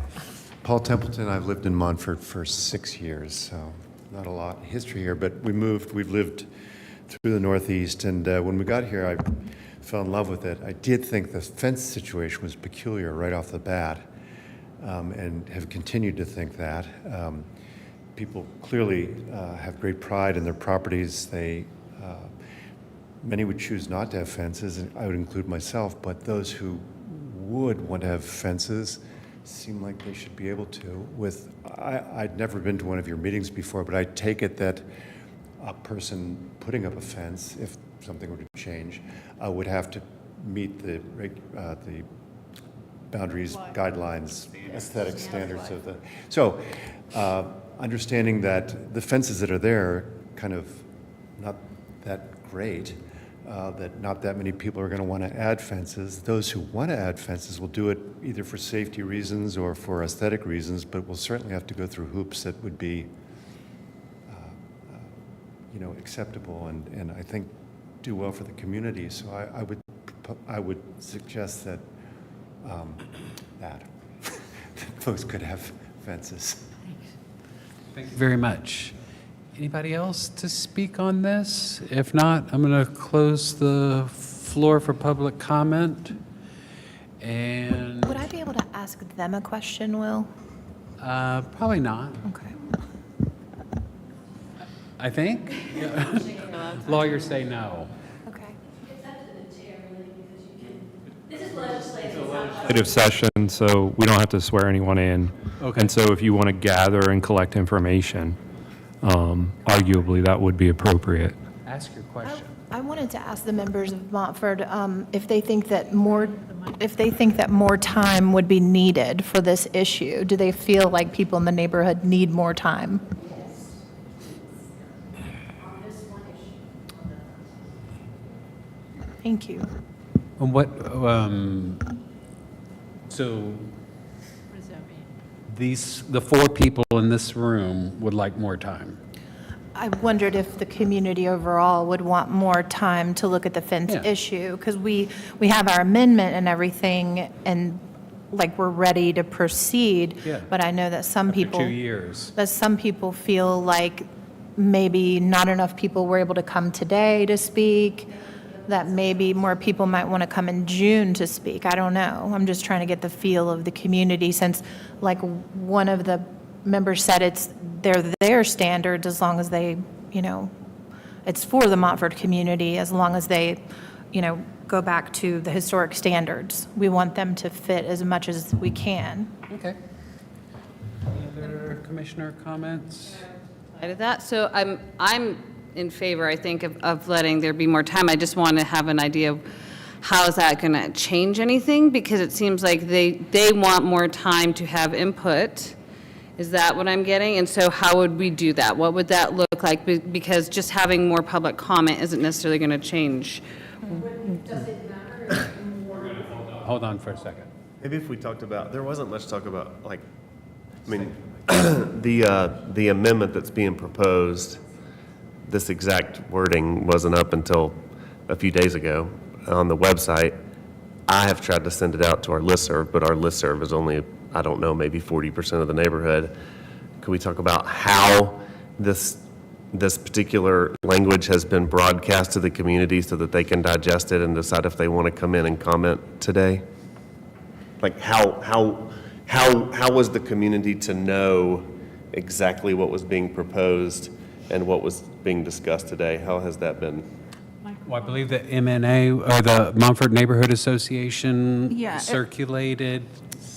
S21: Paul Templeton. I've lived in Montford for 6 years, so not a lot of history here, but we've lived through the Northeast, and when we got here, I fell in love with it. I did think the fence situation was peculiar right off the bat, and have continued to think that. people clearly have great pride in their properties. Many would choose not to have fences, and I would include myself, but those who would want to have fences seem like they should be able to. I'd never been to one of your meetings before, but I take it that a person putting up a fence, if something were to change, would have to meet the boundaries, guidelines, aesthetic standards of the. So, understanding that the fences that are there kind of not that great, that not that many people are going to want to add fences. Those who want to add fences will do it either for safety reasons or for aesthetic reasons, but will certainly have to go through hoops that would be, acceptable and I think do well for the community. So I would suggest that that folks could have fences.
S1: Thank you very much. Anybody else to speak on this? If not, I'm going to close the floor for public comment. And
S11: Would I be able to ask them a question, Will?
S1: probably not.
S11: Okay.
S1: I think. Lawyers say no.
S11: Okay.
S7: Legislative session, so we don't have to swear anyone in.
S1: Okay.
S7: And so if you want to gather and collect information, arguably that would be appropriate.
S1: Ask your question.
S11: I wanted to ask the members of Montford if they think that more time would be needed for this issue. Do they feel like people in the neighborhood need more time? Thank you.
S1: And what, so the four people in this room would like more time?
S11: I wondered if the community overall would want more time to look at the fence issue, because we have our amendment and everything, and like we're ready to proceed.
S1: Yeah.
S11: But I know that some people.
S1: 2 years.
S11: That some people feel like maybe not enough people were able to come today to speak, that maybe more people might want to come in June to speak. I don't know. I'm just trying to get the feel of the community, since like one of the members said they're their standards as long as they, it's for the Montford community as long as they, go back to the historic standards. We want them to fit as much as we can.
S1: Okay. Any other commissioner comments?
S6: I did that. So I'm in favor, I think, of letting there be more time. I just want to have an idea of how is that going to change anything, because it seems like they want more time to have input. Is that what I'm getting? And so how would we do that? What would that look like? Because just having more public comment isn't necessarily going to change.
S13: Does it matter?
S1: Hold on for a second.
S5: Maybe if we talked about, there wasn't much talk about, the amendment that's being proposed, this exact wording wasn't up until a few days ago on the website. I have tried to send it out to our listserv, but our listserv is only, I don't know, maybe 40% of the neighborhood. Could we talk about how this particular language has been broadcast to the community so that they can digest it and decide if they want to come in and comment today? Like how was the community to know exactly what was being proposed and what was being discussed today? How has that been?
S1: Well, I believe the MNA, or the Montford Neighborhood Association circulated.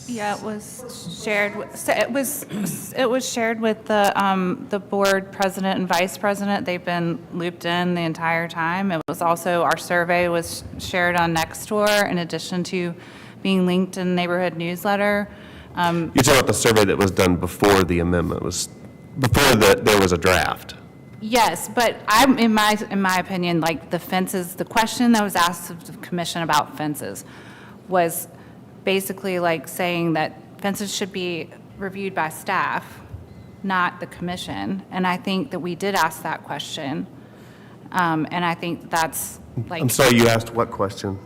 S9: Yeah, it was shared. It was shared with the board president and vice president. They've been looped in the entire time. It was also, our survey was shared on Nextdoor in addition to being linked in the neighborhood newsletter.
S5: You're talking about the survey that was done before the amendment was, before there was a draft.
S9: Yes, but I'm, in my opinion, like the fences, the question that was asked of the commission about fences was basically like saying that fences should be reviewed by staff, not the commission. And I think that we did ask that question. And I think that's like.
S5: I'm sorry, you asked what question?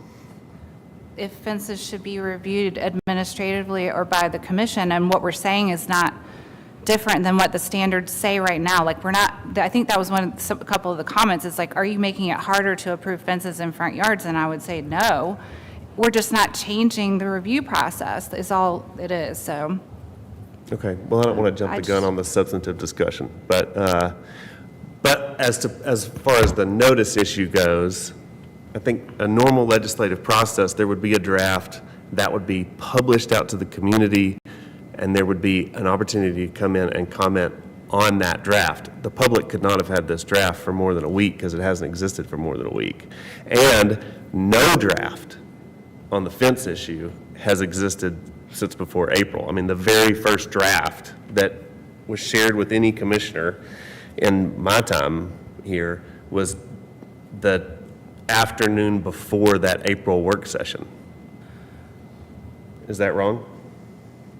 S9: If fences should be reviewed administratively or by the commission, and what we're saying is not different than what the standards say right now. Like we're not, I think that was a couple of the comments, it's like, are you making it harder to approve fences in front yards? And I would say no. We're just not changing the review process is all it is, so.
S5: Okay, well, I don't want to jump the gun on the substantive discussion, but as far as the notice issue goes, I think a normal legislative process, there would be a draft that would be published out to the community, and there would be an opportunity to come in and comment on that draft. The public could not have had this draft for more than a week because it hasn't existed for more than a week. And no draft on the fence issue has existed since before April. I mean, the very first draft that was shared with any commissioner in my time here was the afternoon before that April work session. Is that wrong?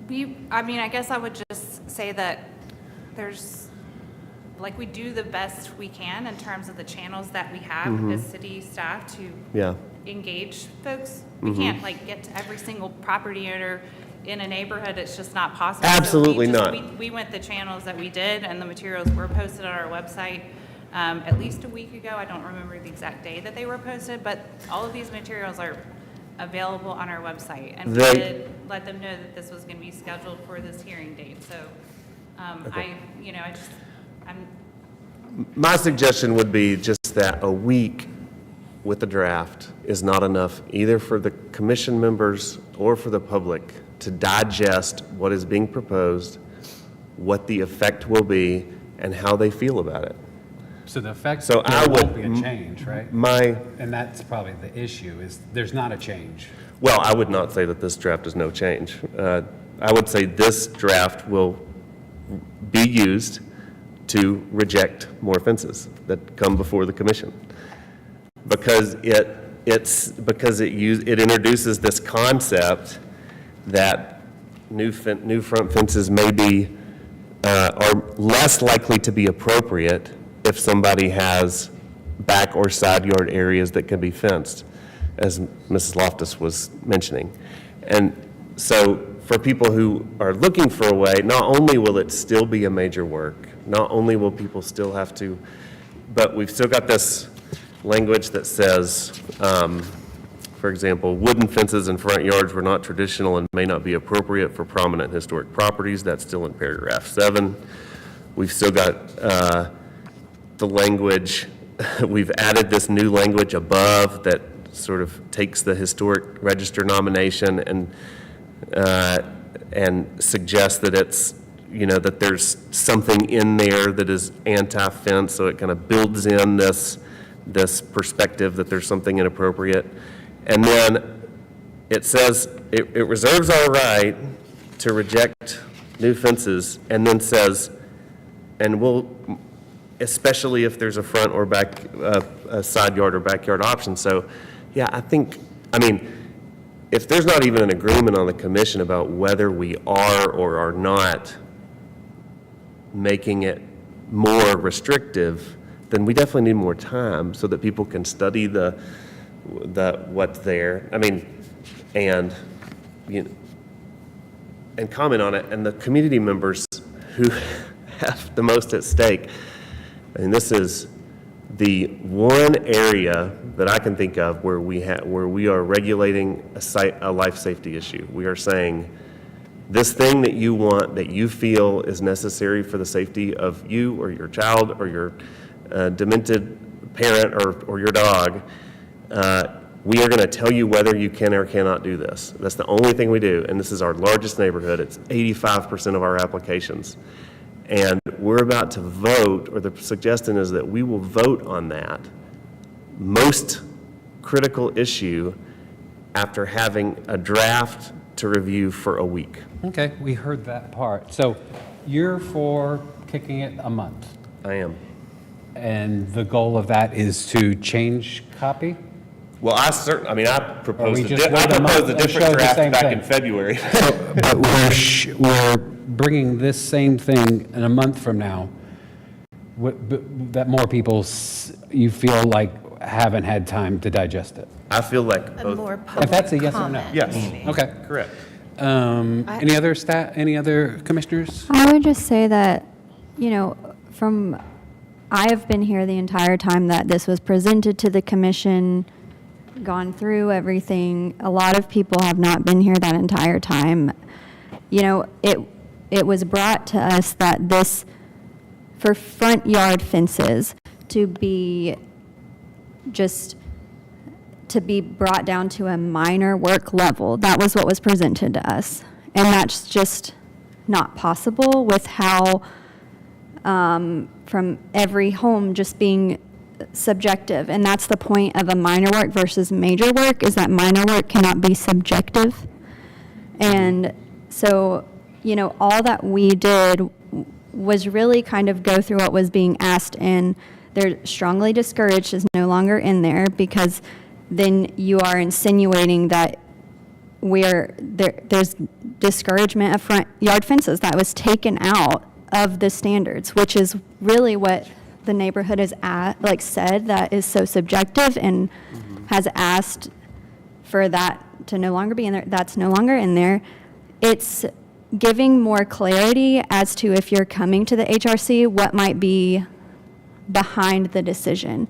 S9: I mean, I guess I would just say that we do the best we can in terms of the channels that we have as city staff to engage folks. We can't get to every single property owner in a neighborhood. It's just not possible.
S5: Absolutely
S9: so
S5: not.
S9: We went the channels that we did, and the materials were posted on our website at least a week ago. I don't remember the exact day that they were posted, but all of these materials are available on our website. And we did let them know that this was going to be scheduled for this hearing date. So
S5: My suggestion would be just that a week with the draft is not enough either for the commission members or for the public to digest what is being proposed, what the effect will be, and how they feel about it.
S1: So the effect,
S5: So
S1: there
S5: I
S1: won't be a
S5: would-
S1: change, right?
S5: my-
S1: And that's probably the issue, is there's not a change.
S5: Well, I would not say that this draft is no change. I would say this draft will be used to reject more fences that come before the commission. Because it introduces this concept that new front fences may be, are less likely to be appropriate if somebody has back or side yard areas that can be fenced, as Mrs. Loftus was mentioning. And so for people who are looking for a way, not only will it still be a major work, not only will people still have to, but we've still got this language that says, for example, wooden fences in front yards were not traditional and may not be appropriate for prominent historic properties. That's still in paragraph 7. We've still got the language, we've added this new language above that sort of takes the historic register nomination and suggests that it's, that there's something in there that is anti-fence, so it kind of builds in this perspective that there's something inappropriate. And then it says, it reserves our right to reject new fences, and then says, and we'll, especially if there's a front or back, a side yard or backyard option. So, yeah, I mean, if there's not even an agreement on the commission about whether we are or are not making it more restrictive, then we definitely need more time so that people can study the what's there. I mean, and comment on it. And the community members who have the most at stake. And this is the one area that I can think of where we are regulating a life safety issue. We are saying, this thing that you want, that you feel is necessary for the safety of you or your child or your demented parent or your dog, we are going to tell you whether you can or cannot do this. That's the only thing we do, and this is our largest neighborhood. It's 85% of our applications. And we're about to vote, or the suggestion is that we will vote on that most critical issue after having a draft to review for a week.
S1: Okay, we heard that part. So you're for kicking it a month?
S5: I am.
S1: And the goal of that is to change copy?
S5: Well, I proposed a different
S1: draft
S5: back in February.
S1: But we're bringing this same thing in a month from now, that more people, you feel like, haven't had time to digest it.
S5: I feel like both.
S1: If that's a yes or no?
S5: Yes.
S1: Okay.
S5: Correct.
S1: Any other commissioners?
S2: I would just say that, I have been here the entire time that this was presented to the commission, gone through everything. A lot of people have not been here that entire time. it was brought to us that this, for front yard fences, to be brought down to a minor work level. That was what was presented to us. And that's just not possible with how, from every home just being subjective. And that's the point of a minor work versus major work, is that minor work cannot be subjective. And so, you know, all that we did was really kind of go through what was being asked, and they're strongly discouraged is no longer in there, because then you are insinuating that there's discouragement of front yard fences. That was taken out of the standards, which is really what the neighborhood has said, that is so subjective, and has asked for that to no longer be in there. That's no longer in there. It's giving more clarity as to, if you're coming to the HRC, what might be behind the decision.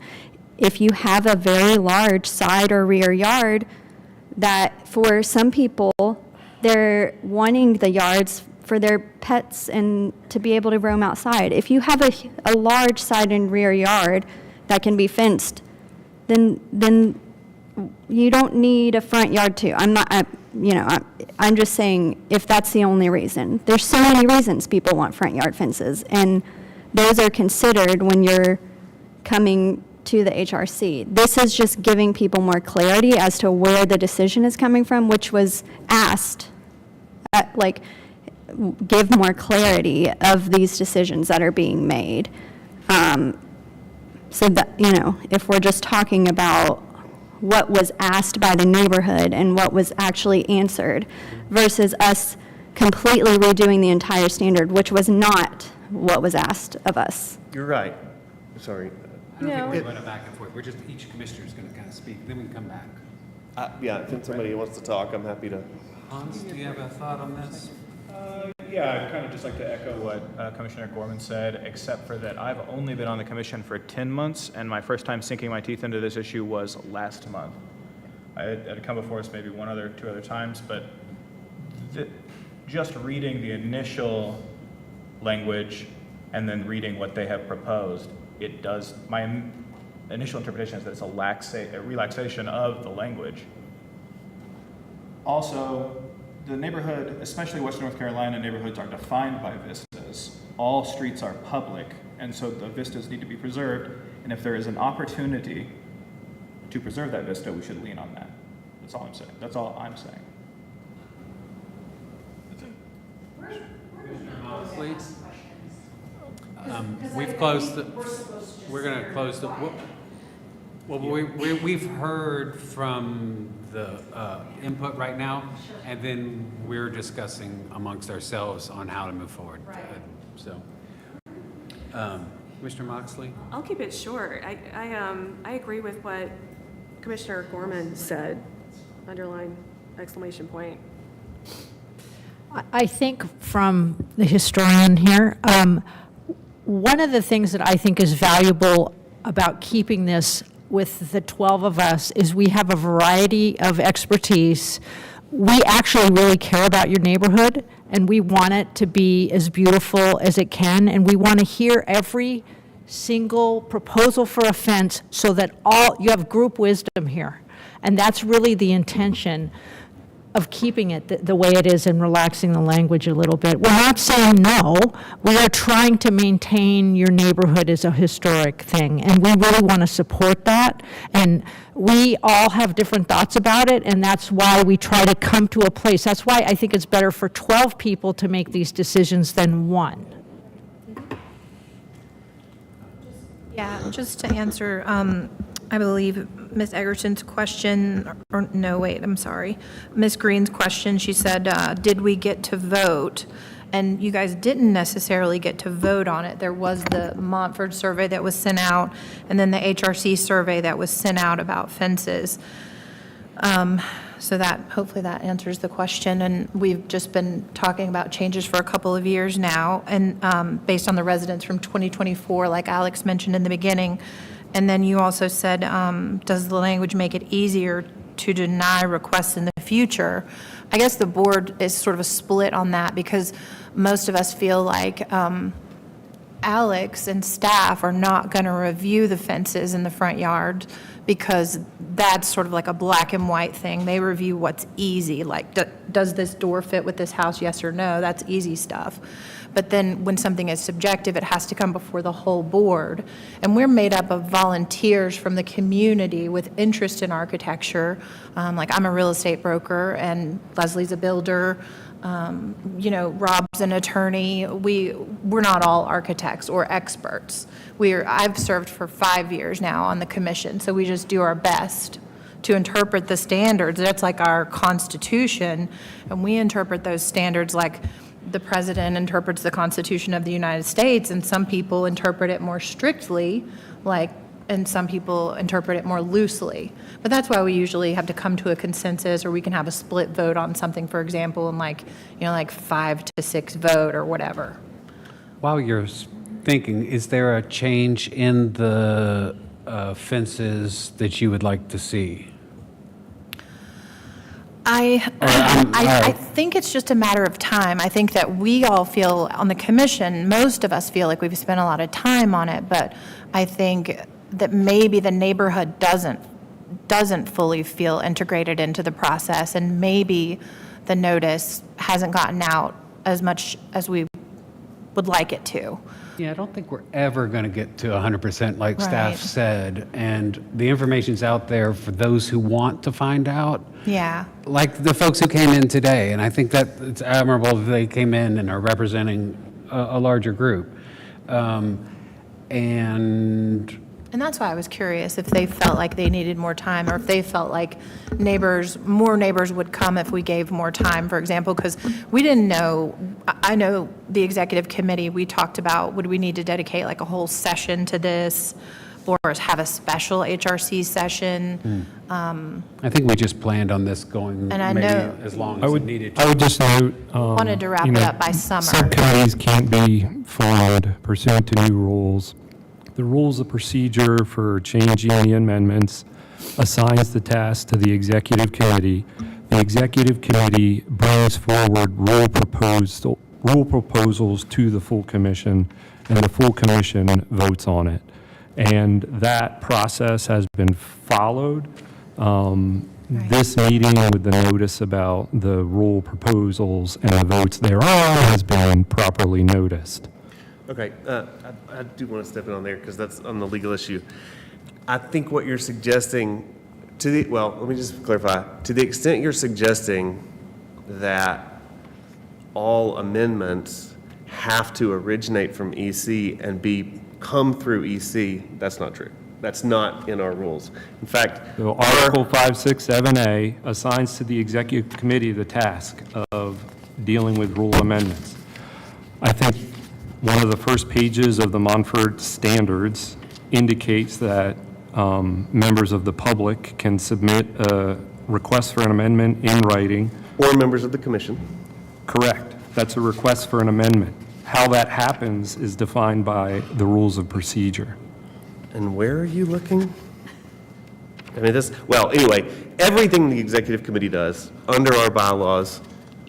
S2: If you have a very large side or rear yard, that for some people, they're wanting the yards for their pets and to be able to roam outside. If you have a large side and rear yard that can be fenced, then you don't need a front yard too. I'm just saying, if that's the only reason. There's so many reasons people want front yard fences, and those are considered when you're coming to the HRC. This is just giving people more clarity as to where the decision is coming from, which was asked, give more clarity of these decisions that are being made. So that, you know, if we're just talking about what was asked by the neighborhood and what was actually answered, versus us completely redoing the entire standard, which was not what was asked of us.
S5: You're right. Sorry.
S1: I don't think we're going back and forth. We're just, each commissioner is going to kind of speak, then we can come back.
S5: Yeah, if somebody wants to talk, I'm happy to.
S1: Hans, do you have a thought on this?
S3: Yeah, I'd kind of just like to echo what Commissioner Gorman said, except for that I've only been on the commission for 10 months, and my first time sinking my teeth into this issue was last month. I had come before us maybe two other times, but just reading the initial language and then reading what they have proposed, it does, my initial interpretation is that it's a relaxation of the language. Also, the neighborhood, especially Western North Carolina neighborhoods, are defined by vistas. All streets are public, and so the vistas need to be preserved, and if there is an opportunity to preserve that vista, we should lean on that. That's all I'm saying. That's all I'm saying.
S1: Please. We've closed, we're going to close the, well, we've heard from the input right now, and then we're discussing amongst ourselves on how to move forward. Right. So, Commissioner Moxley?
S13: I'll keep it short. I agree with what Commissioner Gorman said, underline, exclamation point.
S12: I think from the historian here, one of the things that I think is valuable about keeping this with the 12 of us is we have a variety of expertise. We actually really care about your neighborhood, and we want it to be as beautiful as it can, and we want to hear every single proposal for a fence so that you have group wisdom here. And that's really the intention of keeping it the way it is and relaxing the language a little bit. We're not saying no. We are trying to maintain your neighborhood as a historic thing, and we really want to support that. And we all have different thoughts about it, and that's why we try to come to a place. That's why I think it's better for 12 people to make these decisions than one.
S11: Yeah, just to answer, I believe Ms. Egerson's question, or no, wait, I'm sorry. Ms. Green's question, she said, did we get to vote? And you guys didn't necessarily get to vote on it. There was the Montford survey that was sent out, and then the HRC survey that was sent out about fences. So that, hopefully that answers the question. And we've just been talking about changes for a couple of years now, and based on the residents from 2024, like Alex mentioned in the beginning. And then you also said, does the language make it easier to deny requests in the future? I guess the board is sort of a split on that because most of us feel like Alex and staff are not going to review the fences in the front yard because that's sort of like a black and white thing. They review what's easy, like does this door fit with this house, yes or no? That's easy stuff. But then when something is subjective, it has to come before the whole board. And we're made up of volunteers from the community with interest in architecture. Like I'm a real estate broker and Leslie's a builder. Rob's an attorney. We're not all architects or experts. I've served for 5 years now on the commission, so we just do our best to interpret the standards. That's like our Constitution, and we interpret those standards like the president interprets the Constitution of the United States, and some people interpret it more strictly, and some people interpret it more loosely. But that's why we usually have to come to a consensus, or we can have a split vote on something, for example, and like 5-6 vote or whatever.
S1: While you're thinking, is there a change in the fences that you would like to see?
S11: I think it's just a matter of time. I think that we all feel on the commission, most of us feel like we've spent a lot of time on it, but I think that maybe the neighborhood doesn't fully feel integrated into the process, and maybe the notice hasn't gotten out as much as we would like it to.
S1: Yeah, I don't think we're ever going to get to 100% like staff
S11: Right.
S1: said, and the information's out there for those who want to find out.
S11: Yeah.
S1: Like the folks who came in today, and I think that it's admirable that they came in and are representing a larger group.
S11: And that's why I was curious if they felt like they needed more time, or if they felt like more neighbors would come if we gave more time, for example, because we didn't know. I know the executive committee, we talked about, would we need to dedicate like a whole session to this, or have a special HRC session?
S1: I think we just planned on this going
S11: And I
S1: maybe
S11: know-
S1: as long as it needed to.
S7: I would just note.
S11: Wanted to wrap it up by summer.
S7: Subcommittees can't be formed pursuant to new rules. The rules of procedure for changing the amendments assigns the task to the executive committee. The executive committee brings forward rule proposals to the full commission, and the full commission votes on it. And that process has been followed. This meeting with the notice about the rule proposals and the votes thereon has been properly noticed.
S5: Okay, I do want to step in on there because that's on the legal issue. I think what you're suggesting let me just clarify. To the extent you're suggesting that all amendments have to originate from EC and come through EC, that's not true. That's not in our rules. In fact,
S7: So Article 567A assigns to the executive committee the task of dealing with rule amendments. I think one of the first pages of the Montford standards indicates that members of the public can submit a request for an amendment in writing.
S5: Or members of the commission.
S7: Correct. That's a request for an amendment. How that happens is defined by the rules of procedure.
S5: And where are you looking? I mean, anyway, everything the executive committee does under our bylaws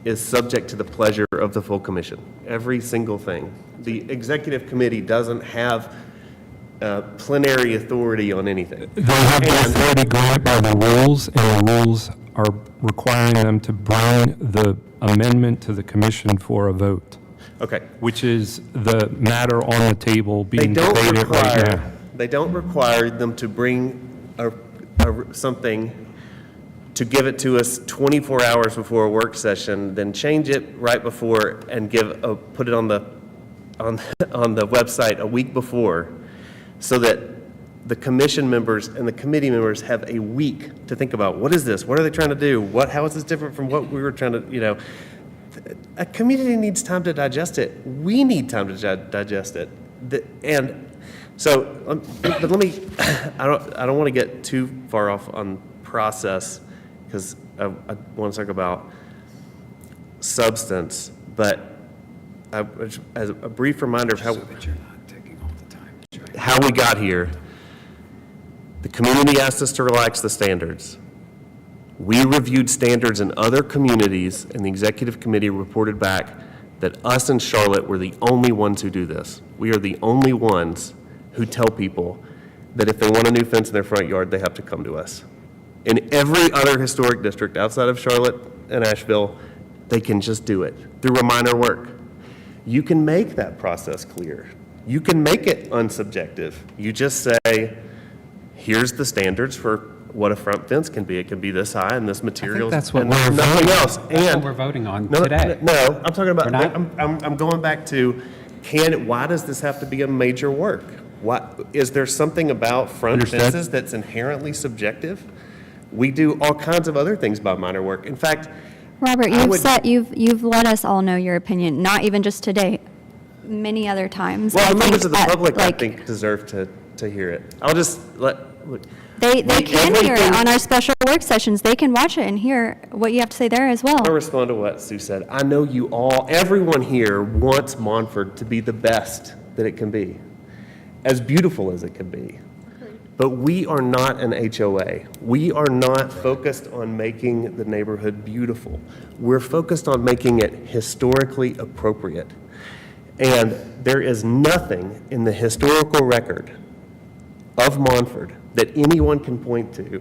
S5: is subject to the pleasure of the full commission. Every single thing. The executive committee doesn't have plenary authority on anything.
S7: They have the authority granted by the rules, and the rules are requiring them to bring the amendment to the commission for a vote.
S5: Okay.
S7: Which is the matter on the table being debated right now.
S5: They don't require them to bring something to give it to us 24 hours before a work session, then change it right before and put it on the website a week before, so that the commission members and the committee members have a week to think about, what is this? What are they trying to do? How is this different from what we were trying to, a community needs time to digest it. We need time to digest it. And so, but let me, I don't want to get too far off on process, because I want to talk about substance, but as a brief reminder of how we got here, the community asked us to relax the standards. We reviewed standards in other communities, and the executive committee reported back that us and Charlotte were the only ones who do this. We are the only ones who tell people that if they want a new fence in their front yard, they have to come to us. In every other historic district outside of Charlotte and Asheville, they can just do it through a minor work. You can make that process clear. You can make it unsubjective. You just say, here's the standards for what a front fence can be. It can be this high and this material.
S1: that's what
S5: and
S1: we're
S5: nothing
S1: voting
S5: else.
S1: on. That's what
S5: And
S1: we're voting on
S5: no,
S1: today.
S5: No, I'm talking about.
S1: We're not?
S5: I'm going back to why does this have to be a major work? Is there something about front
S1: Understood.
S5: fences that's inherently subjective? We do all kinds of other things by minor work. In fact,
S2: Robert, you've let us all know your opinion, not even just today, many other times.
S5: well,
S2: I
S5: the members
S2: think
S5: of the
S2: at,
S5: public, I
S2: like,
S5: think, deserve to hear it. I'll just look.
S2: They
S5: like
S2: can hear it
S5: everything-
S2: on our special work sessions. They can watch it and hear what you have to say there as well.
S5: I'm going to respond to what Sue said. I know you all, everyone here wants Montford to be the best that it can be, as beautiful as it can be. But we are not an HOA. We are not focused on making the neighborhood beautiful. We're focused on making it historically appropriate. And there is nothing in the historical record of Montford that anyone can point to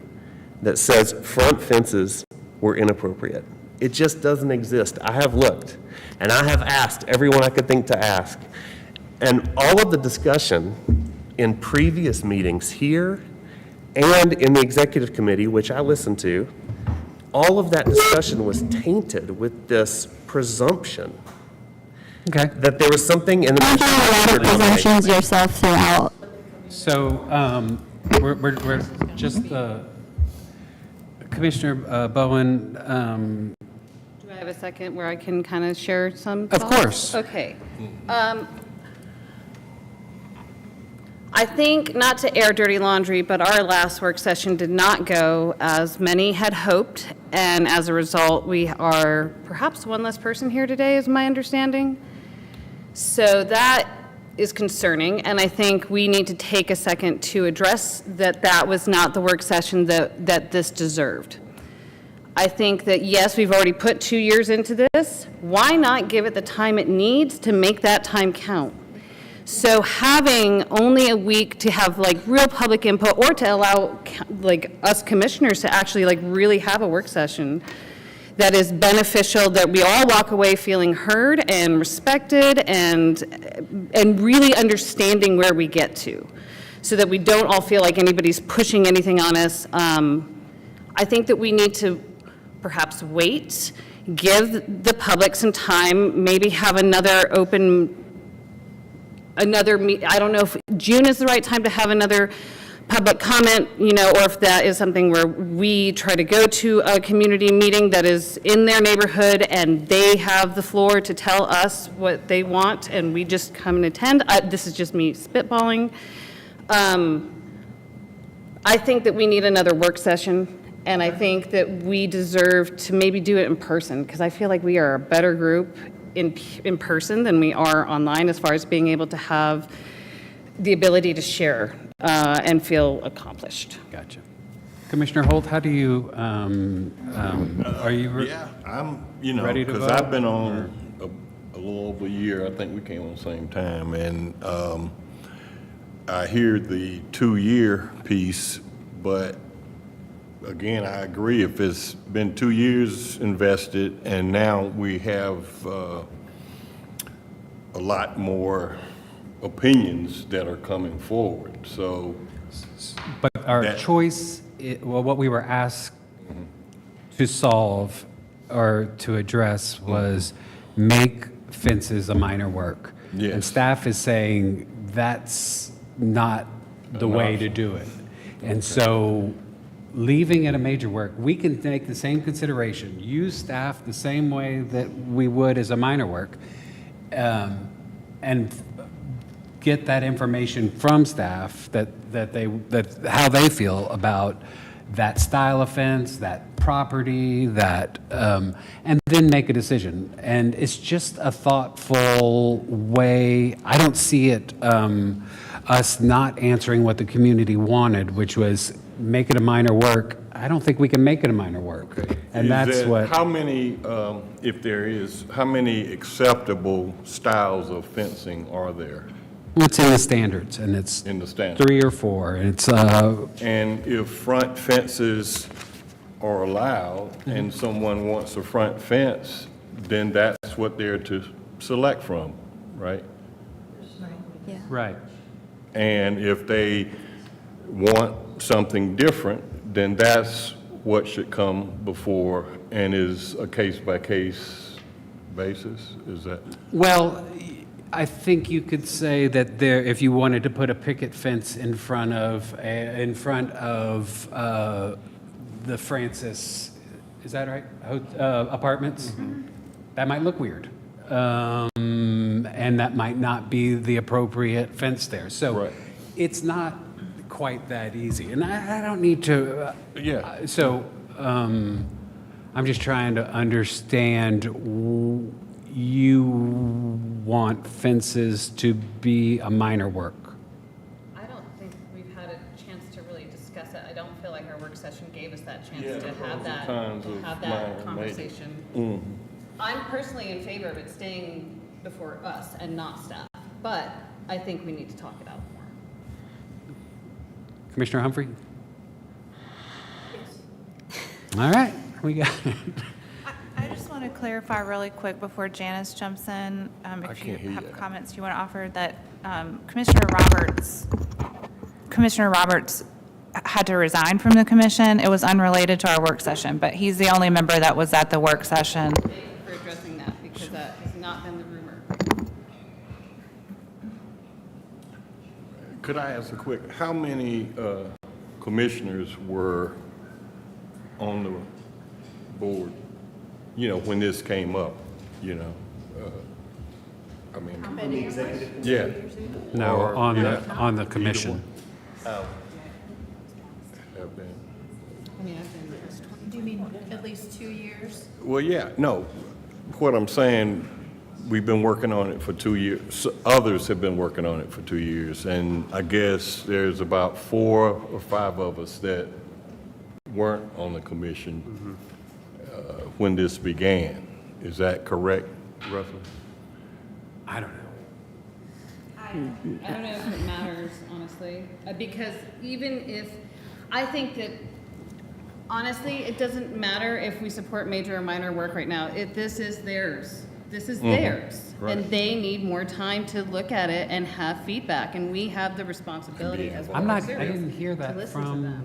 S5: that says front fences were inappropriate. It just doesn't exist. I have looked, and I have asked everyone I could think to ask. And all of the discussion in previous meetings here and in the executive committee, which I listened to, all of that discussion was tainted with this presumption that there was something in the
S2: Presumptions yourself throughout.
S1: So we're just, Commissioner Bowen,
S6: Do I have a second where I can kind of share some
S1: Of
S6: thoughts?
S1: course.
S6: Okay. I think, not to air dirty laundry, but our last work session did not go as many had hoped, and as a result, we are perhaps one less person here today, is my understanding. So that is concerning, and I think we need to take a second to address that was not the work session that this deserved. I think that, yes, we've already put 2 years into this. Why not give it the time it needs to make that time count? So having only a week to have like real public input, or to allow like us commissioners to actually like really have a work session that is beneficial, that we all walk away feeling heard and respected and really understanding where we get to, so that we don't all feel like anybody's pushing anything on us. I think that we need to perhaps wait, give the public some time, maybe have another I don't know if June is the right time to have another public comment, or if that is something where we try to go to a community meeting that is in their neighborhood and they have the floor to tell us what they want and we just come and attend. This is just me spitballing. I think that we need another work session, and I think that we deserve to maybe do it in person, because I feel like we are a better group in person than we are online, as far as being able to have the ability to share and feel accomplished.
S1: Gotcha. Commissioner Holt, how do you, are you
S4: Yeah, I'm,
S1: ready to
S4: because
S1: vote,
S4: I've been on a little over a year. I think we came on the same time. And I hear the 2-year piece, but again, I agree. If it's been 2 years invested and now we have a lot more opinions that are coming forward, so.
S1: But our choice, what we were asked to solve or to address was make fences a minor work.
S4: Yes.
S1: And staff is saying that's not the way to do it. And so leaving it a major work, we can make the same consideration, use staff the same way that we would as a minor work, and get that information from staff that how they feel about that style of fence, that property, and then make a decision. And it's just a thoughtful way. I don't see it us not answering what the community wanted, which was make it a minor work. I don't think we can make it a minor work. And that's what,
S4: How many, if there is, how many acceptable styles of fencing are there
S1: it's in the standards, and it's
S4: in the standard?
S1: 3 or 4, and it's,
S4: And if front fences are allowed and someone wants a front fence, then that's what they're to select from, right?
S1: right.
S4: And if they want something different, then that's what should come before and is a case-by-case basis? Is that?
S1: Well, I think you could say that there, if you wanted to put a picket fence in front of, the Francis, is that right? Apartments? That might look weird. And that might not be the appropriate fence there. So it's not quite that easy. And I don't need to, so I'm just trying to understand, you want fences to be a minor work.
S6: I don't think we've had a chance to really discuss it. I don't feel like our work session gave us that chance to have that conversation. I'm personally in favor of it staying before us and not staff, but I think we need to talk it out more.
S1: Commissioner Humphrey? All right, we got it.
S9: I just want to clarify really quick before Janice jumps in, if you
S4: can't hear
S9: have
S4: you.
S9: comments you want to offer, that Commissioner Roberts had to resign from the commission. It was unrelated to our work session, but he's the only member that was at the work session.
S6: Thank you for addressing that, because that has not been the rumor.
S4: Could I ask a quick, how many commissioners were on the board, you know, when this came up, you know? I mean.
S11: How many?
S4: Yeah.
S1: No,
S4: Or-
S1: on
S4: yeah.
S1: the commission.
S4: Have been.
S11: Do you mean at least 2 years?
S4: Well, yeah, no. What I'm saying, we've been working on it for 2 years. Others have been working on it for 2 years. And I guess there's about 4 or 5 of us that weren't on the commission when this began. Is that correct, roughly?
S1: I don't know.
S6: I don't know if it matters, honestly, because even if, I think that, honestly, it doesn't matter if we support major or minor work right now. This is theirs. This is theirs.
S4: Right.
S6: And they need more time to look at it and have feedback, and we have the responsibility as well.
S1: I didn't hear that from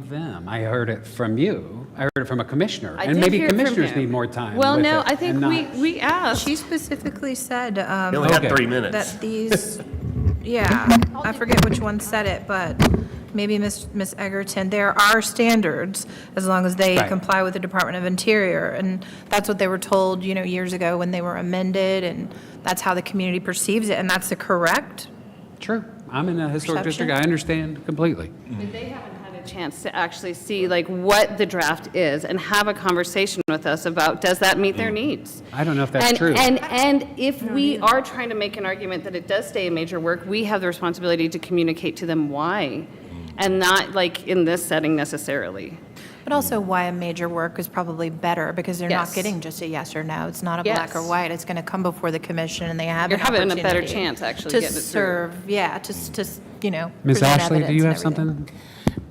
S1: them. I heard it from you. I heard it from a commissioner.
S6: I
S1: And
S6: did
S1: maybe
S6: hear it from
S1: commissioners
S6: him.
S1: need more time.
S6: Well,
S1: with
S6: no,
S1: it
S6: I think
S1: and not-
S6: we asked.
S11: She specifically said
S5: You only had
S1: Okay.
S5: 3 minutes.
S11: that these, yeah, I forget which one said it, but maybe Miss Egerton, there are standards as long as they
S1: Right.
S11: comply with the Department of Interior. And that's what they were told, you know, years ago when they were amended, and that's how the community perceives it, and that's the correct.
S1: True. I'm in a historic
S11: Perception?
S1: district. I understand completely.
S6: But they haven't had a chance to actually see like what the draft is and have a conversation with us about, does that meet their needs?
S1: I don't know if that's
S6: And-
S1: true.
S6: And if we are trying to make an argument that it does stay a major work, we have the responsibility to communicate to them why, and not like in this setting necessarily.
S11: But also why a major work is probably better, because they're not
S6: Yes.
S11: getting just a yes or no. It's not a black or
S6: Yes.
S11: white. It's going to come before the commission, and they have
S6: You're
S11: an
S6: having a
S11: opportunity
S6: better chance actually
S11: to
S6: getting it through.
S11: serve, yeah, to, you know,
S1: Ms.
S11: present
S1: Ashley, do
S11: evidence
S1: you
S11: and
S1: have
S11: everything.
S1: something?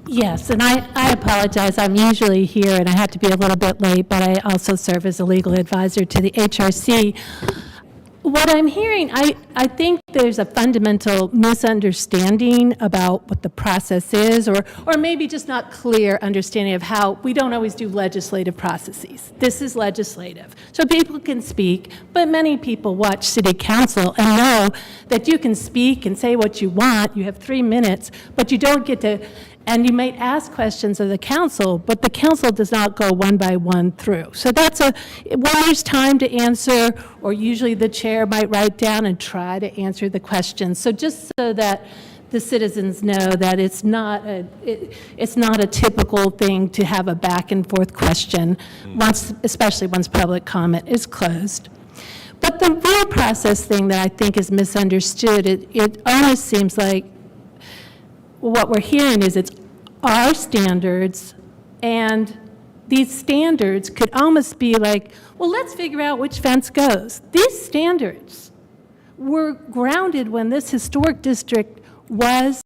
S10: Yes, and I apologize. I'm usually here, and I had to be a little bit late, but I also serve as a legal advisor to the HRC. What I'm hearing, I think there's a fundamental misunderstanding about what the process is, or maybe just not clear understanding of how we don't always do legislative processes. This is legislative. So people can speak, but many people watch city council and know that you can speak and say what you want. You have 3 minutes, but you don't get to. And you might ask questions of the council, but the council does not go one by one through. So that's when there's time to answer, or usually the chair might write down and try to answer the questions. So just so that the citizens know that it's not a typical thing to have a back and forth question, especially once public comment is closed. But the real process thing that I think is misunderstood, it almost seems like what we're hearing is it's our standards And these standards could almost be like, well, let's figure out which fence goes. These standards were grounded when this historic district was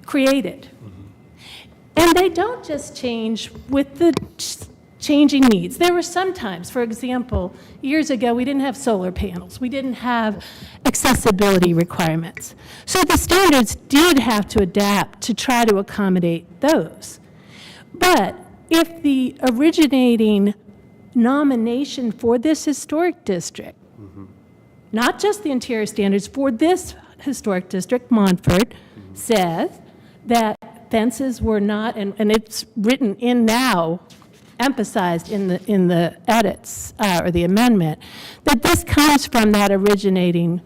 S10: created. And they don't just change with the changing needs. There were some times, for example, years ago, we didn't have solar panels. We didn't have accessibility requirements. So the standards did have to adapt to try to accommodate those. But if the originating nomination for this historic district, not just the interior standards, for this historic district, Montford, says that fences were not, and it's written in now, emphasized in the edits or the amendment, that this comes from that originating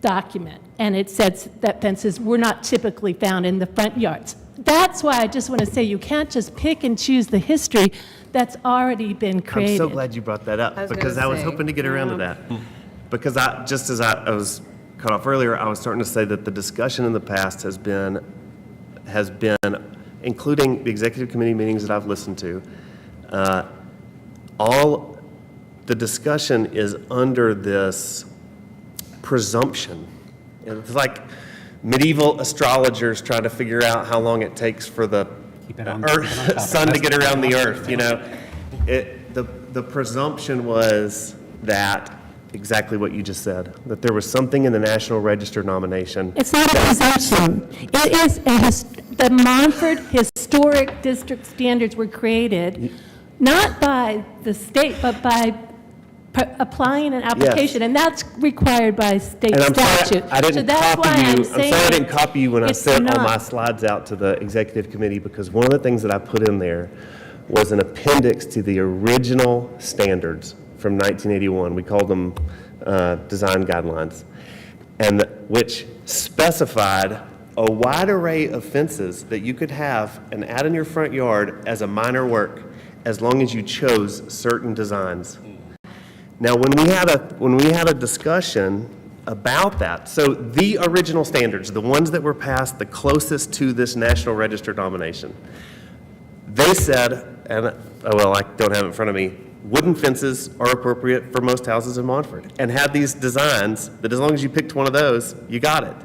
S10: document, and it says that fences were not typically found in the front yards. That's why I just want to say you can't just pick and choose the history that's already been created.
S5: I'm so glad you brought that up, because I was hoping to get around to that. Because just as I was cut off earlier, I was starting to say that the discussion in the past has been, including the executive committee meetings that I've listened to, all the discussion is under this presumption. It's like medieval astrologers trying to figure out how long it takes for the sun to get around the earth, you know. The presumption was that, exactly what you just said, that there was something in the National Register nomination.
S10: It's not a presumption. It is the Montford Historic District standards were created not by the state, but by applying an application, and that's required by state
S5: And I'm
S10: statute.
S5: sorry I didn't copy you. I'm sorry I didn't copy you when I
S10: it's
S5: sent all
S10: not.
S5: my slides out to the executive committee, because one of the things that I put in there was an appendix to the original standards from 1981. We called them design guidelines, and which specified a wide array of fences that you could have and add in your front yard as a minor work, as long as you chose certain designs. Now, when we had a discussion about that, so the original standards, the ones that were passed the closest to this National Register nomination, they said, and well, I don't have it in front of me, wooden fences are appropriate for most houses in Montford, and had these designs that as long as you picked one of those, you got it.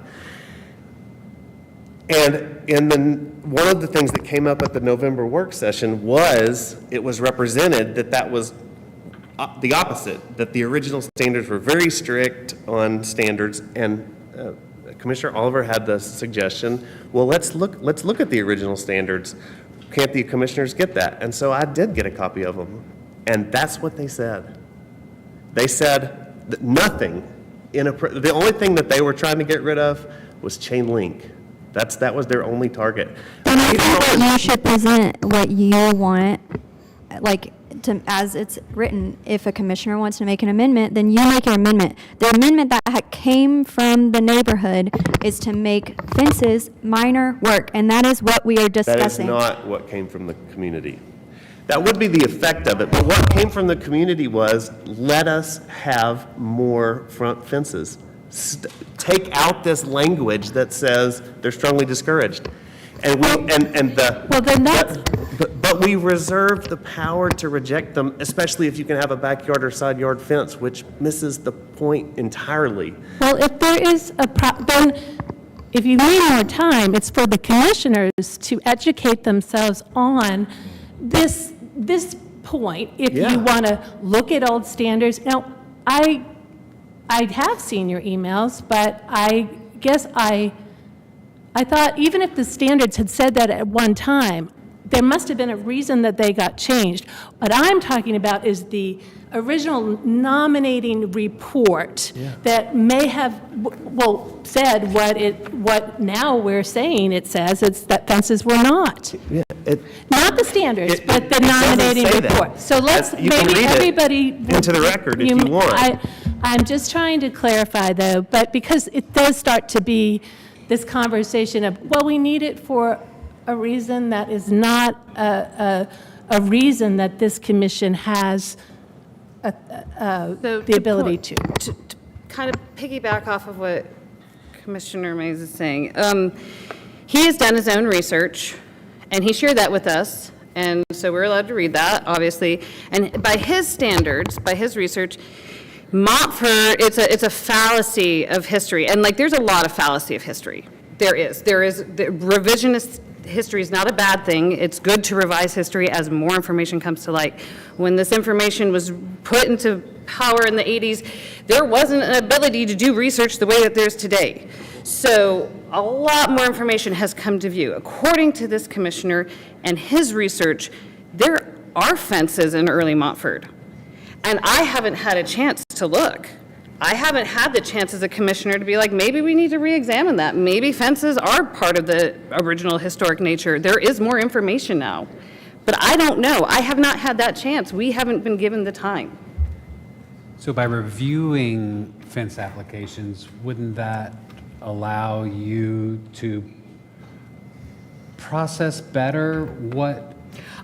S5: And one of the things that came up at the November work session was, it was represented that was the opposite, that the original standards were very strict on standards, and Commissioner Oliver had the suggestion, well, let's look at the original standards. Can't the commissioners get that? And so I did get a copy of them, and that's what they said. They said that nothing, the only thing that they were trying to get rid of was chain link. That was their only target.
S2: And I think that you should present what you want, like, as it's written. If a commissioner wants to make an amendment, then you make an amendment. The amendment that came from the neighborhood is to make fences minor work, and that is what we are discussing.
S5: That is not what came from the community. That would be the effect of it, but what came from the community was, let us have more front fences. Take out this language that says they're strongly discouraged. And but we reserve the power to reject them, especially if you can have a backyard or side yard fence, which misses the point entirely.
S10: Well, if there is then if you need more time, it's for the commissioners to educate themselves on this point. If you want to look at old standards. Now, I have seen your emails, but I guess I thought even if the standards had said that at one time, there must have been a reason that they got changed. What I'm talking about is the original nominating report that may have, said what now we're saying it says, it's that fences were not. Not the standards, but the nominating report. So let's, maybe everybody.
S5: Into the record if you want.
S10: I'm just trying to clarify though, but because it does start to be this conversation of, well, we need it for a reason that is not a reason that this commission has the ability to.
S6: To kind of piggyback off of what Commissioner Mays is saying, he has done his own research, And he shared that with us, and so we're allowed to read that, obviously. And by his standards, by his research, Montford, it's a fallacy of history. And like, there's a lot of fallacy of history. There is. The revisionist history is not a bad thing. It's good to revise history as more information comes to light. When this information was put into power in the 80s, there wasn't an ability to do research the way that there's today. So a lot more information has come to view. According to this commissioner and his research, there are fences in early Montford. And I haven't had a chance to look. I haven't had the chance as a commissioner to be like, maybe we need to re-examine that. Maybe fences are part of the original historic nature. There is more information now. But I don't know. I have not had that chance. We haven't been given the time.
S1: So by reviewing fence applications, wouldn't that allow you to process better what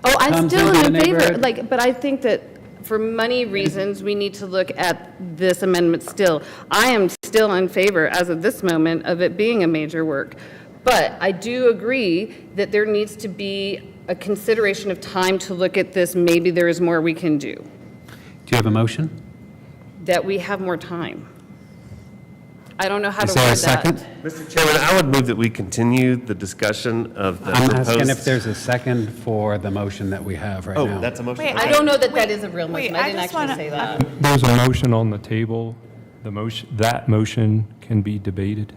S6: Oh, I'm
S1: comes
S6: still
S1: into the
S6: in favor,
S1: neighborhood?
S6: but I think that for money reasons, we need to look at this amendment still. I am still in favor, as of this moment, of it being a major work. But I do agree that there needs to be a consideration of time to look at this. Maybe there is more we can do,
S1: Do you have a motion?
S6: that we have more time. I don't know how
S1: Is
S6: to
S1: there a
S6: word that.
S1: second?
S5: Mr. Chairman, I would move that we continue the discussion of the
S1: I'm
S5: proposed.
S1: asking if there's a second for the motion that we have right now.
S5: Oh, that's a motion.
S6: I don't know that that is a real motion. I didn't actually say that.
S7: There's a motion on the table. That motion can be debated.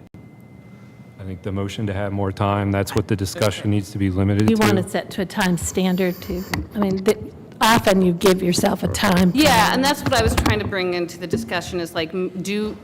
S7: I think the motion to have more time, that's what the discussion needs to be limited to.
S10: You want to set to a time standard too. I mean, often you give yourself a time.
S6: Yeah, and that's what I was trying to bring into the discussion is like, do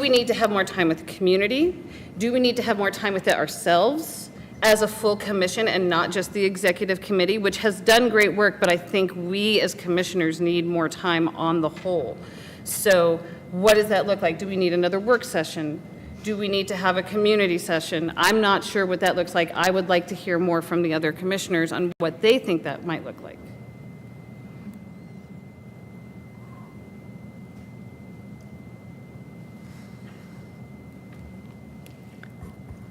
S6: we need to have more time with the community? Do we need to have more time with it ourselves as a full commission and not just the executive committee, which has done great work, but I think we as commissioners need more time on the whole. So what does that look like? Do we need another work session? Do we need to have a community session? I'm not sure what that looks like. I would like to hear more from the other commissioners on what they think that might look like.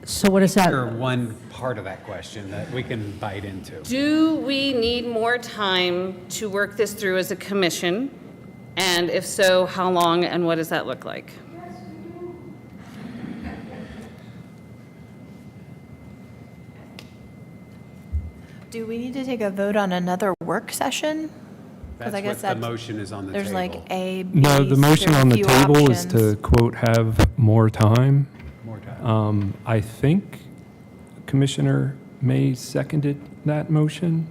S12: So what is that?
S1: Or one part of that question that we can bite into.
S6: Do we need more time to work this through as a commission? And if so, how long and what does that look like?
S11: Do we need to take a vote on another work session? 'Cause I guess
S1: That's what the motion is on the table.
S11: There's like A, B,
S7: No, the motion
S11: there are
S7: on
S11: a
S7: the
S11: few
S7: table is
S11: options.
S7: to, quote, have more time.
S1: More time.
S7: I think Commissioner May seconded that motion.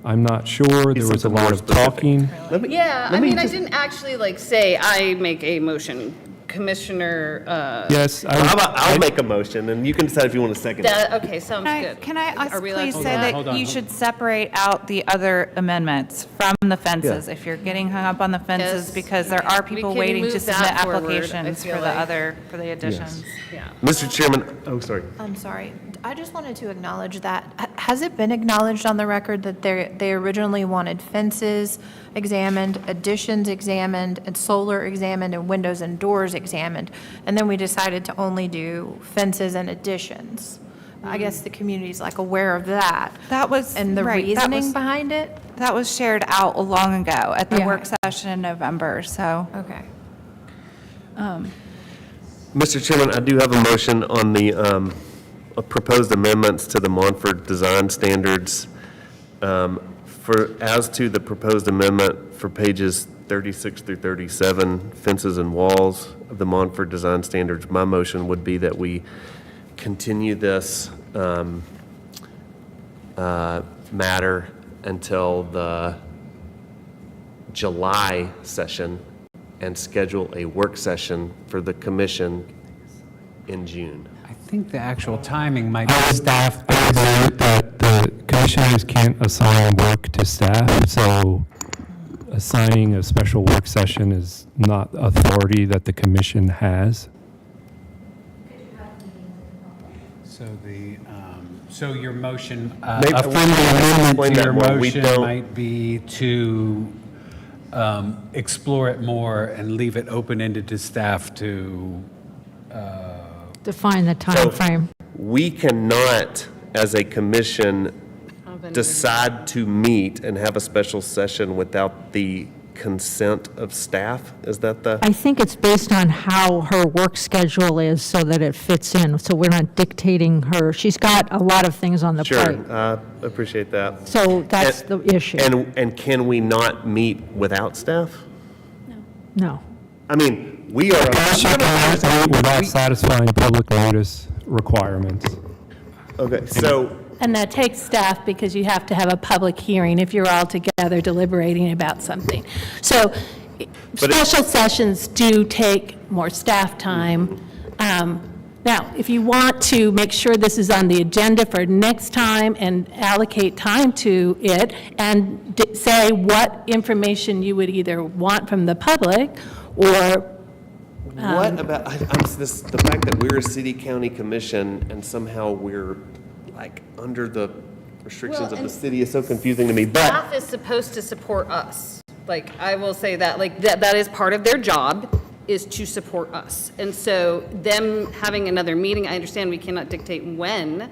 S7: I'm not sure. There was a lot of talking.
S6: Yeah, I mean, I didn't actually like say I make a motion, Commissioner,
S7: Yes,
S5: Well, how about I'll make a motion, and you can decide if you want to second it.
S6: that, okay, sounds good.
S19: Can I
S6: Are we allowed
S19: please
S6: to-
S19: say
S1: hold
S19: that
S1: on,
S19: you
S1: hold
S19: should separate out the other amendments from the fences? If you're getting hung up on the fences,
S6: Yes.
S19: because there are
S6: We
S19: people
S6: can
S19: waiting to
S6: move
S19: submit
S6: that forward, I
S19: applications
S6: feel
S19: for the
S6: like.
S19: other, for the additions.
S6: Yeah.
S5: Mr. Chairman, oh, sorry.
S11: I'm sorry. I just wanted to acknowledge that. Has it been acknowledged on the record that they originally wanted fences examined, additions examined, and solar examined, and windows and doors examined? And then we decided to only do fences and additions. I guess the community's like aware of that.
S19: That was,
S11: And the
S19: right, that
S11: reasoning
S19: was-
S11: behind it?
S19: That was shared out long ago at the
S11: Yeah.
S19: work session in November, so.
S11: Okay.
S5: Mr. Chairman, I do have a motion on the proposed amendments to the Montford Design Standards. As to the proposed amendment for pages 36 through 37, fences and walls of the Montford Design Standards, my motion would be that we continue this matter until the July session and schedule a work session for the commission in June.
S1: I think the actual timing might be staff.
S7: I would note that the commissioners can't assign work to staff, so assigning a special work session is not authority that the commission has.
S1: So your motion,
S5: Maybe-
S1: a friendly amendment
S5: Explain
S1: to
S5: that
S1: your
S5: more. We
S1: motion
S5: don't-
S1: might be to explore it more and leave it open-ended to staff to,
S12: Define the time frame.
S5: We cannot, as a commission, decide to meet and have a special session without the consent of staff? Is that the?
S12: I think it's based on how her work schedule is so that it fits in, so we're not dictating her. She's got a lot of things on the plate.
S5: Sure, I appreciate that.
S12: So that's the issue.
S5: And can we not meet without staff?
S12: No.
S5: I mean, we are.
S7: Without satisfying public notice requirements.
S5: Okay, so.
S10: And that takes staff because you have to have a public hearing if you're all together deliberating about something. So special sessions do take more staff time. Now, if you want to make sure this is on the agenda for next time and allocate time to it and say what information you would either want from the public or
S5: What about, the fact that we're a city-county commission and somehow we're like under the restrictions of the city is so confusing to me, but.
S6: Staff is supposed to support us. Like, I will say that, like, that is part of their job, is to support us. And so them having another meeting, I understand we cannot dictate when,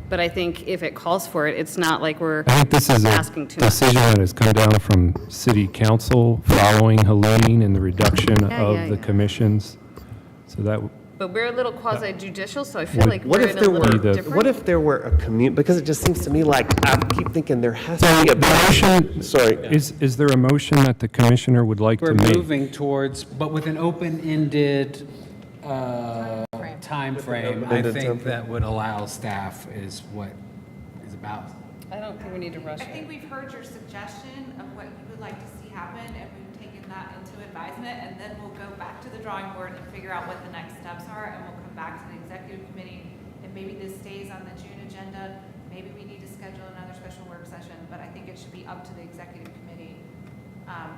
S6: but I think if it calls for it, it's not like we're
S7: I think this is a
S6: asking too much.
S7: decision that has come down from city council following Helene and the reduction of the commissions. So that,
S6: But we're a little quasi judicial, so I feel like
S5: What
S6: we're
S5: if
S6: in a
S5: there
S6: little
S5: were,
S6: different.
S5: what if there were a because it just seems to me like, I keep thinking there has to be a.
S7: motion,
S5: Sorry.
S7: is there a motion that the commissioner would like
S1: We're
S7: to make?
S1: moving towards, but with an open-ended timeframe, I
S5: Open-ended
S1: think
S5: timeframe.
S1: that would allow staff is what is about.
S6: I don't think we need to rush
S9: I
S6: it.
S9: think we've heard your suggestion of what you would like to see happen, and we've taken that into advisement, and then we'll go back to the drawing board and figure out what the next steps are, and we'll come back to the executive committee, and maybe this stays on the June agenda, maybe we need to schedule another special work session, but I think it should be up to the executive committee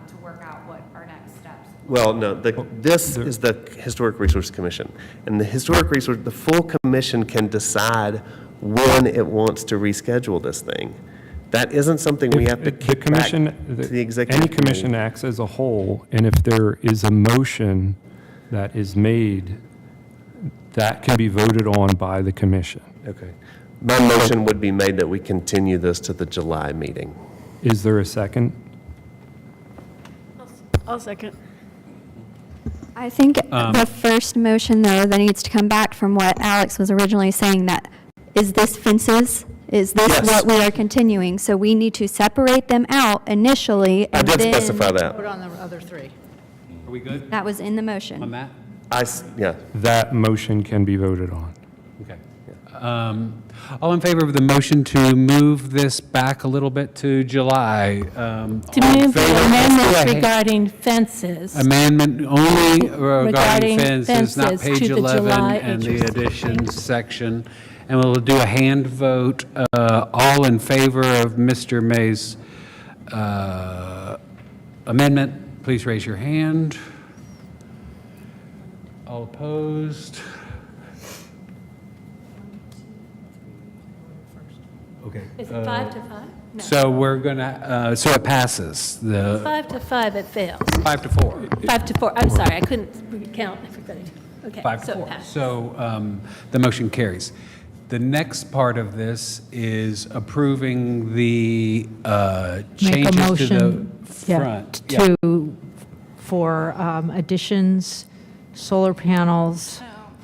S9: to work out what our next steps.
S5: Well, no, this is the Historic Resource Commission. And the full commission can decide when it wants to reschedule this thing. That isn't something we have to kick back to the executive
S7: Any commission acts as a whole, and if there is a motion that is made, that can be voted on by the commission.
S5: Okay. My motion would be made that we continue this to the July meeting.
S7: Is there a second?
S8: I'll second.
S2: I think the first motion, though, that needs to come back from what Alex was originally saying, that, is this fences? Is this what we are continuing? So we need to separate them out initially.
S5: I
S2: and
S5: did
S2: then-
S5: specify that.
S12: Vote on the other three.
S1: Are we good
S2: That was in the motion.
S1: on that?
S5: Yeah.
S7: That motion can be voted on.
S1: Okay. All in favor of the motion to move this back a little bit to July?
S10: to move the amendments regarding fences.
S1: Amendment only regarding
S10: Regarding
S1: fences, not
S10: fences
S1: page
S10: to the
S1: 11
S10: July
S1: and the
S10: HRC.
S1: additions section. And we'll do a hand vote. All in favor of Mr. May's amendment, please raise your hand. All opposed? Okay.
S10: Is it 5 to 5? No.
S1: So we're gonna, so it passes, the
S10: 5 to 5, it fails.
S1: 5 to 4.
S10: 5 to 4, I'm sorry, I couldn't count everybody. Okay,
S1: 5 to
S10: so it
S1: 4.
S10: passes.
S1: So the motion carries. The next part of this is approving the changes to the front. Yeah.
S12: For additions, solar panels.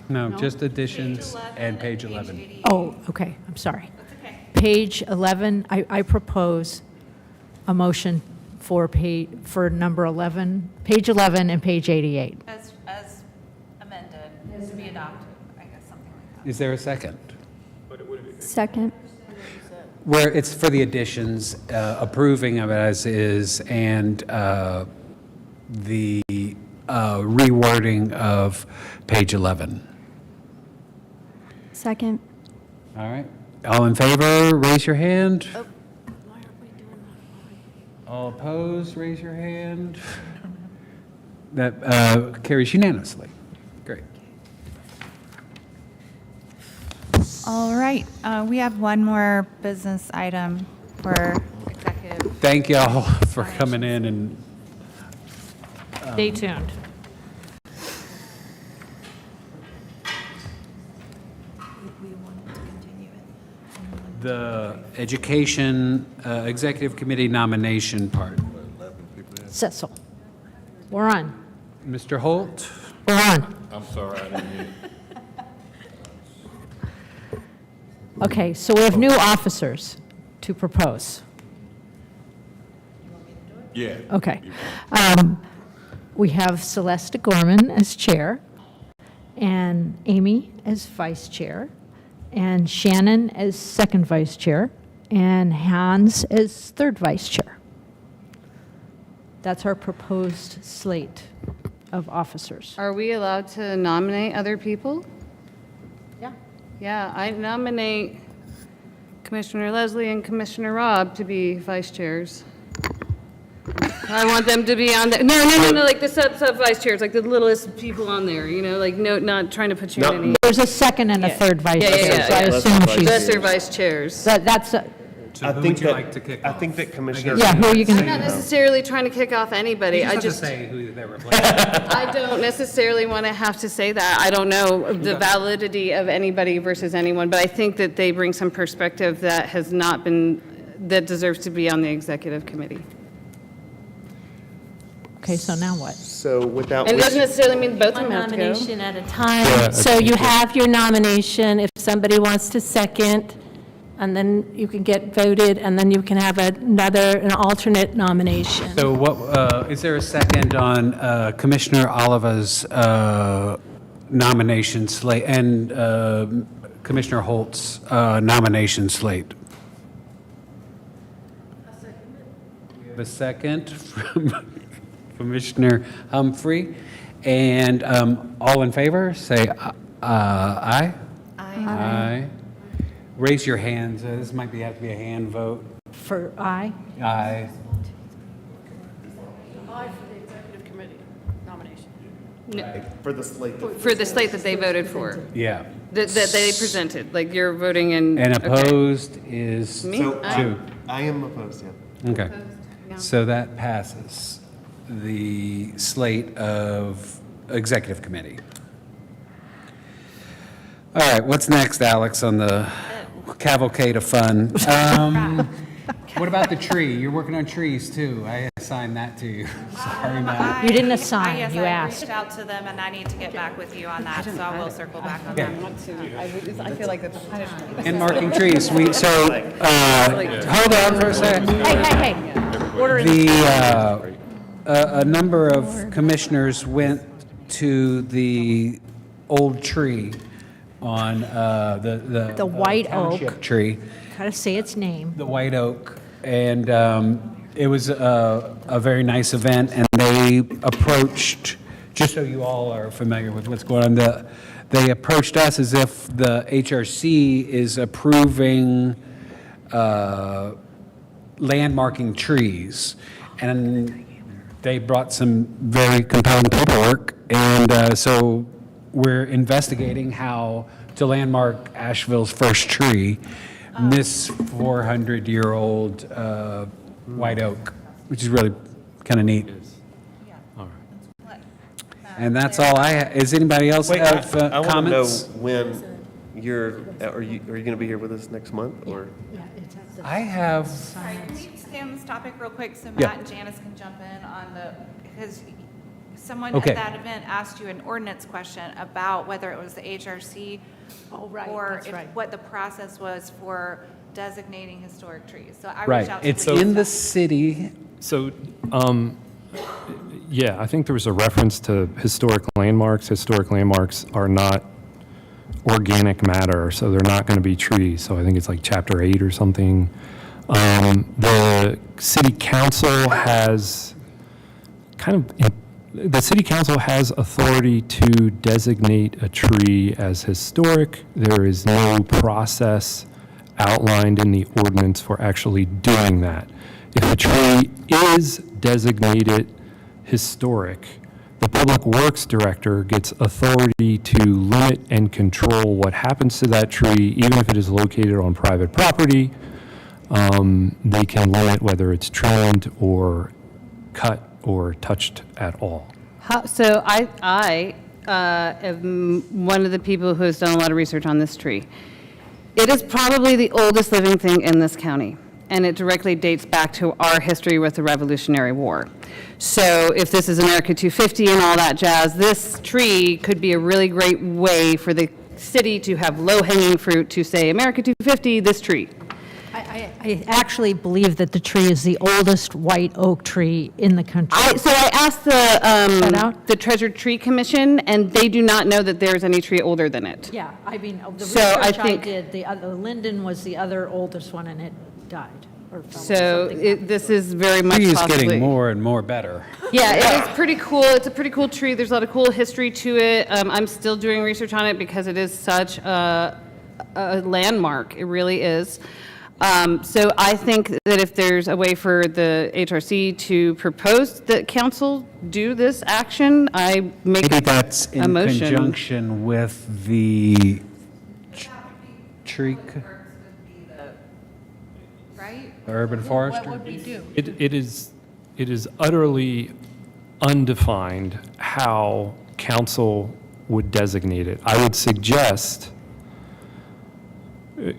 S1: No, just additions and page 11.
S12: Oh, okay, I'm sorry. Page 11, I propose a motion for number 11, page 11 and page 88.
S9: As amended, to be adopted, I guess, something like that.
S1: Is there a second?
S2: Second.
S1: Where it's for the additions, approving of it as is, and the rewording of page 11.
S2: Second.
S1: All right. All in favor, raise your hand. All opposed, raise your hand. That carries unanimously. Great.
S9: All right, we have one more business item for executive.
S1: Thank you all for coming in and
S12: Stay tuned.
S1: the Education Executive Committee nomination part.
S12: Cecil, we're on.
S1: Mr. Holt?
S12: We're on.
S4: I'm sorry, I didn't hear.
S12: Okay, so we have new officers to propose.
S4: Yeah.
S12: Okay. We have Celeste Gorman as chair, and Amy as vice chair, and Shannon as second vice chair, and Hans as third vice chair. That's our proposed slate of officers.
S6: Are we allowed to nominate other people?
S12: Yeah.
S6: Yeah, I nominate Commissioner Leslie and Commissioner Robb to be vice chairs. I want them to be on the, no, like the sub-vice chairs, like the littlest people on there, you know, like no, not trying to put you in any.
S12: There's a second and a third vice
S6: Yeah,
S12: chair,
S6: yeah,
S12: so I
S6: yeah.
S12: assume she's.
S6: Lesser vice chairs.
S12: That's,
S1: So who would you like to kick off?
S5: I think that Commissioner.
S12: yeah, who are you
S6: I'm
S12: going
S6: not
S12: to?
S6: necessarily trying to kick off anybody.
S1: You
S6: I
S1: just have to
S6: just,
S1: say who they're replacing.
S6: I don't necessarily want to have to say that. I don't know the validity of anybody versus anyone, but I think that they bring some perspective that has not been, that deserves to be on the executive committee.
S12: Okay, so now what?
S5: So without.
S6: And it doesn't necessarily mean both of
S10: One
S6: them have to go.
S10: nomination at a time. So you have your nomination, if somebody wants to second, and then you can get voted, and then you can have an alternate nomination.
S1: So what, is there a second on Commissioner Oliva's nomination slate and Commissioner Holt's nomination slate? We have a second from Commissioner Humphrey. And all in favor, say aye. Aye. Raise your hands. This might have to be a hand vote.
S12: For aye?
S1: Aye.
S8: Aye for the executive committee nomination.
S5: For the slate.
S6: For the slate that they voted for,
S1: Yeah.
S6: that they presented, like you're voting in.
S1: And
S6: okay.
S1: opposed is
S6: Me?
S5: So
S1: two.
S5: I am opposed, yeah.
S1: Okay. So that passes the slate of executive committee. All right, what's next, Alex, on the cavalcade of fun? What about the tree? You're working on trees, too. I assigned that to you. Sorry, Matt.
S12: You didn't assign,
S9: Yes,
S12: you
S9: I
S12: asked.
S9: reached out to them, and I need to get back with you on that, so I will circle back on
S1: Okay.
S9: that.
S6: I feel like that's a punishment.
S1: And marking trees, hold on for a second.
S12: Hey. Order in.
S1: A number of commissioners went to the old tree on the
S12: white
S1: township
S12: oak.
S1: tree,
S12: Gotta say its name.
S1: the white oak, and it was a very nice event. And they approached, just so you all are familiar with what's going on, they approached us as if the HRC is approving landmarking trees, and they brought some very compelling paperwork, and so we're investigating how to landmark Asheville's first tree, this 400-year-old white oak, which is really kind of neat. And that's all Is anybody else
S5: Wait,
S1: have
S5: I want to know
S1: comments?
S5: when are you going to be here with us next month, or?
S1: I have,
S9: Sorry, can we stay on this topic real quick so
S1: Yeah.
S9: Matt and Janice can jump in on because someone
S1: Okay.
S9: at that event asked you an ordinance question about whether it was the HRC
S12: Oh, right,
S9: or
S12: that's right.
S9: what the process was for designating historic trees. So I reached
S1: right,
S9: out to
S1: it's
S9: Lisa.
S1: in the city.
S7: So, yeah, I think there was a reference to historic landmarks. Historic landmarks are not organic matter, so they're not going to be trees. So I think it's like Chapter 8 or something. The city council has the city council has authority to designate a tree as historic. There is no process outlined in the ordinance for actually doing that. If a tree is designated historic, the Public Works Director gets authority to limit and control what happens to that tree, even if it is located on private property. They can limit whether it's trimmed or cut or touched at all.
S6: So I am one of the people who has done a lot of research on this tree. It is probably the oldest living thing in this county, and it directly dates back to our history with the Revolutionary War. So if this is America 250 and all that jazz, this tree could be a really great way for the city to have low-hanging fruit to say, America 250, this tree.
S12: I actually believe that the tree is the oldest white oak tree in the country.
S6: So I asked the Treasured Tree Commission, and they do not know that there's any tree older than it.
S12: Yeah, I mean, the
S6: So I
S12: research I
S6: think-
S12: did, the linden was the other oldest one, and it died. Or fell,
S6: So
S12: something.
S6: this is very much
S1: Tree is
S6: possibly.
S1: getting more and more better.
S6: Yeah, it is pretty cool. It's a pretty cool tree. There's a lot of cool history to it. I'm still doing research on it because it is such a landmark. It really is. So I think that if there's a way for the HRC to propose that council do this action, I make
S1: Maybe that's
S6: a
S1: in
S6: motion.
S1: conjunction with the tree,
S6: Right?
S1: urban forestry?
S8: What would we do?
S7: It is utterly undefined how council would designate it. I would suggest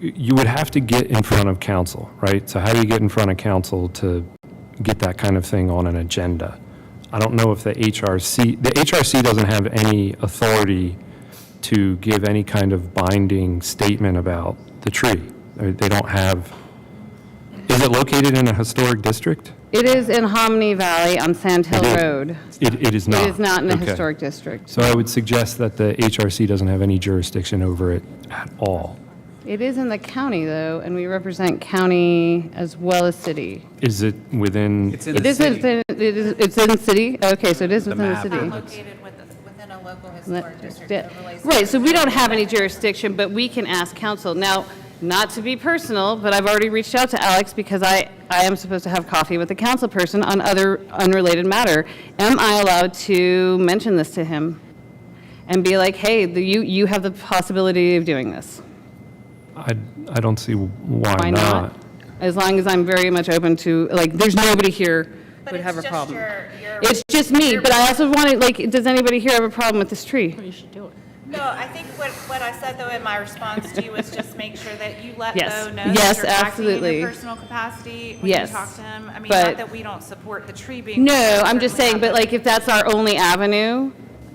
S7: you would have to get in front of council, right? So how do you get in front of council to get that kind of thing on an agenda? I don't know if the HRC doesn't have any authority to give any kind of binding statement about the tree. They don't have, is it located in a historic district?
S6: It is in Hominy Valley on Sand Hill Road.
S7: It is not?
S6: It is not in the
S7: Okay.
S6: historic district.
S7: So I would suggest that the HRC doesn't have any jurisdiction over it at all.
S6: It is in the county, though, and we represent county as well as city.
S7: Is it within?
S1: It's in
S6: It
S1: the
S6: is
S1: city.
S6: it's in the city? Okay, so it is within the
S1: map.
S6: city.
S17: Located within a local historic district.
S6: Yeah.
S17: overlay
S6: Right, so we don't
S17: zone.
S6: have any jurisdiction, but we can ask council. Now, not to be personal, but I've already reached out to Alex because I am supposed to have coffee with the council person on other unrelated matter. Am I allowed to mention this to him? And be like, hey, you have the possibility of doing this?
S7: I don't see why not.
S6: As long as I'm very much open to, like, there's nobody here
S17: But
S6: would
S17: it's
S6: have a
S17: just
S6: problem.
S17: your-
S6: It's just me, but I also wanted, like, does anybody here have a problem with this tree?
S12: You should do it.
S17: No, I think what I said though in my response to you was just make sure that you let
S6: Yes.
S17: Bo know
S6: Yes,
S17: that you're acting in
S6: absolutely.
S17: your personal capacity when
S6: Yes.
S17: you talk to him. I mean,
S6: But-
S17: not that we don't support the tree being.
S6: No,
S17: removed,
S6: I'm just
S17: certainly
S6: saying, but
S17: not,
S6: like, if that's our only avenue,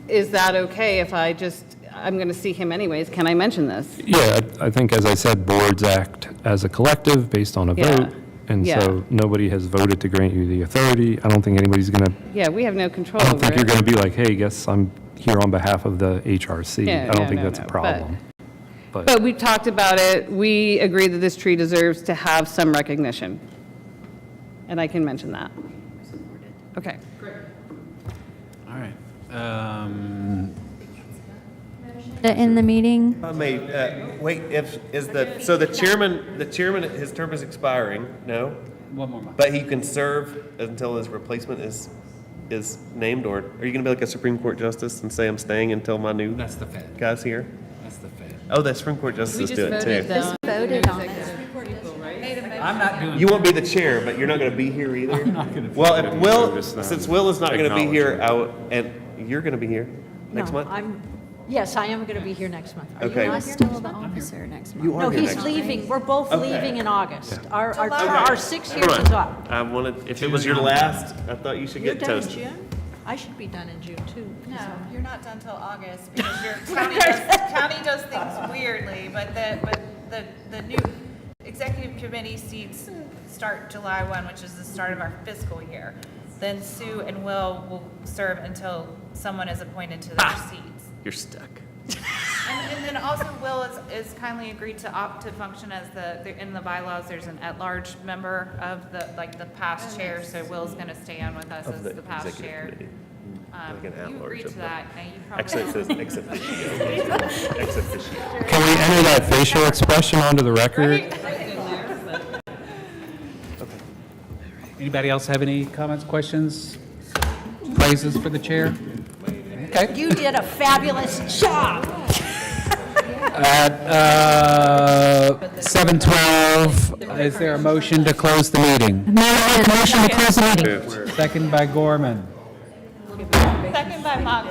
S6: is that okay if I'm going to see him anyways, can I mention this?
S7: Yeah, I think, as I said, boards act as a collective based on a
S6: Yeah.
S7: vote. And
S6: Yeah.
S7: so nobody has voted to grant you the authority. I don't think anybody's going to,
S6: Yeah, we have no control
S7: I
S6: over
S7: don't think you're
S6: it.
S7: going to be like, hey, guess I'm here on behalf of the HRC.
S6: Yeah,
S7: I don't
S6: no,
S7: think
S6: no,
S7: that's a
S6: no, but-
S7: problem.
S6: But we talked about it, we agree that this tree deserves to have some recognition. And I can mention that. Okay.
S1: All right.
S2: To end the meeting?
S5: If I may, wait, so the chairman, his term is expiring, no?
S1: One more month.
S5: But he can serve until his replacement is named, or are you gonna be like a Supreme Court justice and say, I'm staying until my new
S1: That's the Fed.
S5: guy's here?
S1: That's the Fed.
S5: Oh, the Supreme Court justices do it too.
S2: Just voted on it.
S1: I'm not doing.
S5: You won't be the chair, but you're not gonna be here either? Well, if Will, since Will is not gonna be here, and you're gonna be here next month?
S12: Yes, I am going to be here next month. Are you
S5: Okay.
S12: not
S2: I'm
S12: here?
S2: still the officer next month.
S5: You are
S12: No,
S5: here
S12: he's
S5: next month.
S12: leaving. We're both
S5: Okay.
S12: leaving in August. Our
S17: July.
S12: 6
S5: Never
S12: years
S5: mind.
S12: is up.
S5: I wanted, if it was your last, I thought you should
S12: You're
S5: get
S12: done in
S5: toasted.
S12: June? I should be done in June, too.
S17: No, you're not done till August because your county does things weirdly, but the new executive committee seats start July 1, which is the start of our fiscal year. Then Sue and Will serve until someone is appointed to their seats.
S5: You're stuck.
S17: And then also Will is kindly agreed to opt to function as in the bylaws, there's an at-large member of the past chair, so Will's gonna stay on with us as the past
S5: executive
S17: chair.
S5: committee. Like an
S17: You
S5: at-large
S17: agreed
S5: of
S17: to
S5: the-
S17: that, now you probably.
S5: Actually, it says ex officio. Ex officio.
S7: Can we enter that facial expression onto the record?
S1: Anybody else have any comments, questions, praises for the chair? Okay.
S12: You did a fabulous job.
S1: At 7:12, is there a motion to close the meeting?
S12: Motion to close the meeting.
S1: Second by Gorman.
S17: Second by Mock.